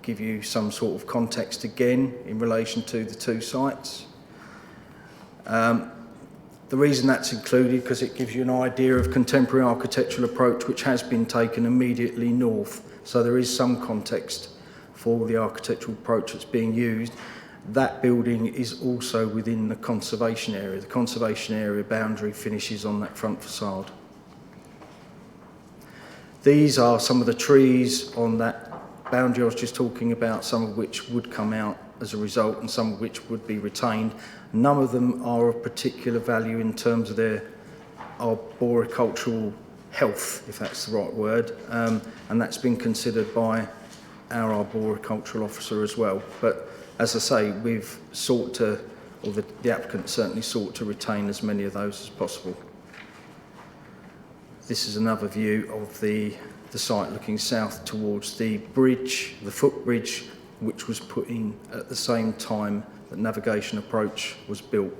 give you some sort of context again in relation to the 2 sites. The reason that's included because it gives you an idea of contemporary architectural approach which has been taken immediately north. So there is some context for the architectural approach that's being used. That building is also within the conservation area. The conservation area boundary finishes on that front facade. These are some of the trees on that boundary I was just talking about, some of which would come out as a result and some of which would be retained. None of them are of particular value in terms of their arboricultural health, if that's the right word, and that's been considered by our arboricultural officer as well. But as I say, we've sought to, or the applicant certainly sought to retain as many of those as possible. This is another view of the site looking south towards the bridge, the footbridge, which was put in at the same time that navigation approach was built.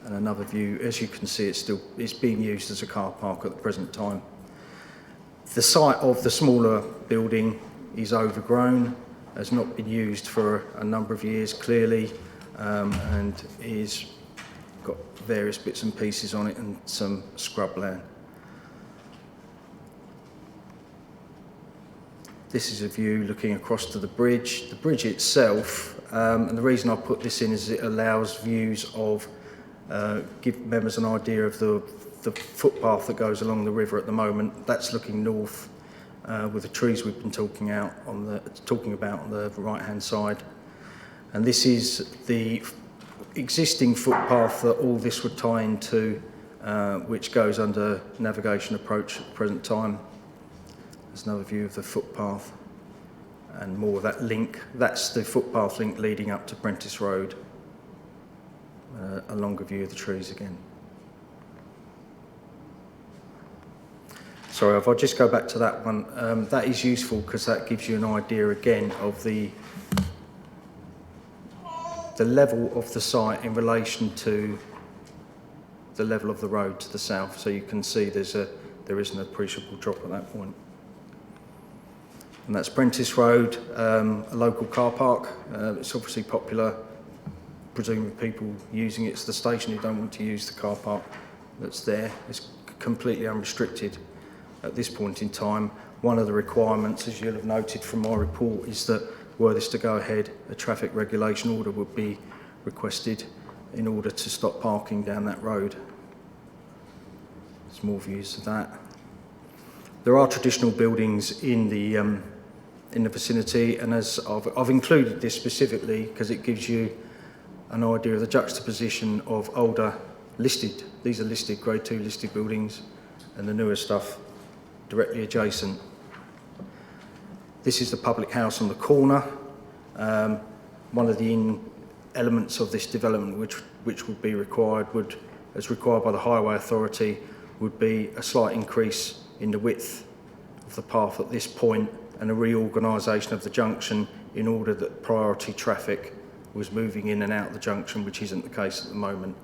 And another view, as you can see, it's being used as a car park at the present time. The site of the smaller building is overgrown, has not been used for a number of years clearly, and is got various bits and pieces on it and some scrubland. This is a view looking across to the bridge. The bridge itself, and the reason I put this in is it allows views of, give members an idea of the footpath that goes along the river at the moment. That's looking north with the trees we've been talking about on the right-hand side. And this is the existing footpath that all this would tie into, which goes under navigation approach at the present time. There's another view of the footpath and more of that link. That's the footpath link leading up to Prentice Road. A longer view of the trees again. Sorry, if I just go back to that one, that is useful because that gives you an idea again of the level of the site in relation to the level of the road to the south. So you can see there is an appreciable drop at that point. And that's Prentice Road, a local car park. It's obviously popular, presumably people using it. It's the station who don't want to use the car park that's there. It's completely unrestricted at this point in time. One of the requirements, as you'll have noted from my report, is that were this to go ahead, a traffic regulation order would be requested in order to stop parking down that road. There's more views of that. There are traditional buildings in the vicinity, and as I've included this specifically because it gives you an idea of the juxtaposition of older listed, these are listed, grade 2 listed buildings, and the newer stuff directly adjacent. This is the public house on the corner. One of the elements of this development which would be required, as required by the Highway Authority, would be a slight increase in the width of the path at this point and a reorganisation of the junction in order that priority traffic was moving in and out the junction, which isn't the case at the moment.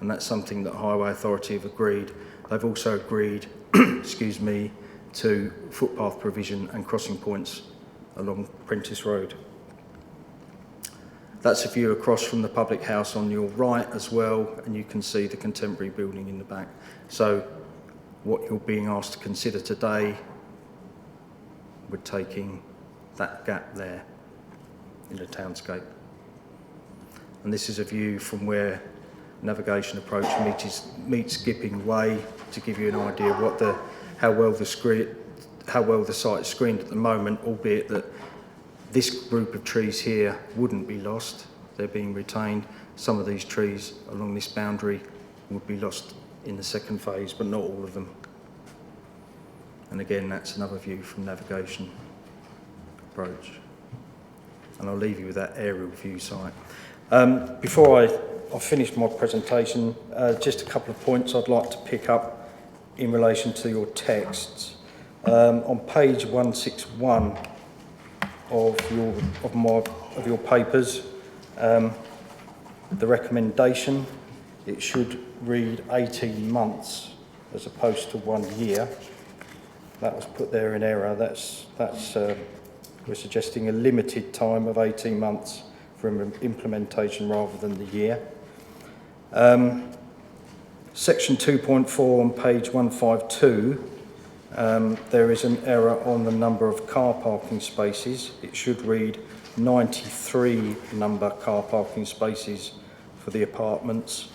And that's something that Highway Authority have agreed. They've also agreed, excuse me, to footpath provision and crossing points along Prentice Road. That's a view across from the public house on your right as well, and you can see the contemporary building in the back. So what you're being asked to consider today, we're taking that gap there in the townscape. And this is a view from where navigation approach meets Gipping Way, to give you an idea of how well the site is screened at the moment, albeit that this group of trees here wouldn't be lost. They're being retained. Some of these trees along this boundary would be lost in the second phase, but not all of them. And again, that's another view from navigation approach. And I'll leave you with that aerial view site. Before I finish my presentation, just a couple of points I'd like to pick up in relation to your texts. On page 161 of your papers, the recommendation, it should read 18 months as opposed to 1 year. That was put there in error. We're suggesting a limited time of 18 months for implementation rather than the year. Section 2.4 on page 152, there is an error on the number of car parking spaces. It should read 93 number car parking spaces for the apartments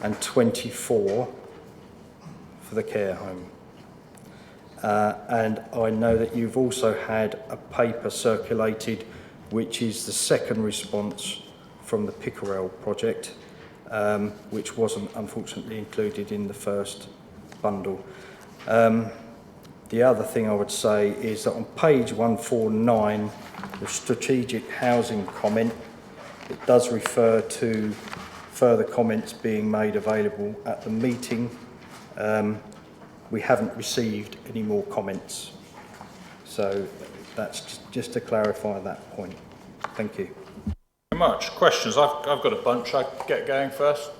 and 24 for the care home. And I know that you've also had a paper circulated, which is the second response from the Pickerel project, which wasn't unfortunately included in the first bundle. The other thing I would say is that on page 149, the strategic housing comment, it does refer to further comments being made available at the meeting. We haven't received any more comments. So that's just to clarify that point. Thank you. Very much. Questions? I've got a bunch. I get going first.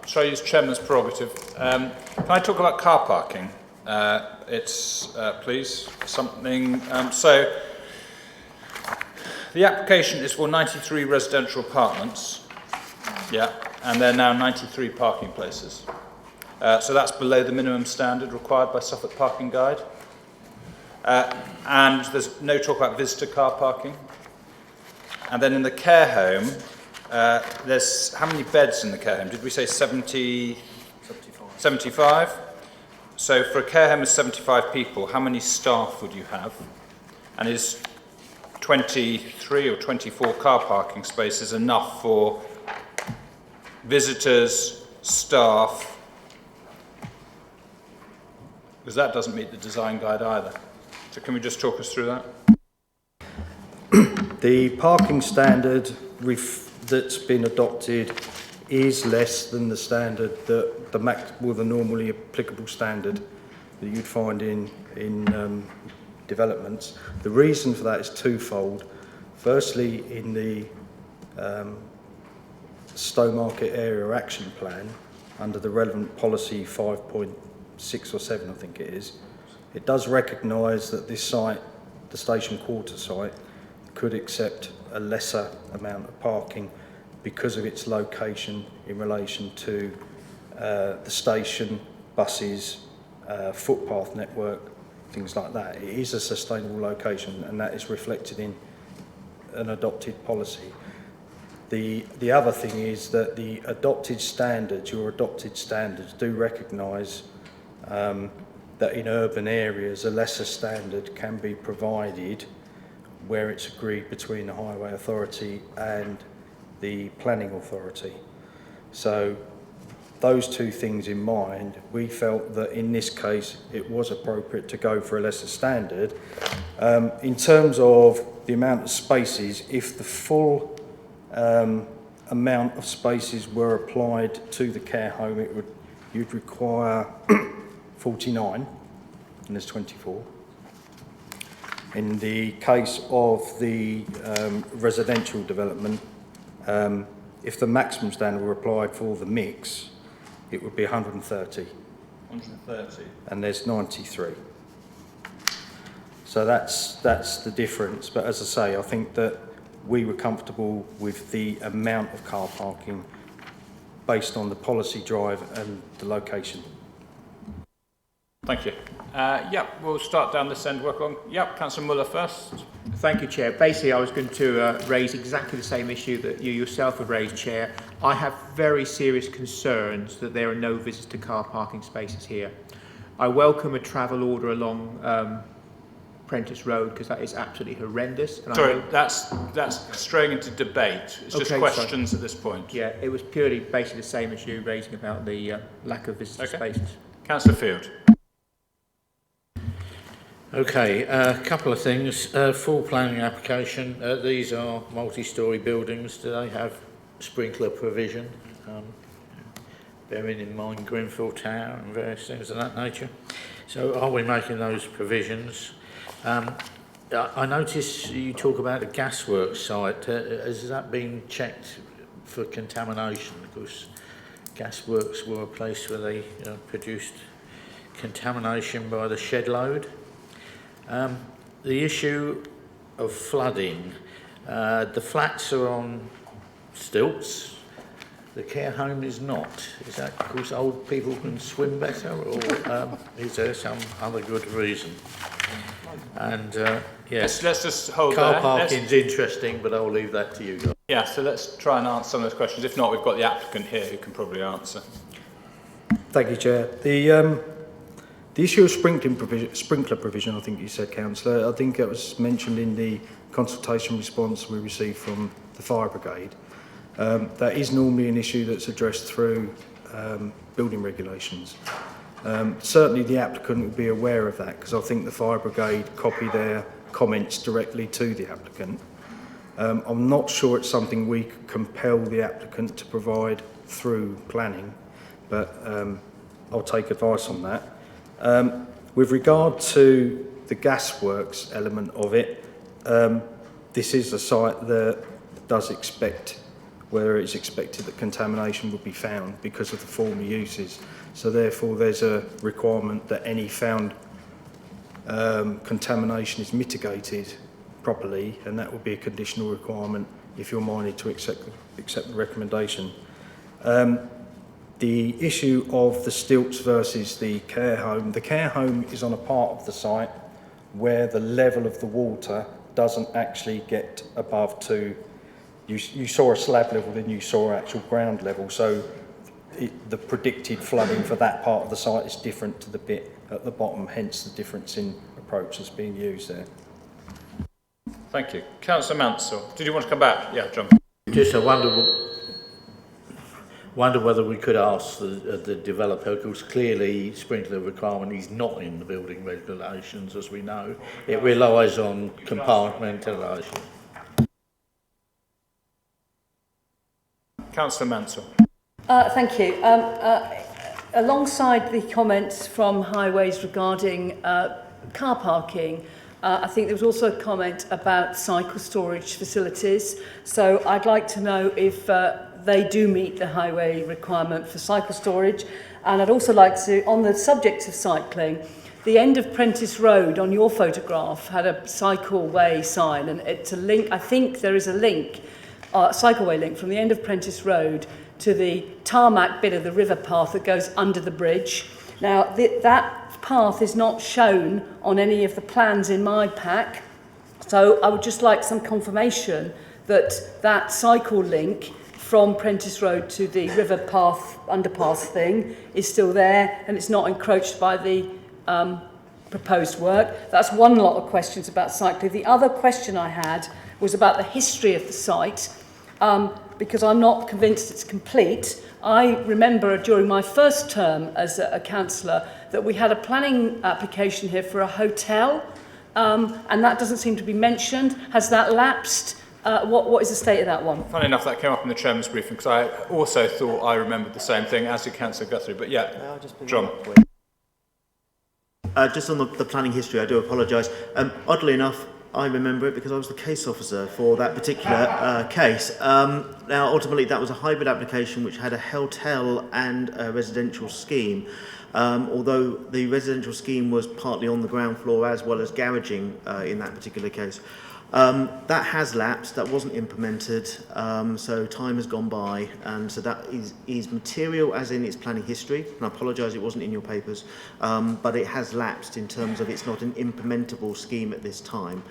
Shall I use Chairman's prerogative? Can I talk about car parking? Please, something. So the application is for 93 residential apartments. Yeah, and there are now 93 parking places. So that's below the minimum standard required by Suffolk Parking Guide. And there's no talk about visitor car parking. And then in the care home, there's how many beds in the care home? Did we say 70? 75. So for a care home of 75 people, how many staff would you have? And is 23 or 24 car parking spaces enough for visitors, staff? Because that doesn't meet the design guide either. So can we just talk us through that? The parking standard that's been adopted is less than the standard that the normally applicable standard that you'd find in developments. The reason for that is twofold. Firstly, in the Stowmarket Area Action Plan, under the relevant policy 5.6 or 7, I think it is, it does recognise that this site, the station quarter site, could accept a lesser amount of parking because of its location in relation to the station, buses, footpath network, things like that. It is a sustainable location, and that is reflected in an adopted policy. The other thing is that the adopted standards, your adopted standards, do recognise that in urban areas a lesser standard can be provided where it's agreed between the Highway Authority and the Planning Authority. So those two things in mind, we felt that in this case it was appropriate to go for a lesser standard. In terms of the amount of spaces, if the full amount of spaces were applied to the care home, you'd require 49, and there's 24. In the case of the residential development, if the maximum standard were applied for the mix, it would be 130. 130. And there's 93. So that's the difference. But as I say, I think that we were comfortable with the amount of car parking based on the policy drive and the location. Thank you. We'll start down this end, work on. Councillor Muller first. Thank you, Chair. Basically, I was going to raise exactly the same issue that you yourself have raised, Chair. I have very serious concerns that there are no visitor car parking spaces here. I welcome a travel order along Prentice Road because that is absolutely horrendous. And Sorry, that's straying into debate. It's just questions at this point. Yeah, it was purely basically the same as you raising about the lack of visitor spaces. Councillor Field. Okay, a couple of things. Full planning application. These are multi-storey buildings. Do they have sprinkler provision? Bearing in mind Grenfell Tower and various things of that nature. So are we making those provisions? I notice you talk about a gasworks site. Has that been checked for contamination? Because gasworks were a place where they produced contamination by the shed load. The issue of flooding. The flats are on stilts. The care home is not. Is that because old people can swim better, or is there some other good reason? And yes, let's just hold car there. parking's interesting, but I'll leave that to you guys. Yeah, so let's try and answer some of those questions. If not, we've got the applicant here who can probably answer. Thank you, Chair. The issue of sprinkler provision, I think you said, Councillor, I think it was mentioned in the consultation response we received from the fire brigade. That is normally an issue that's addressed through building regulations. Certainly the applicant will be aware of that because I think the fire brigade copy their comments directly to the applicant. I'm not sure it's something we could compel the applicant to provide through planning, but I'll take advice on that. With regard to the gasworks element of it, this is a site that does expect, where it's expected that contamination would be found because of the former uses. So therefore there's a requirement that any found contamination is mitigated properly, and that would be a conditional requirement if you're minded to accept the recommendation. The issue of the stilts versus the care home is on a part of the site where the level of the water doesn't actually get above to, you saw a slab level, then you saw actual ground level, so the predicted flooding for that part of the site is different to the bit at the bottom, hence the difference in approach that's being used there. Thank you. Councillor Mansell, did you want to come back? Yeah, John. Just I wonder whether we could ask the developer, because clearly sprinkler requirement is not in the building regulations, as we know. It relies on compartmentalisation. Councillor Mansell. Thank you. Alongside the comments from Highways regarding car parking, I think there was also a comment about cycle storage facilities. So I'd like to know if they do meet the highway requirement for cycle storage. And I'd also like to, on the subject of cycling, the end of Prentice Road on your photograph had a cycleway sign, and it's a link, I think there is a link, cycleway link from the end of Prentice Road to the tarmac bit of the river path that goes under the bridge. Now, that path is not shown on any of the plans in my pack, so I would just like some confirmation that that cycle link from Prentice Road to the river path underpass thing is still there and it's not encroached by the proposed work. That's one lot of questions about cycling. The other question I had was about the history of the site, because I'm not convinced it's complete. I remember during my first term as a councillor that we had a planning application here for a hotel, and that doesn't seem to be mentioned. Has that lapsed? What is the state of that one? Funny enough, that came up in the chairman's briefing because I also thought I remembered the same thing, as did Councillor Guthrie. But yeah, John. Just on the planning history, I do apologise. Oddly enough, I remember it because I was the case officer for that particular case. Now, ultimately, that was a hybrid application which had a hotel and a residential scheme. although the residential scheme was partly on the ground floor as well as garaging in that particular case. That has lapsed, that wasn't implemented, so time has gone by, and so that is material as in its planning history, and I apologise it wasn't in your papers, but it has lapsed in terms of it's not an implementable scheme at this time.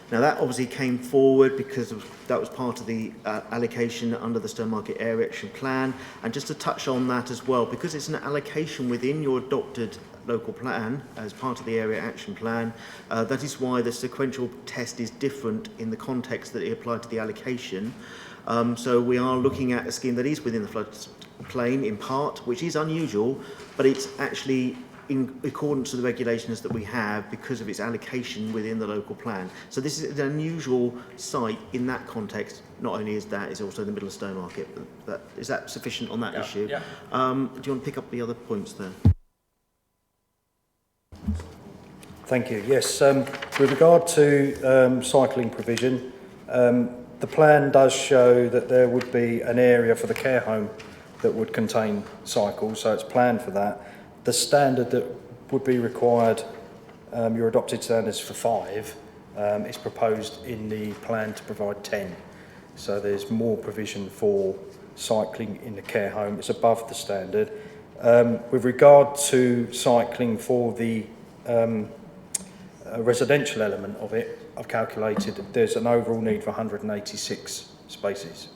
Now that obviously came forward because that was part of the allocation under the Stowmarket Area Action Plan, and just to touch on that as well, because it's an allocation within your adopted local plan as part of the area action plan. That is why the sequential test is different in the context that it applied to the allocation. So we are looking at a scheme that is within the floodplain in part, which is unusual, but it's actually in accordance to the regulations that we have because of its allocation within the local plan. So this is an unusual site in that context. Not only is that, it's also in the middle of Stowmarket. Is that sufficient on that issue? Yeah. Do you want to pick up the other points there? Thank you. Yes, with regard to cycling provision, the plan does show that there would be an area for the care home that would contain cycles, so it's planned for that. The standard that would be required, your adopted standards for 5, is proposed in the plan to provide 10. So there's more provision for cycling in the care home. It's above the standard. With regard to cycling for the residential element of it, I've calculated there's an overall need for 186 spaces.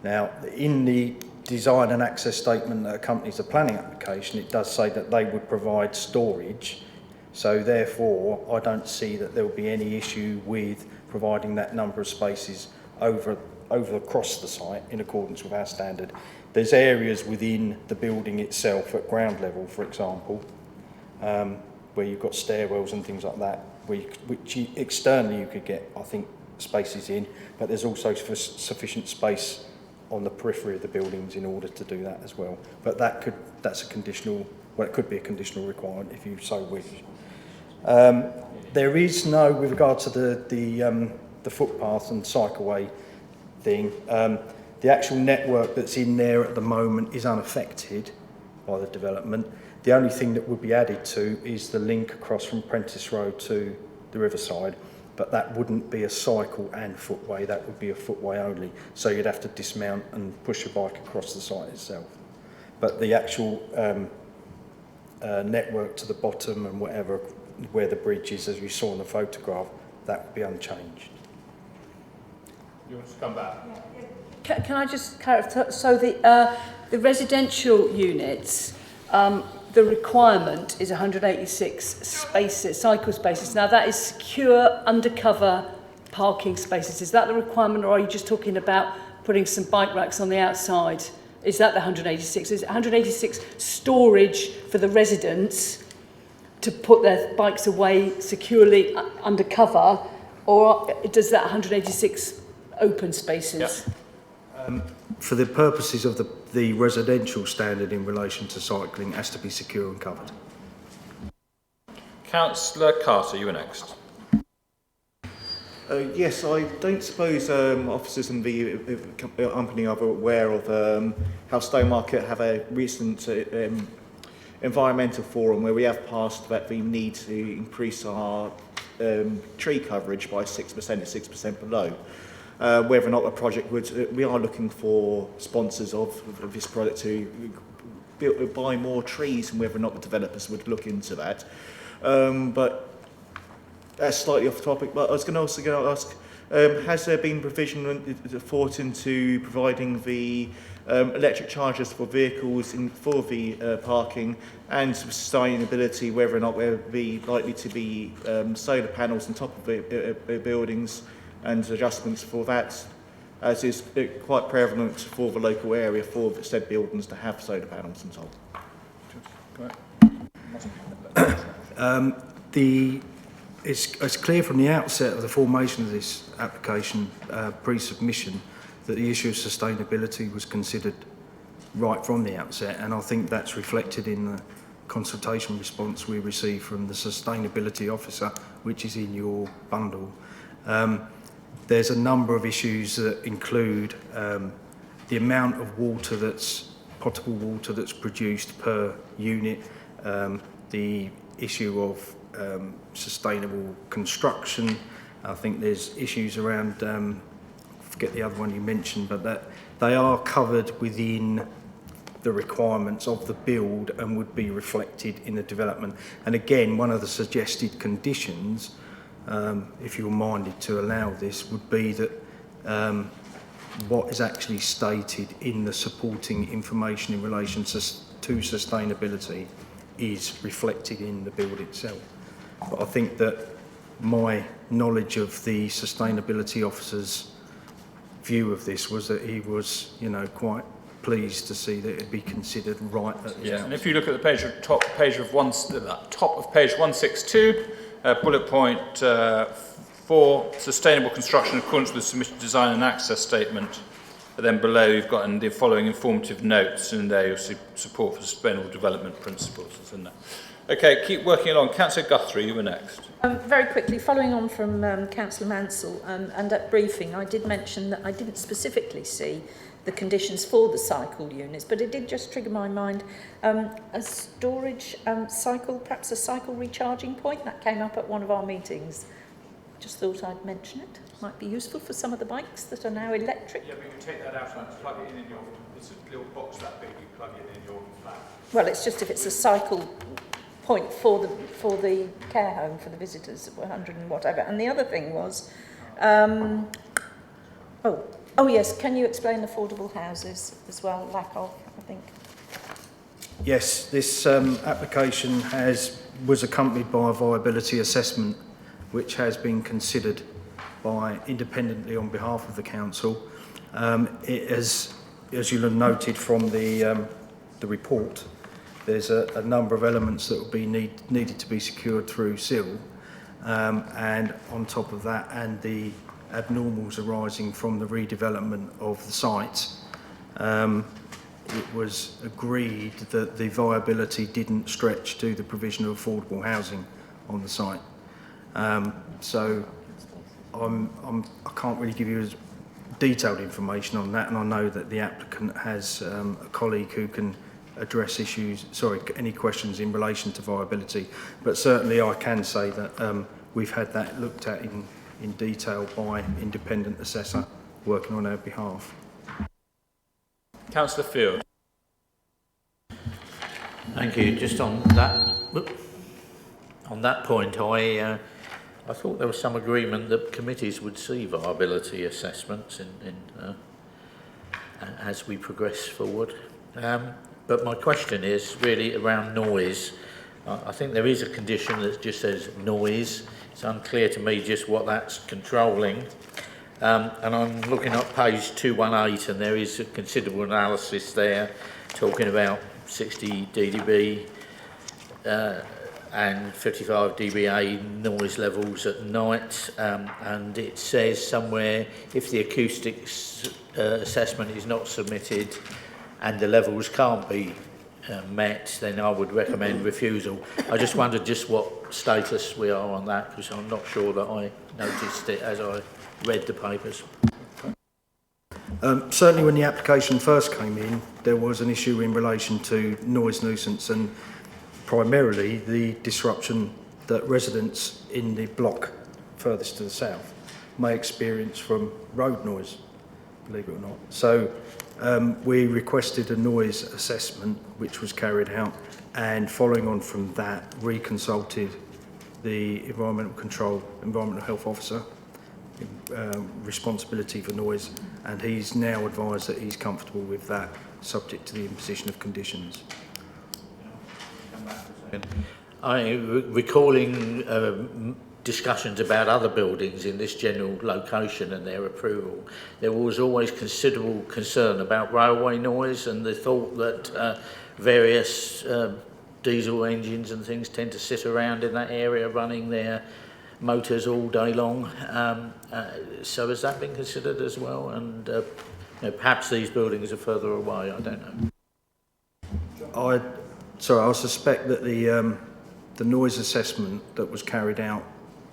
Now, in the design and access statement that accompanies the planning application, it does say that they would provide storage. So therefore, I don't see that there will be any issue with providing that number of spaces over across the site in accordance with our standard. There's areas within the building itself at ground level, for example, where you've got stairwells and things like that, which externally you could get, I think, spaces in, but there's also sufficient space on the periphery of the buildings in order to do that as well. But that's a conditional, well, it could be a conditional requirement if you so wish. There is no, with regard to the footpath and cycleway thing, the actual network that's in there at the moment is unaffected by the development. The only thing that would be added to is the link across from Prentice Road to the Riverside, but that wouldn't be a cycle and footway, that would be a footway only. So you'd have to dismount and push your bike across the site itself. But the actual network to the bottom and whatever, where the bridge is, as we saw in the photograph, that would be unchanged. You want to come back? Can I just clarify? So the residential units, the requirement is 186 spaces, cycle spaces. Now that is secure undercover parking spaces. Is that the requirement, or are you just talking about putting some bike racks on the outside? Is that the 186? Is it 186 storage for the residents to put their bikes away securely undercover, or does that 186 open spaces? Yeah. For the purposes of the residential standard in relation to cycling, has to be secure and covered. Councillor Carter, you were next. Yes, I don't suppose officers in the company are aware of how Stowmarket have a recent environmental forum where we have passed that we need to increase our tree coverage by 6% to 6% below. Whether or not the project would, we are looking for sponsors of this project to buy more trees, and whether or not the developers would look into that. But that's slightly off topic, but I was also going to ask, has there been provision thought into providing the electric chargers for vehicles for the parking and sustainability, whether or not there would be likely to be solar panels on top of the buildings and adjustments for that, as is quite prevalent for the local area for said buildings to have solar panels on top? It's clear from the outset of the formation of this application, pre-submission, that the issue of sustainability was considered right from the outset, and I think that's reflected in the consultation response we received from the sustainability officer, which is in your bundle. There's a number of issues that include the amount of water that's potable water that's produced per unit, the issue of sustainable construction. I think there's issues around, I forget the other one you mentioned, but that they are covered within the requirements of the build and would be reflected in the development. And again, one of the suggested conditions, if you're minded to allow this, would be that what is actually stated in the supporting information in relation to sustainability is reflected in the build itself. But I think that my knowledge of the sustainability officer's view of this was that he was, quite pleased to see that it be considered right at the outset. And if you look at the top of page 162, bullet point 4, sustainable construction in accordance with the submitted design and access statement. And then below you've got in the following informative notes, and there you'll see support for sustainable development principles. It's in there. Okay, keep working along. Councillor Guthrie, you were next. Very quickly, following on from Councillor Mansell, and at briefing, I did mention that I didn't specifically see the conditions for the cycle units, but it did just trigger my mind. A storage cycle, perhaps a cycle recharging point, that came up at one of our meetings. Just thought I'd mention it. Might be useful for some of the bikes that are now electric. Yeah, but you can take that out and plug it in your, it's a little box that big, you plug it in your flat. Well, it's just if it's a cycle point for the care home for the visitors, 100 and whatever. And the other thing was, oh yes, can you explain affordable houses as well? Lack of, I think. Yes, this application was accompanied by a viability assessment, which has been considered by independently on behalf of the council. It has, as you'll have noted from the report, there's a number of elements that will be needed to be secured through SIL, and on top of that, and the abnormals arising from the redevelopment of the site, it was agreed that the viability didn't stretch to the provision of affordable housing on the site. So I can't really give you as detailed information on that, and I know that the applicant has a colleague who can address any questions in relation to viability, but certainly I can say that we've had that looked at in detail by independent assessor working on our behalf. Councillor Field. Thank you. Just on that point, I thought there was some agreement that committees would see viability assessments as we progress forward. But my question is really around noise. I think there is a condition that just says noise. It's unclear to me just what that's controlling. And I'm looking at page 218, and there is a considerable analysis there talking about 60 dB and 55 dBA noise levels at night. And it says somewhere if the acoustics assessment is not submitted and the levels can't be met, then I would recommend refusal. I just wondered just what status we are on that, because I'm not sure that I noticed it as I read the papers. Certainly when the application first came in, there was an issue in relation to noise nuisance and primarily the disruption that residents in the block furthest to the south may experience from road noise, believe it or not. So we requested a noise assessment which was carried out, and following on from that reconsulted the environmental health officer, responsibility for noise, and he's now advised that he's comfortable with that subject to the imposition of conditions. Recalling discussions about other buildings in this general location and their approval, there was always considerable concern about railway noise and the thought that various diesel engines and things tend to sit around in that area running their motors all day long. So has that been considered as well? And perhaps these buildings are further away, I don't know. I suspect that the noise assessment that was carried out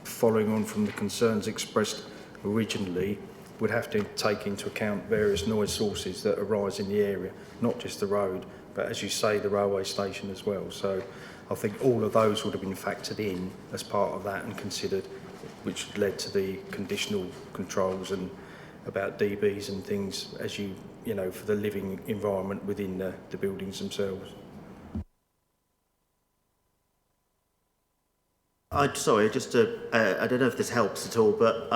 following on from the concerns expressed originally would have to take into account various noise sources that arise in the area, not just the road, but as you say, the railway station as well. So I think all of those would have been factored in as part of that and considered, which led to the conditional controls and about dBs and things as you know, for the living environment within the buildings themselves. Sorry, just to, I don't know if this helps at all, but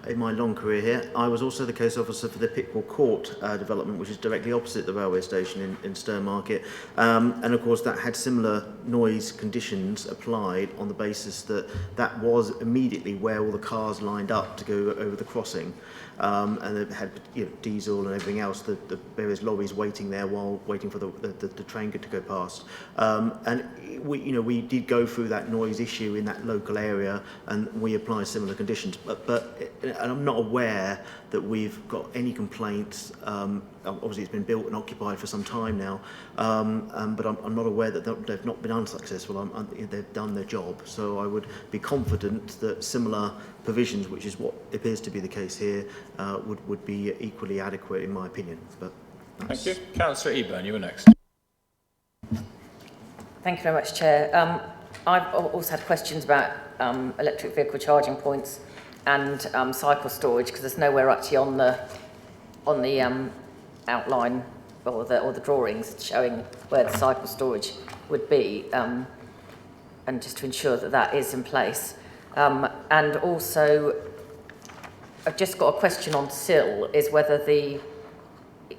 in my long career here, I was also the case officer for the Pickwell Court development, which is directly opposite the railway station in Stowmarket. And of course, that had similar noise conditions applied on the basis that that was immediately where all the cars lined up to go over the crossing. And it had diesel and everything else, the various lorries waiting there while waiting for the train to go past. And we did go through that noise issue in that local area, and we apply similar conditions. But and I'm not aware that we've got any complaints. Obviously, it's been built and occupied for some time now, but I'm not aware that they've not been unsuccessful. They've done their job. So I would be confident that similar provisions, which is what appears to be the case here, would be equally adequate, in my opinion. But thank you. Councillor Eburn, you were next. Thank you very much, Chair. I've also had questions about electric vehicle charging points and cycle storage, because there's nowhere actually on the outline or the drawings showing where the cycle storage would be, and just to ensure that that is in place. And also, I've just got a question on SIL, is whether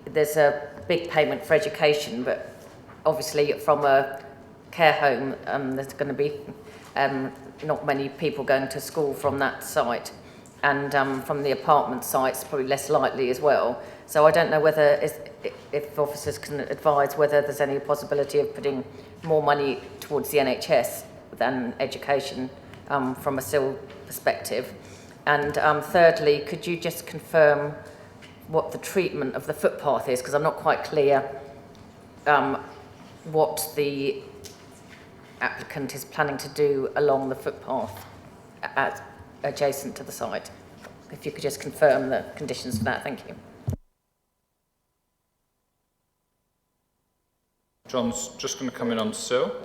there's a big payment for education, but obviously from a care home, there's going to be not many people going to school from that site, and from the apartment sites probably less likely as well. So I don't know whether if officers can advise whether there's any possibility of putting more money towards the NHS than education from a SIL perspective. And thirdly, could you just confirm what the treatment of the footpath is, because I'm not quite clear what the applicant is planning to do along the footpath adjacent to the site. If you could just confirm the conditions for that, thank you. John's just going to come in on SIL.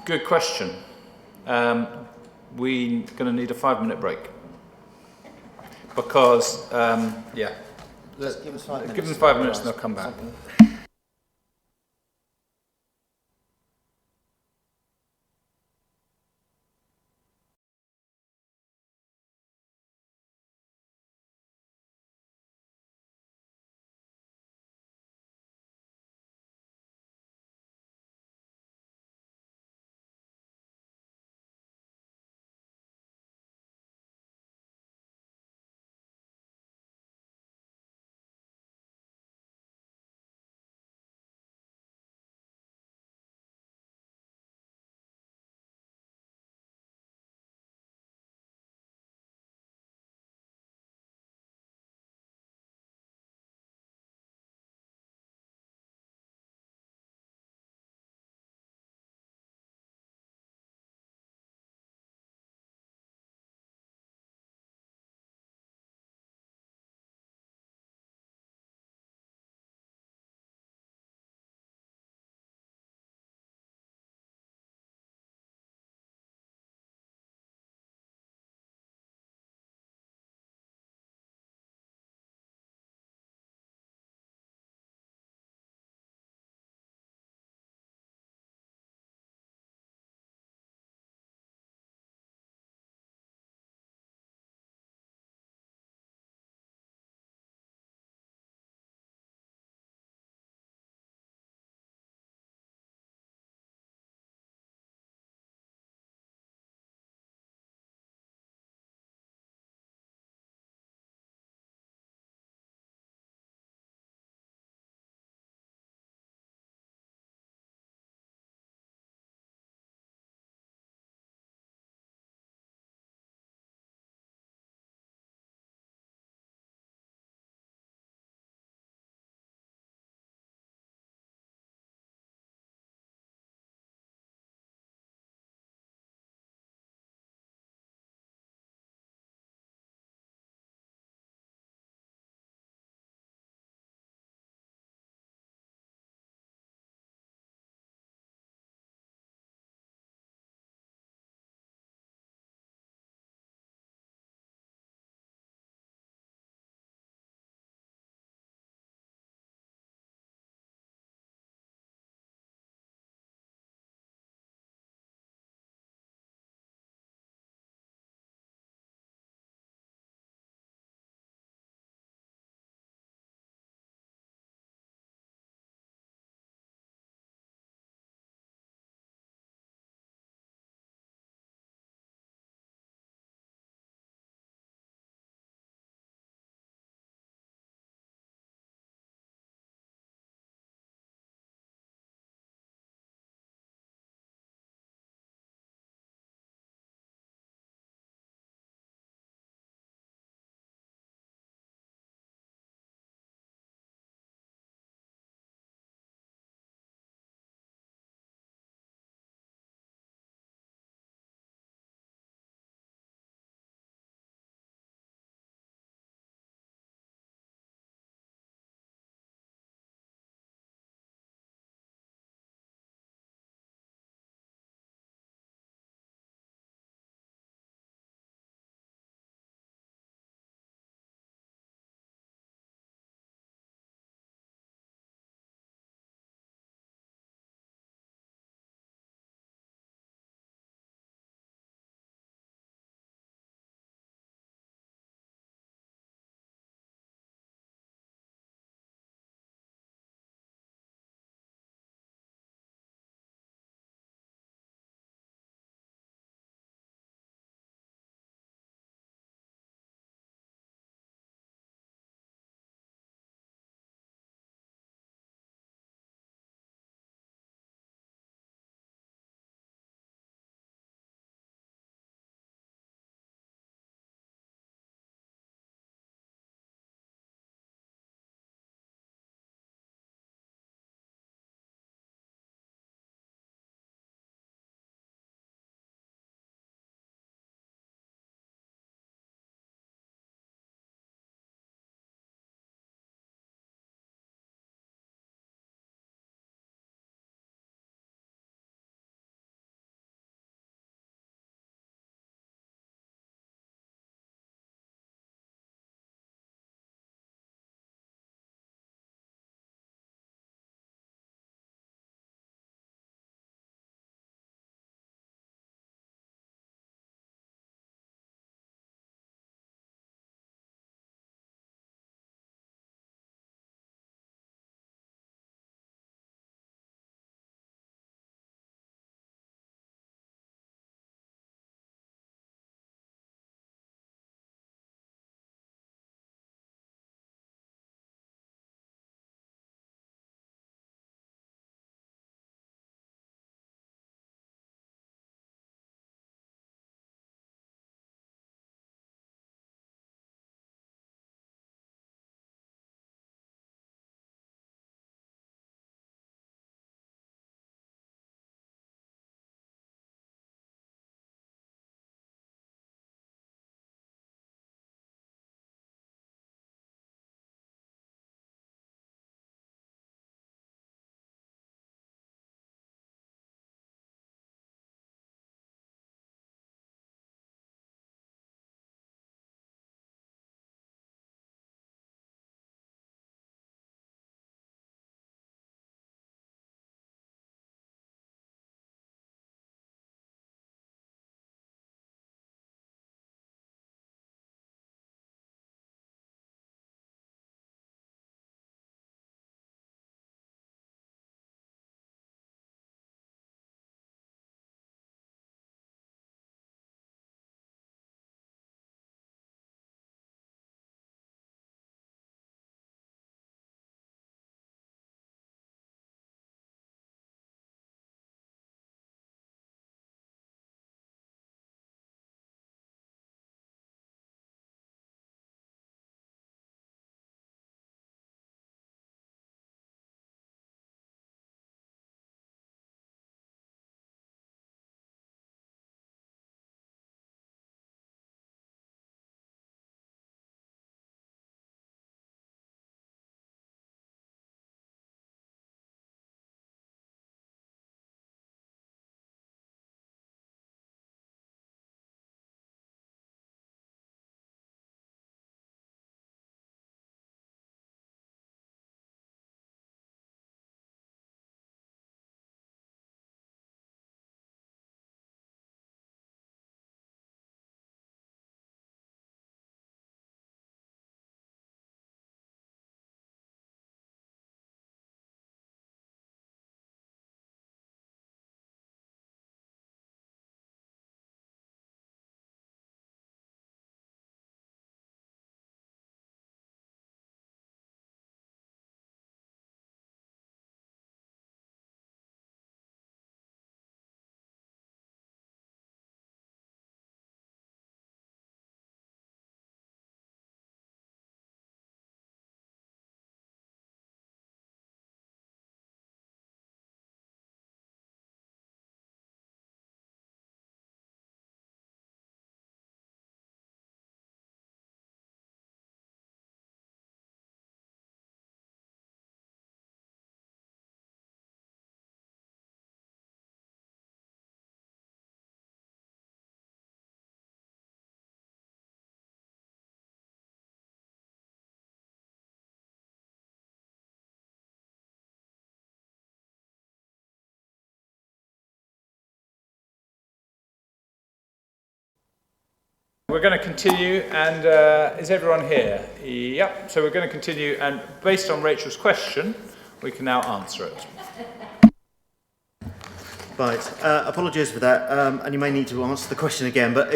Good question. We're going to need a 5-minute break because, yeah, Give us 5 minutes. Give them 5 minutes and they'll come back. We're going to continue, and is everyone here? Yep, so we're going to continue, and based on Rachel's question, we can now answer it. Right, apologies for that, and you may need to answer the question again, but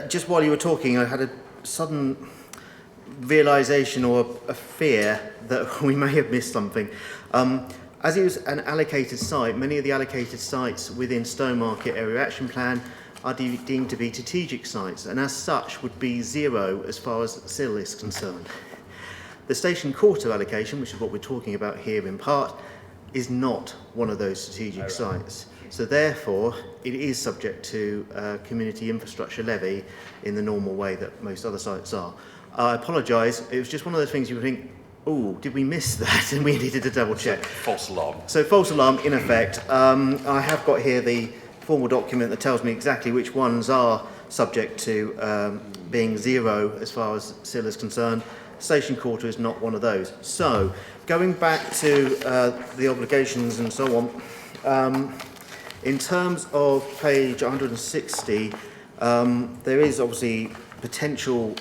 just while you were talking, I had a sudden realisation or a fear that we may have missed something. As it was an allocated site, many of the allocated sites within Stowmarket Area Action Plan are deemed to be strategic sites, and as such would be zero as far as SIL is concerned. The station quarter allocation, which is what we're talking about here in part, is not one of those strategic sites. So therefore, it is subject to community infrastructure levy in the normal way that most other sites are. I apologise, it was just one of those things you would think, oh, did we miss that? And we needed to double check. False alarm. So false alarm, in effect. I have got here the formal document that tells me exactly which ones are subject to being zero as far as SIL is concerned. Station quarter is not one of those. So, going back to the obligations and so on, in terms of page 160, there is obviously potential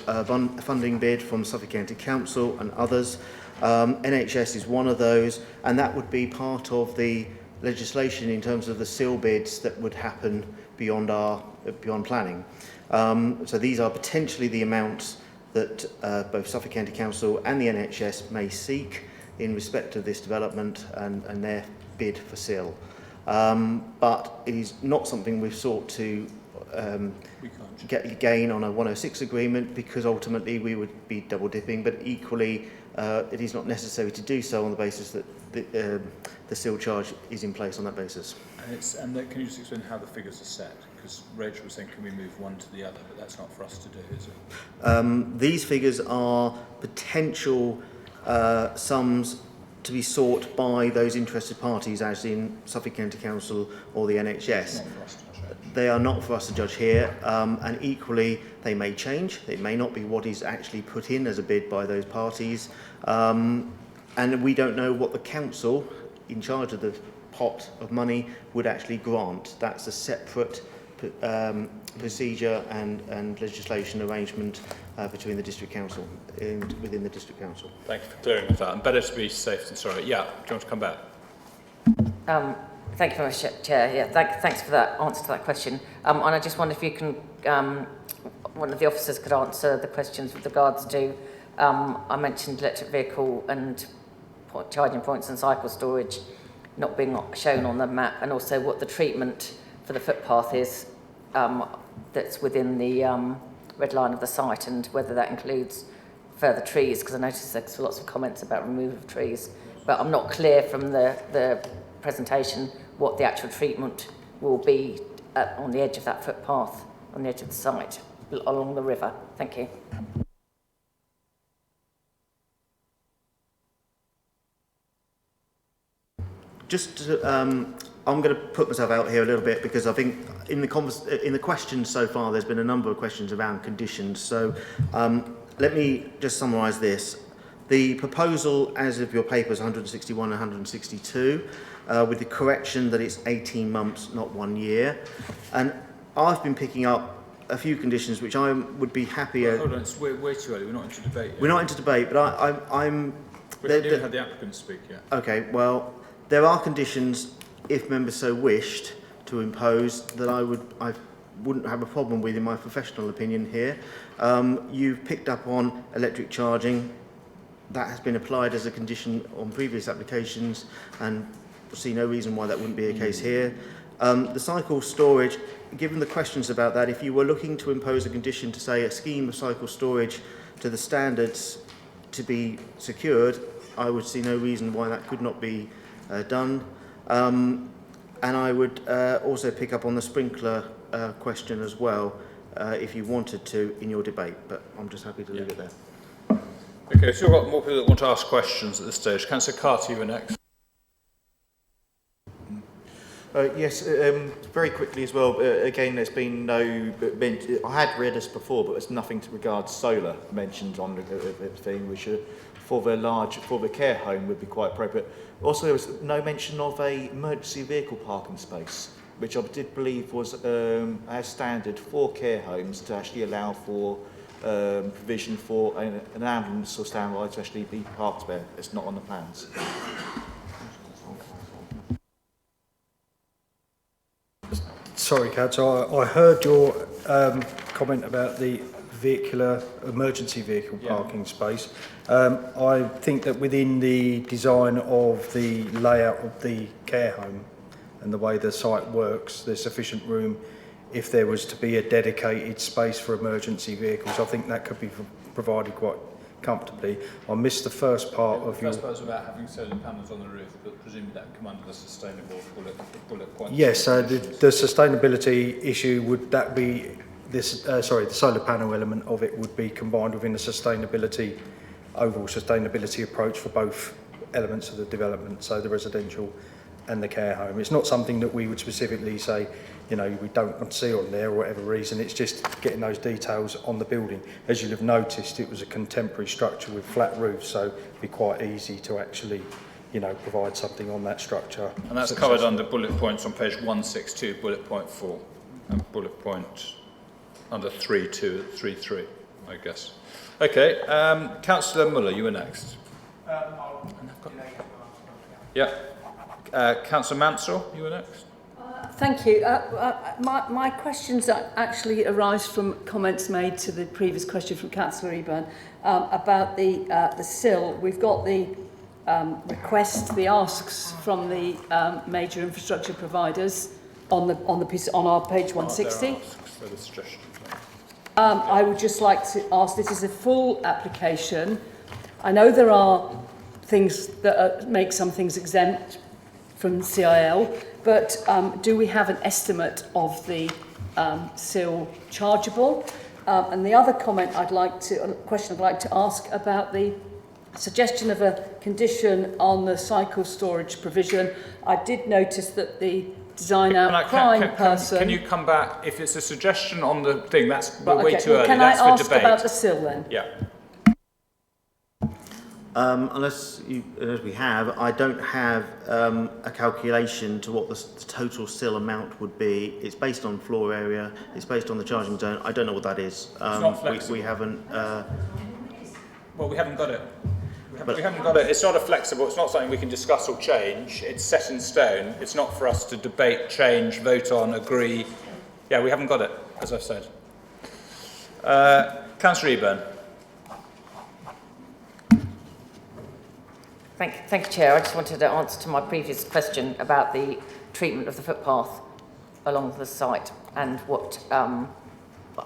funding bid from Suffolk County Council and others. NHS is one of those, and that would be part of the legislation in terms of the SIL bids that would happen beyond planning. So these are potentially the amounts that both Suffolk County Council and the NHS may seek in respect of this development and their bid for SIL. But it is not something we've sought to gain on a 106 agreement, because ultimately we would be double dipping, but equally it is not necessary to do so on the basis that the SIL charge is in place on that basis. And can you just explain how the figures are set? Because Rachel was saying, can we move one to the other? But that's not for us to do, is it? These figures are potential sums to be sought by those interested parties, as in Suffolk County Council or the NHS. They are not for us to judge here, and equally they may change. It may not be what is actually put in as a bid by those parties, and we don't know what the council in charge of the pot of money would actually grant. That's a separate procedure and legislation arrangement between the district council and within the district council. Thank you for clearing that up. And better to be safe than sorry. Yeah, do you want to come back? Thank you very much, Chair. Yeah, thanks for that answer to that question. And I just wonder if you can, one of the officers could answer the questions with regards to, I mentioned electric vehicle and charging points and cycle storage not being shown on the map, and also what the treatment for the footpath is that's within the red line of the site, and whether that includes further trees, because I noticed there's lots of comments about removal of trees, but I'm not clear from the presentation what the actual treatment will be on the edge of that footpath, on the edge of the site, along the river. Thank you. Just to, I'm going to put myself out here a little bit, because I think in the questions so far there's been a number of questions around conditions. So let me just summarise this. The proposal as of your papers 161 and 162, with the correction that it's 18 months, not 1 year. And I've been picking up a few conditions which I would be happier... Well, hold on, it's way too early. We're not into debate yet. We're not into debate, but I'm... We haven't even had the applicants speak yet. Okay, well, there are conditions, if members so wished, to impose that I wouldn't have a problem with, in my professional opinion here. You've picked up on electric charging. That has been applied as a condition on previous applications, and see no reason why that wouldn't be a case here. The cycle storage, given the questions about that, if you were looking to impose a condition to say a scheme of cycle storage to the standards to be secured, I would see no reason why that could not be done. And I would also pick up on the sprinkler question as well, if you wanted to in your debate, but I'm just happy to leave it there. Okay, so we've got more people that want to ask questions at this stage. Councillor Carter, you were next. Yes, very quickly as well. Again, there's been no... I had read this before, but there's nothing to regard solar mentioned on the thing, which for the care home would be quite appropriate. Also, there was no mention of a emergency vehicle parking space which I did believe was our standard for care homes to actually allow for provision for an ambulance or standby to actually be parked there. It's not on the plans. Sorry, Councillor, I heard your comment about the emergency vehicle parking space. I think that within the design of the layout of the care home and the way the site works, there's sufficient room if there was to be a dedicated space for emergency vehicles. I think that could be provided quite comfortably. I missed the first part of your... The first part was about having solar panels on the roof, but presumably that would come under the sustainable bullet point. Yes, the sustainability issue, would that be this? The solar panel element of it would be combined within the overall sustainability approach for both elements of the development, so the residential and the care home. It's not something that we would specifically say, you know, we don't want to see on there or whatever reason. It's just getting those details on the building. As you'll have noticed, it was a contemporary structure with flat roofs, so it'd be quite easy to actually, you know, provide something on that structure. And that's covered under bullet points on page 162, bullet point 4, and bullet point under 3.2.3.3, I guess. Okay, Councillor Muller, you were next. Yeah. Councillor Mansell, you were next. Thank you. My questions actually arise from comments made to the previous question from Councillor Eburn about the sill. We've got the requests, the asks from the major infrastructure providers on our page 160. I would just like to ask, this is a full application. I know there are things that make some things exempt from CIL, but do we have an estimate of the sill chargeable? And the other question I'd like to ask about the suggestion of a condition on the cycle storage provision. I did notice that the design outcrying person... Can you come weback? If it's a suggestion on the thing, that's way too early. Can That's I for ask debate. about the sill then? Yeah. Unless we have, I don't have a calculation to what the total sill amount would be. It's based on floor area. It's based on the charging zone. I don't know what that is. It's not flexible. We haven't. Well, we haven't got it. We haven't got it. It's not a flexible. It's not something we can discuss or change. It's set in stone. It's not for us to debate, change, vote on, agree. Yeah, we haven't got it, as I've said. Councillor Eburn. Thank you, Chair. I just wanted to answer to my previous question about the treatment of the footpath along the site and what I'm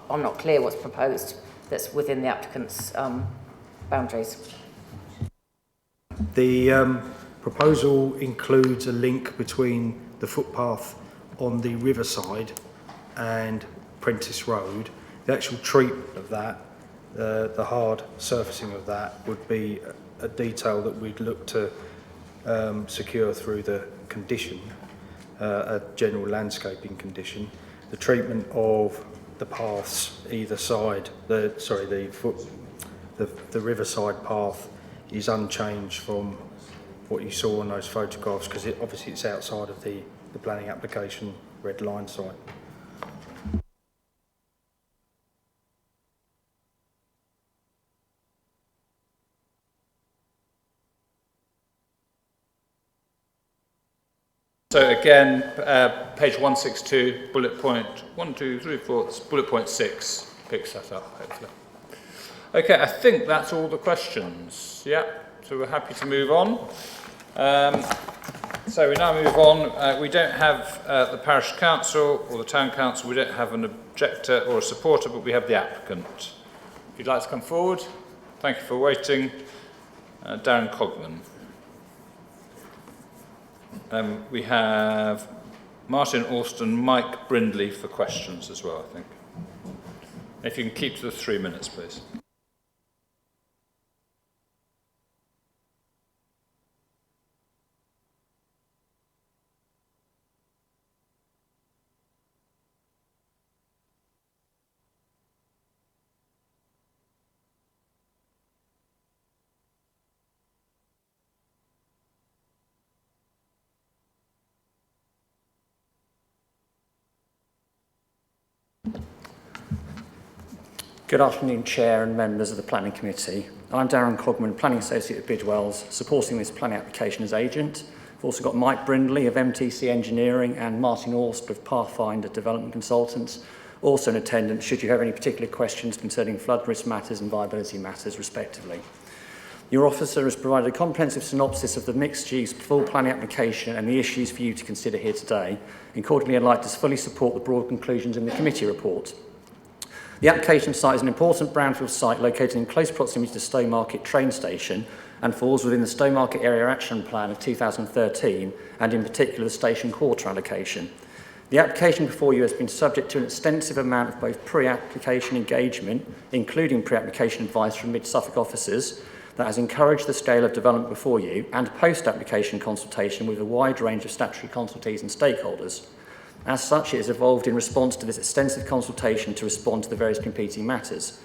not clear what's proposed that's within the applicant's boundaries. The proposal includes a link between the footpath on the riverside and Prentice Road. The actual treatment of that, the hard surfacing of that, would be a detail that we'd look to secure through the condition, a general landscaping condition. The treatment of the paths either side, the riverside path is unchanged from what you saw on those photographs, because obviously it's outside of the planning application red line site. So again, page 162, bullet point 1, 2, 3, 4, bullet point 6 picks that up, hopefully. Okay, I think that's all the questions. Yeah, so we're happy to move on. So we now move on. We don't have the parish council or the town council. We don't have an objector or a supporter, but we have the applicant. If you'd like to come forward, thank you for waiting. Darren Cogman. We have Martin Alston, Mike Brindley for questions as well, I think. If you can keep to the 3 minutes, please. Good afternoon, Chair and members of the Planning Committee. I'm Darren Cogman, Planning Associate at Bidwells, supporting this planning application as agent. We've also got Mike Brindley of MTC Engineering and Martin Orst of Pathfinder Development Consultants, also in attendance should you have any particular questions concerning flood risk matters and viability matters, respectively. Your officer has provided a comprehensive synopsis of the mixed-use full planning application and the issues for you to consider here today. Accordingly, I'd like to fully support the broad conclusions in the committee report. The application site is an important brownfield site located in close proximity to Stowmarket train station and falls within the Stowmarket Area Action Plan of 2013 and in particular the station quarter allocation. The application before you has been subject to an extensive amount of both pre-application engagement, including pre-application advice from Mid-Suffolk officers, that has encouraged the scale of development before you, and post-application consultation with a wide range of statutory consultees and stakeholders. As such, it has evolved in response to this extensive consultation to respond to the various competing matters.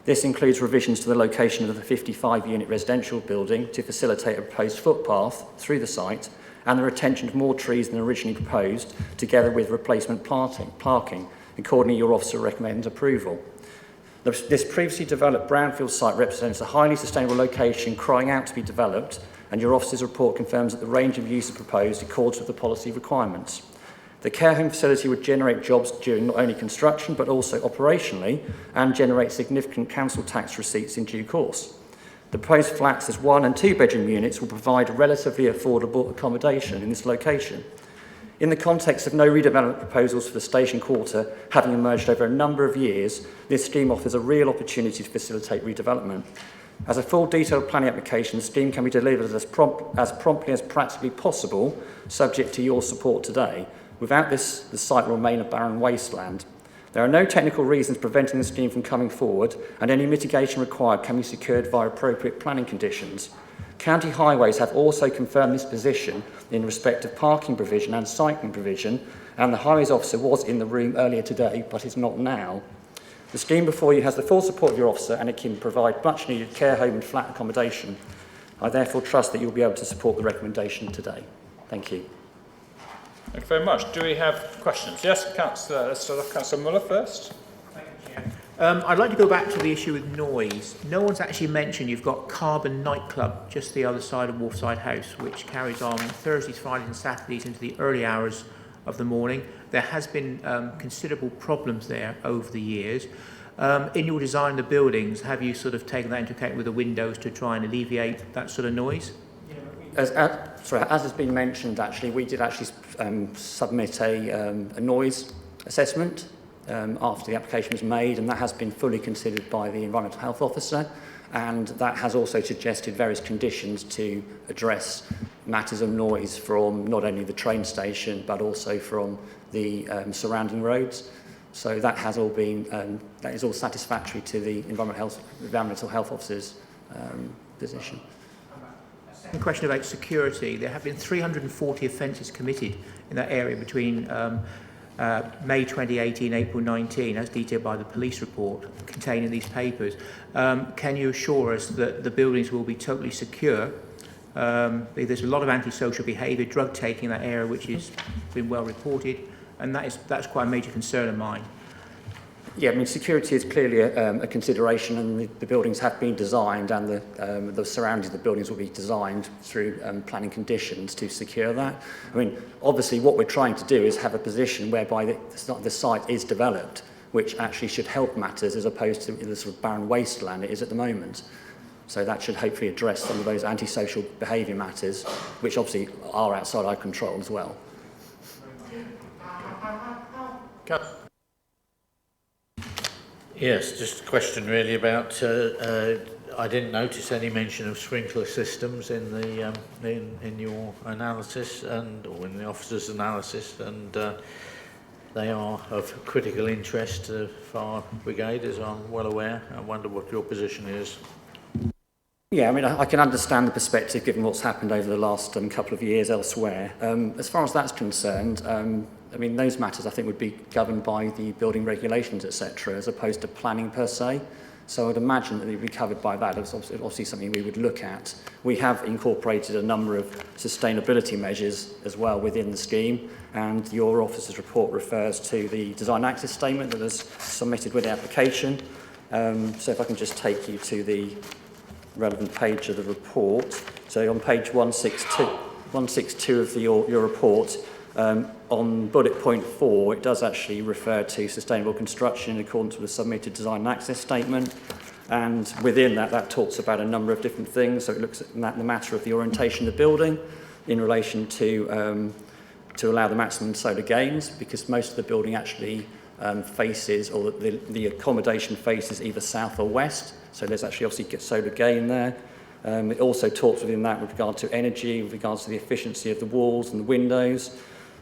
This includes revisions to the location of the 55-unit residential building to facilitate a proposed footpath through the site and the retention of more trees than originally proposed, together with replacement parking. Accordingly, your officer recommends approval. This previously developed brownfield site represents a highly sustainable location crying out to be developed, and your officer's report confirms that the range of uses proposed accords with the policy requirements. The care home facility would generate jobs during not only construction but also operationally and generate significant council tax receipts in due course. The proposed flats as 1 and 2 bedroom units will provide relatively affordable accommodation in this location. In the context of no redevelopment proposals for the station quarter having emerged over a number of years, this scheme offers a real opportunity to facilitate redevelopment. As a full detailed planning application, the scheme can be delivered as promptly as practically possible, subject to your support today. Without this, the site will remain a barren wasteland. There are no technical reasons preventing the scheme from coming forward, and any mitigation required can be secured via appropriate planning conditions. County Highways have also confirmed this position in respect of parking provision and cycling provision, and the Highways officer was in the room earlier today, but is not now. The scheme before you has the full support of your officer, and it can provide much needed care home and flat accommodation. I therefore trust that you'll be able to support the recommendation today. Thank you. Thank you very much. Do we have questions? Yes, Councillor. Let's start off Councillor Muller first. I'd like to go back to the issue with noise. No one's actually mentioned you've got Carbon nightclub just the other side of Wolfside House, which carries on Thursdays, Fridays and Saturdays into the early hours of the morning. There has been considerable problems there over the years. In your design of the buildings, have you sort of taken that into account with the windows to try and alleviate that sort of noise? As has been mentioned, actually, we did actually submit a noise assessment after the application was made, and that has been fully considered by the Environmental Health Officer, and that has also suggested various conditions to address matters of noise from not only the train station but also from the surrounding roads. So that has all been that is all satisfactory to the Environmental Health Officer's position. A question about security. There have been 340 offences committed in that area between May 2018 and April 19, as detailed by the police report contained in these papers. Can you assure us that the buildings will be totally secure? There's a lot of antisocial behaviour, drug taking in that area, which has been well reported, and that's quite a major concern of mine. Yeah, I mean, security is clearly a consideration, and the buildings have been designed, and the surroundings of the buildings will be designed through planning conditions to secure that. I mean, obviously, what we're trying to do is have a position whereby the site is developed, which actually should help matters as opposed to the sort of barren wasteland it is at the moment. So that should hopefully address some of those antisocial behaviour matters, which obviously are outside our control as well. Yes, just a question really about. I didn't notice any mention of sprinkler systems in the in your analysis or in the officer's analysis, and they are of critical interest for our brigade, as I'm well aware. I wonder what your position is. Yeah, I mean, I can understand the perspective given what's happened over the last couple of years elsewhere. As far as that's concerned, I mean, those matters I think would be governed by the building regulations, etc., as opposed to planning per se. So I'd imagine that they'd be covered by that. It's obviously something we would look at. We have incorporated a number of sustainability measures as well within the scheme, and your officer's report refers to the design access statement that was submitted with the application. So if I can just take you to the relevant page of the report. So on page 162 of your report, on bullet point 4, it does actually refer to sustainable construction in accordance with the submitted design and access statement. And within that, that talks about a number of different things. So it looks at the matter of the orientation of the building in relation to allow the maximum solar gains, because most of the building actually faces, or the accommodation faces either south or west. So there's actually obviously solar gain there. It also talks within that with regard to energy, with regards to the efficiency of the walls and the windows,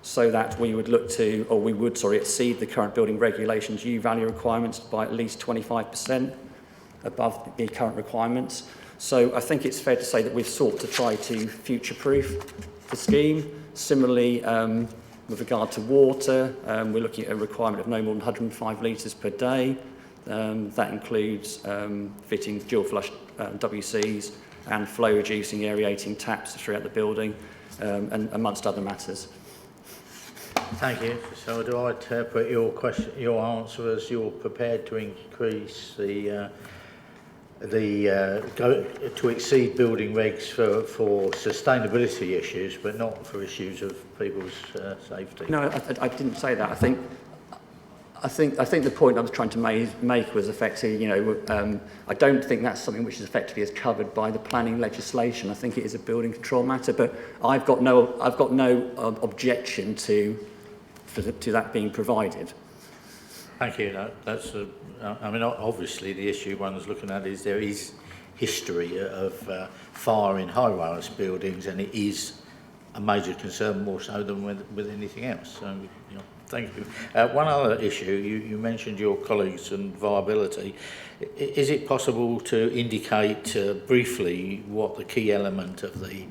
so that we would look to, or we would, exceed the current building regulations U-value requirements by at least 25% above the current requirements. So I think it's fair to say that we've sought to try to future-proof the scheme. Similarly, with regard to water, we're looking at a requirement of no more than 105 litres per day. That includes fitting dual flush WCs and flow reducing aerating taps throughout the building, and amongst other matters. Thank you. So do I interpret your answer as you're prepared to increase to exceed building regs for sustainability issues, but not for issues of people's safety? No, I didn't say that. I think the point I was trying to make was effectively, I don't think that's something which is effectively covered by the planning legislation. I think it is a building control matter, but I've got no objection to that being provided. Thank you. That's obviously the issue one is looking at is there is history of fire in high-rise buildings, and it is a major concern, more so than with anything else. So, thank you. One other issue, you mentioned your colleagues and viability. Is it possible to indicate briefly what the key element of the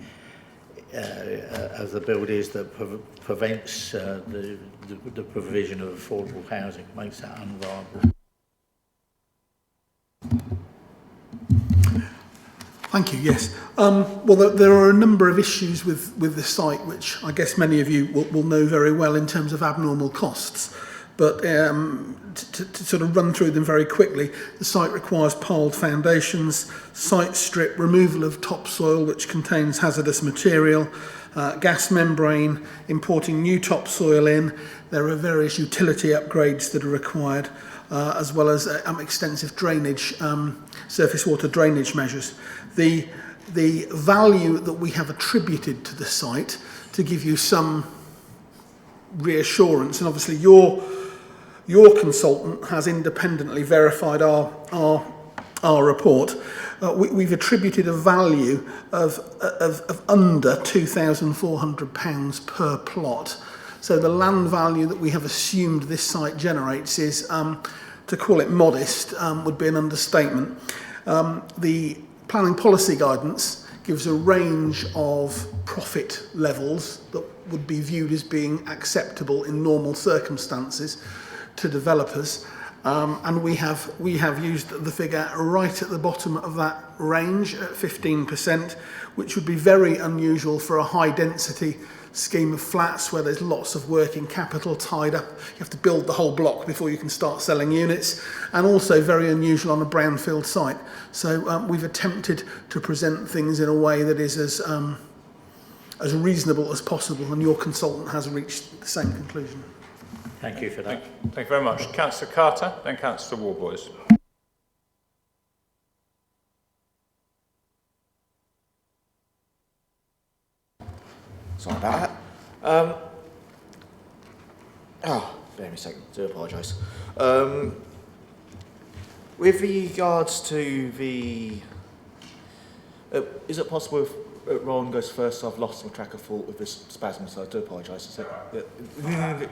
build is that prevents the provision of affordable housing, makes that unviable? Thank you, yes. Well, there are a number of issues with the site, which I guess many of you will know very well in terms of abnormal costs. But to sort of run through them very quickly, the site requires piled foundations, site strip, removal of topsoil which contains hazardous material, gas membrane, importing new topsoil in. There are various utility upgrades that are required, as well as extensive drainage, surface water drainage measures. The value that we have attributed to the site, to give you some reassurance, and obviously your consultant has independently verified our report. We've attributed a value of under £2,400 per plot. So the land value that we have assumed this site generates is, to call it modest, would be an understatement. The planning policy guidance gives a range of profit levels that would be viewed as being acceptable in normal circumstances to developers, and we have used the figure right at the bottom of that range at 15%, which would be very unusual for a high density scheme of flats where there's lots of working capital tied up. You have to build the whole block before you can start selling units, and also very unusual on a brownfield site. So we've attempted to present things in a way that is as reasonable as possible, and your consultant has reached the same conclusion. Thank you for that. Thank you very much. Councillor Carter, then Councillor Warboys. Sorry about that. Bear me a second, I do apologise. With regards to the... is it possible if Ron goes first? I've lost my track of thought with this spasm, so I do apologise. Yeah.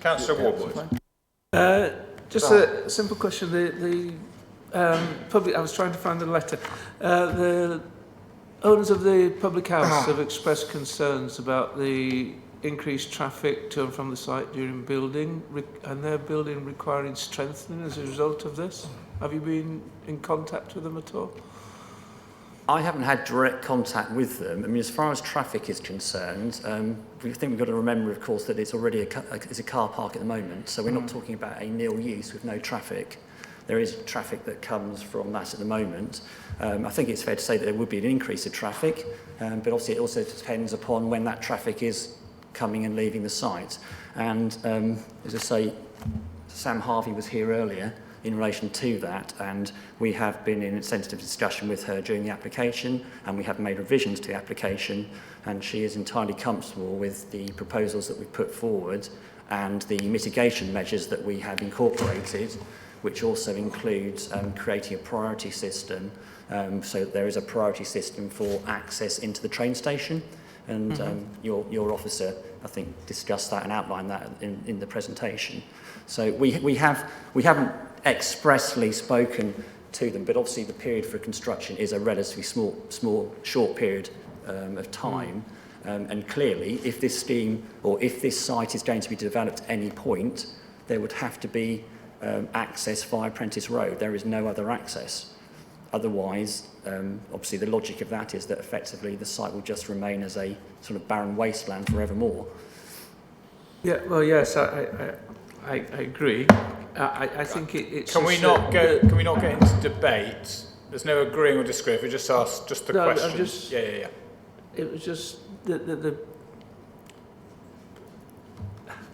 Councillor Warboys. Just a simple question. The public... I was trying to find the letter. The owners of the public house have expressed concerns about the increased traffic to and from the site during building, and their building requiring strengthening as a result of this. Have you been in contact with them at all? I haven't had direct contact with them. I mean, as far as traffic is concerned, we think we've got to remember, of course, that it's already it's a car park at the moment, so we're not talking about a nil use with no traffic. there is traffic that comes from that at the moment. I think it's fair to say that there would be an increase of traffic, but obviously it also depends upon when that traffic is coming and leaving the site. And as I say, Sam Harvey was here earlier in relation to that, and we have been in a sensitive discussion with her during the application, and we have made revisions to the application, and she is entirely comfortable with the proposals that we've put forward and the mitigation measures that we have incorporated, which also includes creating a priority system, so that there is a priority system for access into the train station. And your officer, I think, discussed that and outlined that in the presentation. So we haven't expressly spoken to them, but obviously the period for construction is a relatively short period of time. And clearly, if this scheme or if this site is going to be developed at any point, there would have to be access via Prentice Road. There is no other access. Otherwise, obviously the logic of that is that effectively the site will just remain as a sort of barren wasteland forevermore. Yeah, well, yes, I agree. I think it's. Can we not get into debate? There's no agreeing or disagreeing. We just ask just the question. Yeah. It was just the.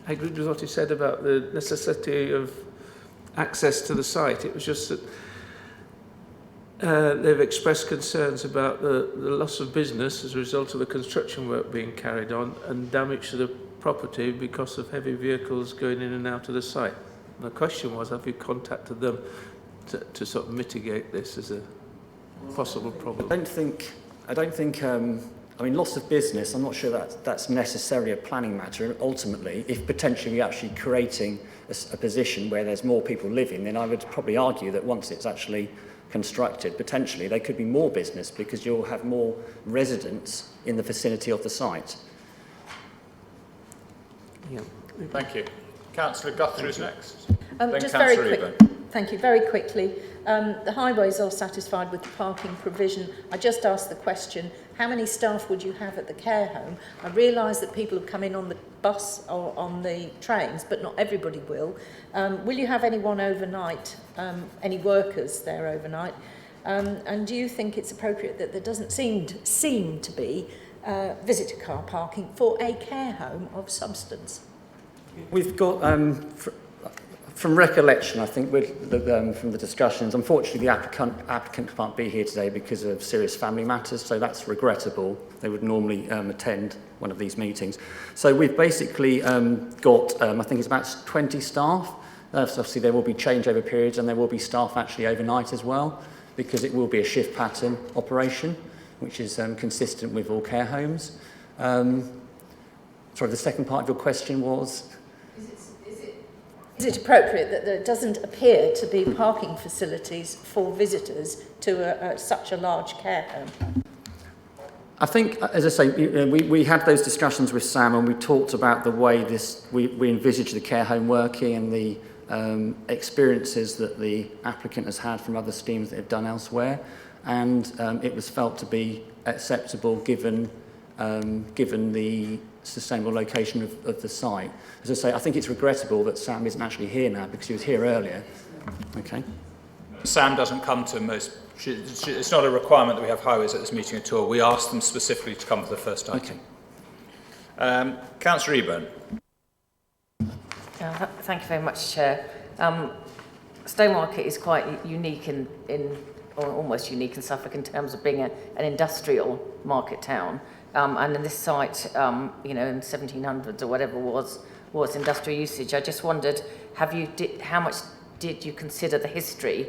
I agreed with what he said about the necessity of access to the site. It was just that they've expressed concerns about the loss of business as a result of the construction work being carried on and damage to the property because of heavy vehicles going in and out of the site. And the question was, have you contacted them to sort of mitigate this as a possible problem? I don't think. I mean, loss of business, I'm not sure that's necessarily a planning matter. Ultimately, if potentially we're actually creating a position where there's more people living, then I would probably argue that once it's actually constructed, potentially there could be more business because you'll have more residents in the vicinity of the site. Yeah. Thank you. Councillor Guthrie is next. Just very quick. Thank you. Very quickly, the highways are satisfied with the parking provision. I just asked the question, how many staff would you have at the care home? I realise that people have come in on the bus or on the trains, but not everybody will. Will you have anyone overnight, any workers there overnight? And do you think it's appropriate that there doesn't seem to be visitor car parking for a care home of substance? We've got, from recollection, I think from the discussions, unfortunately the applicant can't be here today because of serious family matters, so that's regrettable. They would normally attend one of these meetings. So we've basically got, I think it's about 20 staff. So obviously there will be changeover periods and there will be staff actually overnight as well, because it will be a shift pattern operation, which is consistent with all care homes. Sorry, the second part of your question was? Is it appropriate that there doesn't appear to be parking facilities for visitors to such a large care home? I think, as I say, we had those discussions with Sam and we talked about the way we envisage the care home working and the experiences that the applicant has had from other schemes that they've done elsewhere, and it was felt to be acceptable given the sustainable location of the site. As I say, I think it's regrettable that Sam isn't actually here now because he was here earlier. Okay. Sam doesn't come to most. It's not a requirement that we have highways at this meeting at all. We asked them specifically to come for the first item. Okay. Councillor Eburn. Thank you very much, Chair. Stowmarket is quite unique or almost unique in Suffolk in terms of being an industrial market town. And in this site, in 1700s or whatever was industrial usage. I just wondered, how much did you consider the history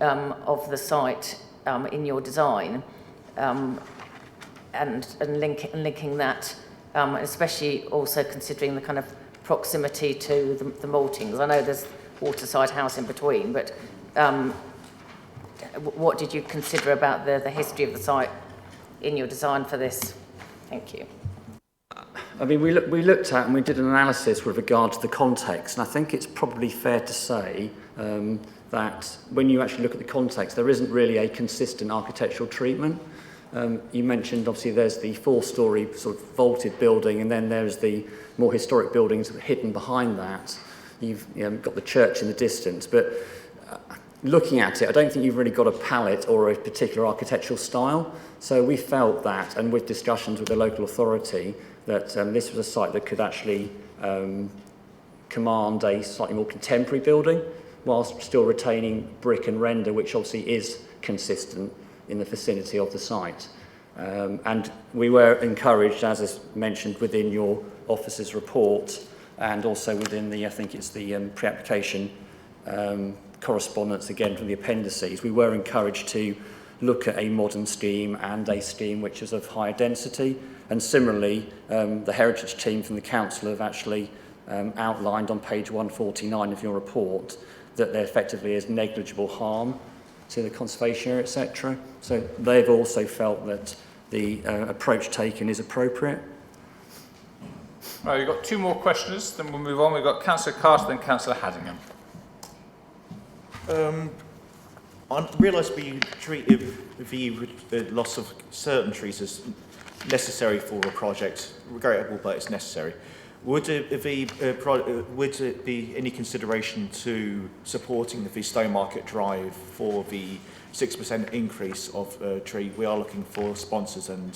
of the site in your design, and linking that, especially also considering the kind of proximity to the maltings. I know there's waterside house in between, but what did you consider about the history of the site in your design for this? Thank you. I mean, we looked at and we did an analysis with regard to the context, and I think it's probably fair to say that when you actually look at the context, there isn't really a consistent architectural treatment. You mentioned, obviously, there's the four-storey sort of vaulted building, and then there's the more historic buildings hidden behind that. You've got the church in the distance, but looking at it, I don't think you've really got a palette or a particular architectural style. So we felt that, and with discussions with the local authority, that this was a site that could actually command a slightly more contemporary building, whilst still retaining brick and render, which obviously is consistent in the vicinity of the site. And we were encouraged, as is mentioned within your officer's report, and also within the, I think it's the pre-application correspondence again from the appendices, we were encouraged to look at a modern scheme and a scheme which is of higher density. And similarly, the heritage team from the council have actually outlined on page 149 of your report that there effectively is negligible harm to the conservation area, etc. So they've also felt that the approach taken is appropriate. Right, we've got two more questioners, then we'll move on. We've got Councillor Cast, then Councillor Haddingham. I realise we treat the loss of certain trees as necessary for a project, regrettable, but it's necessary. Would it be any consideration to supporting the Stowmarket drive for the 6% increase of tree? We are looking for sponsors and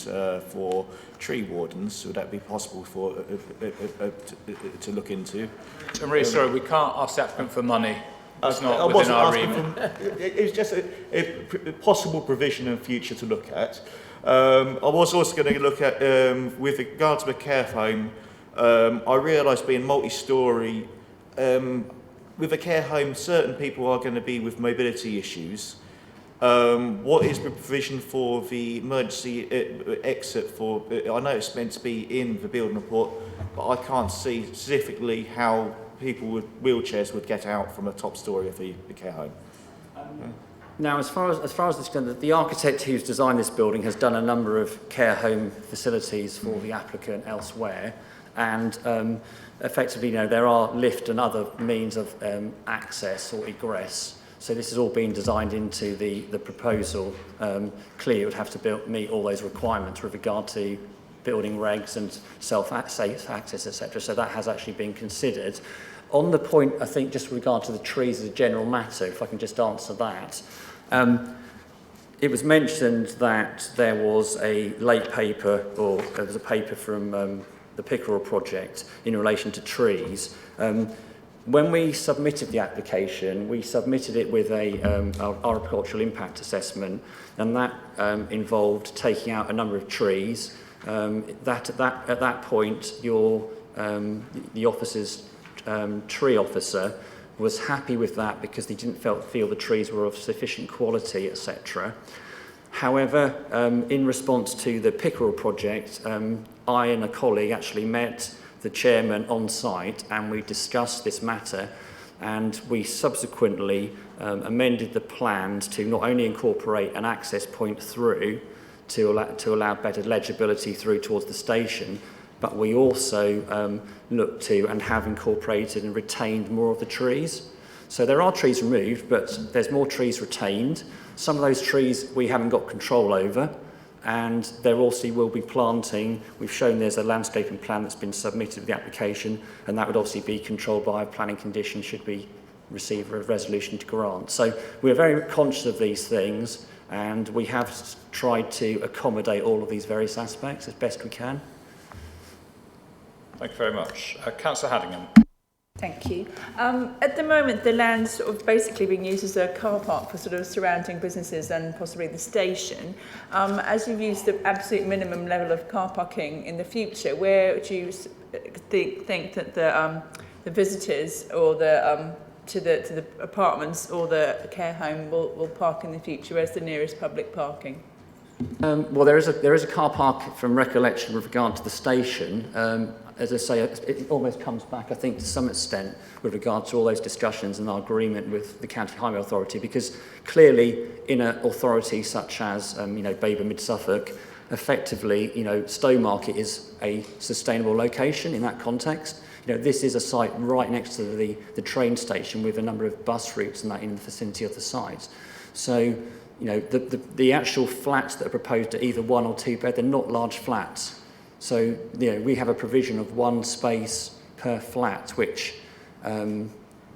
for tree wardens. Would that be possible for to look into? I'm really sorry, we can't ask the applicant for money. It's not within our remit. It's just a possible provision in the future to look at. I was also going to look at, with regard to the care home, I realise being multi-storey, with a care home, certain people are going to be with mobility issues. What is the provision for the emergency exit for, I know it's meant to be in the building report, but I can't see specifically how people with wheelchairs would get out from a top storey of the care home. Now, as far as this, the architect who's designed this building has done a number of care home facilities for the applicant elsewhere, and effectively, there are lift and other means of access or egress. So this has all been designed into the proposal. Clearly, it would have to meet all those requirements with regard to building regs and safe access, etc. So that has actually been considered. On the point, I think, just with regard to the trees as a general matter, if I can just answer that. It was mentioned that there was a late paper, or there was a paper from the Pickerel project in relation to trees. When we submitted the application, we submitted it with our agricultural impact assessment, and that involved taking out a number of trees. At that point, the officer's tree officer was happy with that because they didn't feel the trees were of sufficient quality, etc. However, in response to the Pickerel project, I and a colleague actually met the chairman on site and we discussed this matter, and we subsequently amended the plans to not only incorporate an access point through to allow better legibility through towards the station, but we also looked to and have incorporated and retained more of the trees. So there are trees removed, but there's more trees retained. Some of those trees we haven't got control over, and there also will be planting. We've shown there's a landscaping plan that's been submitted with the application, and that would obviously be controlled by a planning condition should we receive a resolution to grant. So we're very conscious of these things, and we have tried to accommodate all of these various aspects as best we can. Thank you very much. Councillor Haddingham. Thank you. At the moment, the land's sort of basically being used as a car park for sort of surrounding businesses and possibly the station. As you've used the absolute minimum level of car parking in the future, where do you think that the visitors or to the apartments or the care home will park in the future? Where's the nearest public parking? Well, there is a car park from recollection with regard to the station. As I say, it almost comes back, I think, to some extent with regard to all those discussions and our agreement with the County Highway Authority, because clearly in an authority such as, Baber Mid Suffolk, effectively, Stowmarket is a sustainable location in that context. This is a site right next to the train station with a number of bus routes and that in the vicinity of the site. So, the actual flats that are proposed are either 1 or 2 bed, they're not large flats. So, we have a provision of 1 space per flat, which,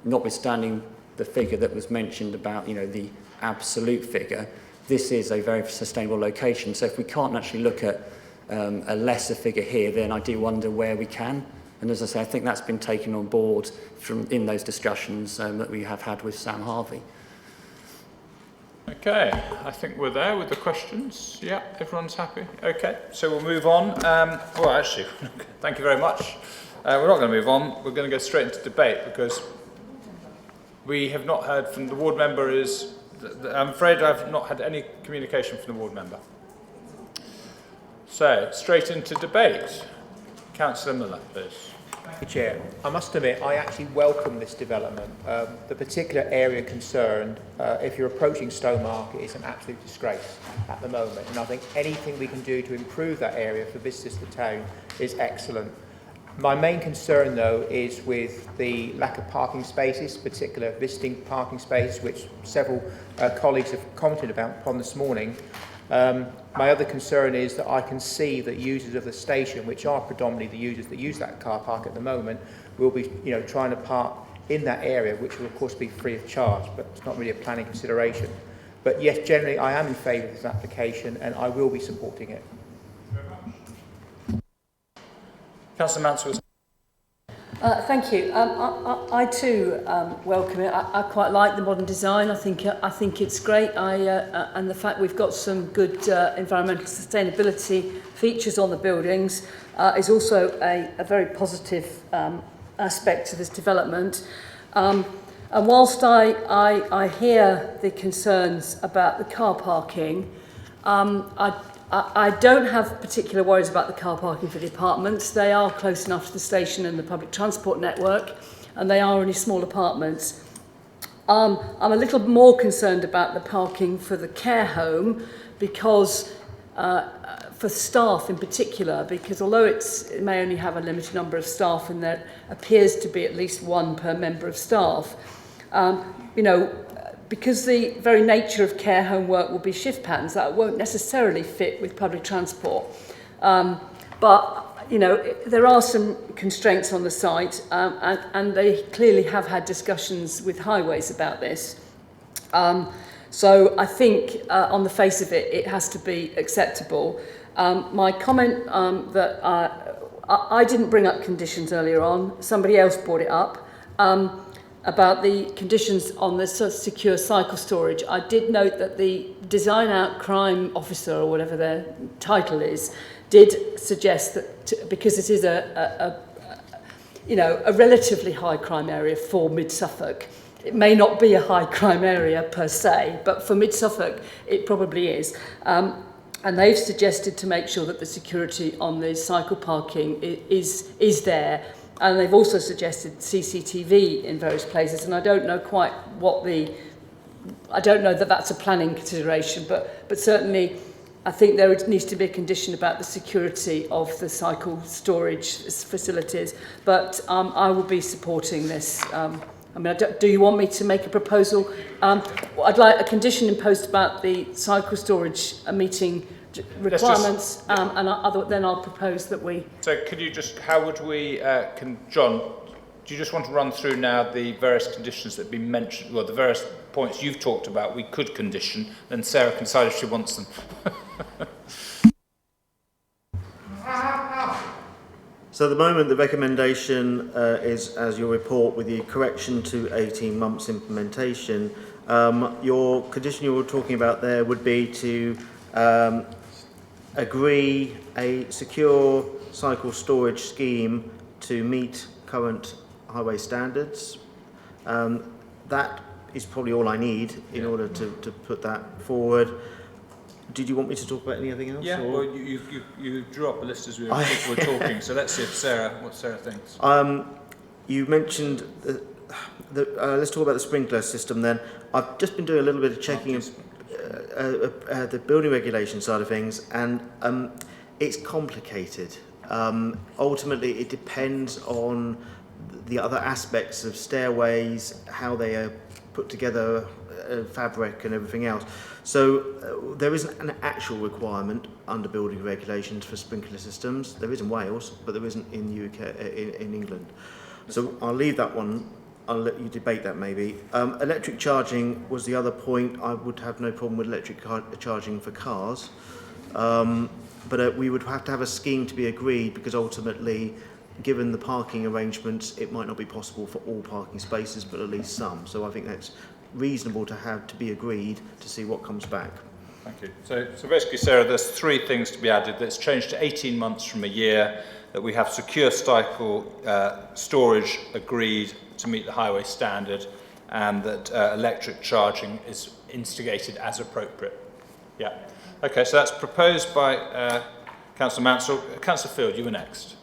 notwithstanding the figure that was mentioned about, the absolute figure. This is a very sustainable location. So if we can't actually look at a lesser figure here, then I do wonder where we can. And as I say, I think that's been taken on board in those discussions that we have had with Sam Harvey. Okay, I think we're there with the questions. Yeah, everyone's happy? Okay, so we'll move on. Well, actually, thank you very much. We're not going to move on. We're going to go straight into debate because we have not heard from the ward member. I'm afraid I've not had any communication from the ward member. So, straight into debate. Councillor Miller, please. Thank you, Chair. I must admit, I actually welcome this development. The particular area concerned, if you're approaching Stowmarket, is an absolute disgrace at the moment. And I think anything we can do to improve that area for visitors to town is excellent. My main concern, though, is with the lack of parking spaces, particular visiting parking spaces, which several colleagues have commented upon this morning. My other concern is that I can see that users of the station, which are predominantly the users that use that car park at the moment, will be trying to park in that area, which will of course be free of charge, but it's not really a planning consideration. But yes, generally I am in favour of this application and I will be supporting it. Councillor Mansfield. Thank you. I too welcome it. I quite like the modern design. I think it's great. And the fact we've got some good environmental sustainability features on the buildings is also a very positive aspect to this development. And whilst I hear the concerns about the car parking, I don't have particular worries about the car parking for the apartments. They are close enough to the station and the public transport network, and they are only small apartments. I'm a little more concerned about the parking for the care home because, for staff in particular, because although it may only have a limited number of staff and there appears to be at least one per member of staff, because the very nature of care home work will be shift patterns, that won't necessarily fit with public transport. But there are some constraints on the site, and they clearly have had discussions with Highways about this. So I think on the face of it, it has to be acceptable. My comment that I didn't bring up conditions earlier on, somebody else brought it up. About the conditions on the secure cycle storage. I did note that the design out crime officer, or whatever their title is, did suggest that because it is a relatively high crime area for Mid Suffolk, it may not be a high crime area per se, but for Mid Suffolk it probably is. And they've suggested to make sure that the security on the cycle parking is there. And they've also suggested CCTV in various places, and I don't know quite I don't know that that's a planning consideration, but certainly I think there needs to be a condition about the security of the cycle storage facilities, but I will be supporting this. Do you want me to make a proposal? I'd like a condition imposed about the cycle storage meeting requirements, then I'll propose that we... So could you just, how would we, John, do you just want to run through now the various conditions that have been mentioned, well, the various points you've talked about we could condition, then Sarah can decide if she wants them. So at the moment the recommendation is, as your report, with the correction to 18 months implementation. Your condition you were talking about there would be to agree a secure cycle storage scheme to meet current highway standards. That is probably all I need in order to put that forward. Did you want me to talk about anything else? Yeah, well, you drew up a list as we were talking, so let's see if what Sarah thinks. You mentioned, let's talk about the sprinkler system then. I've just been doing a little bit of checking of the building regulation side of things, and it's complicated. Ultimately, it depends on the other aspects of stairways, how they are put together, fabric and everything else. So there isn't an actual requirement under building regulations for sprinkler systems. There is in Wales, but there isn't in UK, in England. So I'll leave that one I'll let you debate that maybe. Electric charging was the other point. I would have no problem with electric charging for cars. But we would have to have a scheme to be agreed, because ultimately, given the parking arrangements, it might not be possible for all parking spaces, but at least some. So I think that's reasonable to have to be agreed to see what comes back. Thank you. So basically, Sarah, there's 3 things to be added. That's changed to 18 months from a year, that we have secure cycle storage agreed to meet the highway standard, and that electric charging is instigated as appropriate. Yeah. Okay, so that's proposed by Councillor Mansell. Councillor Field, you were next.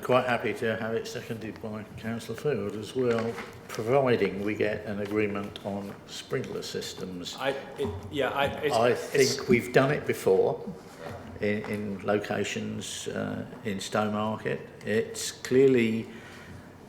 Quite happy to have it seconded by Councillor Field as well, providing we get an agreement on sprinkler systems. I think we've done it before in locations in Stowmarket. It's clearly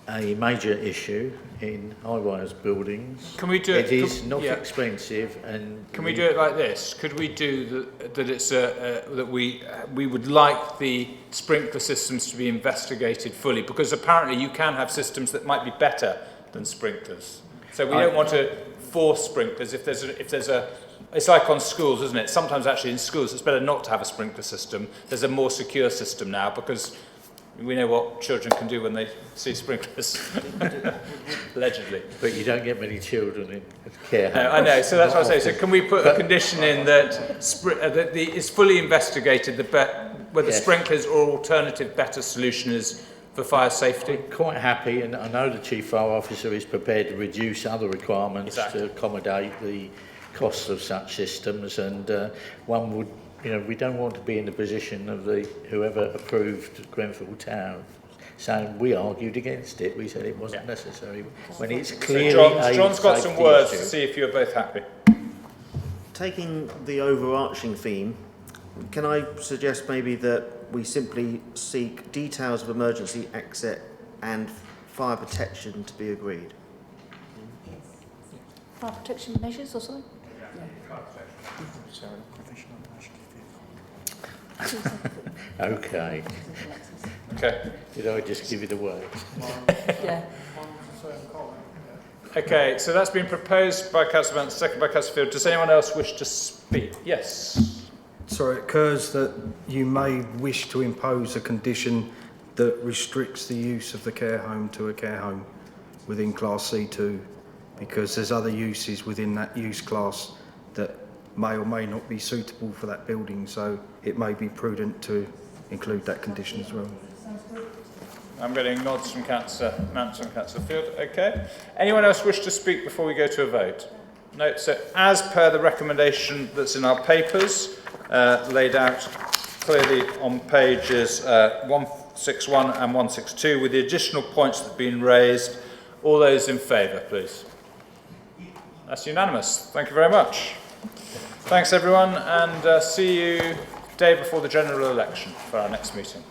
a major issue in high-rise buildings. Can we do it? It is not expensive, and can we do it like this? Could we do that? It's that we would like the sprinkler systems to be investigated fully, because apparently you can have systems that might be better than sprinklers. So we don't want to force sprinklers. If there's a it's like on schools, isn't it? Sometimes actually in schools it's better not to have a sprinkler system. There's a more secure system now, because we know what children can do when they see sprinklers, allegedly. But you don't get many children in care. No, I know, so that's what I say. So can we put a condition in that it's fully investigated whether sprinklers or alternative better solution is for fire safety? I'm quite happy, and I know the Chief Fire Officer is prepared to reduce other requirements to accommodate the costs of such systems, and one would, we don't want to be in the position of whoever approved Grenfell Tower saying we argued against it. We said it wasn't necessary, when it's clearly so John's got some words to see if you're both happy. Taking the overarching theme, can I suggest maybe that we simply seek details of emergency exit and fire protection to be agreed? Fire protection measures or something? Okay. Okay. Did I just give you the word? Yeah. Okay, so that's been proposed by Councillor Mansell, second by Councillor Field. Does anyone else wish to speak? Yes. So it occurs that you may wish to impose a condition that restricts the use of the care home to a care home within Class C2, because there's other uses within that use class that may or may not be suitable for that building, so it may be prudent to include that condition as well. I'm getting nods from Councillor Mansell and Councillor Field. Okay. Anyone else wish to speak before we go to a vote? No. So as per the recommendation that's in our papers, laid out clearly on pages 161 and 162, with the additional points that have been raised, all those in favour, please. That's unanimous. Thank you very much. Thanks everyone, and see you day before the general election for our next meeting.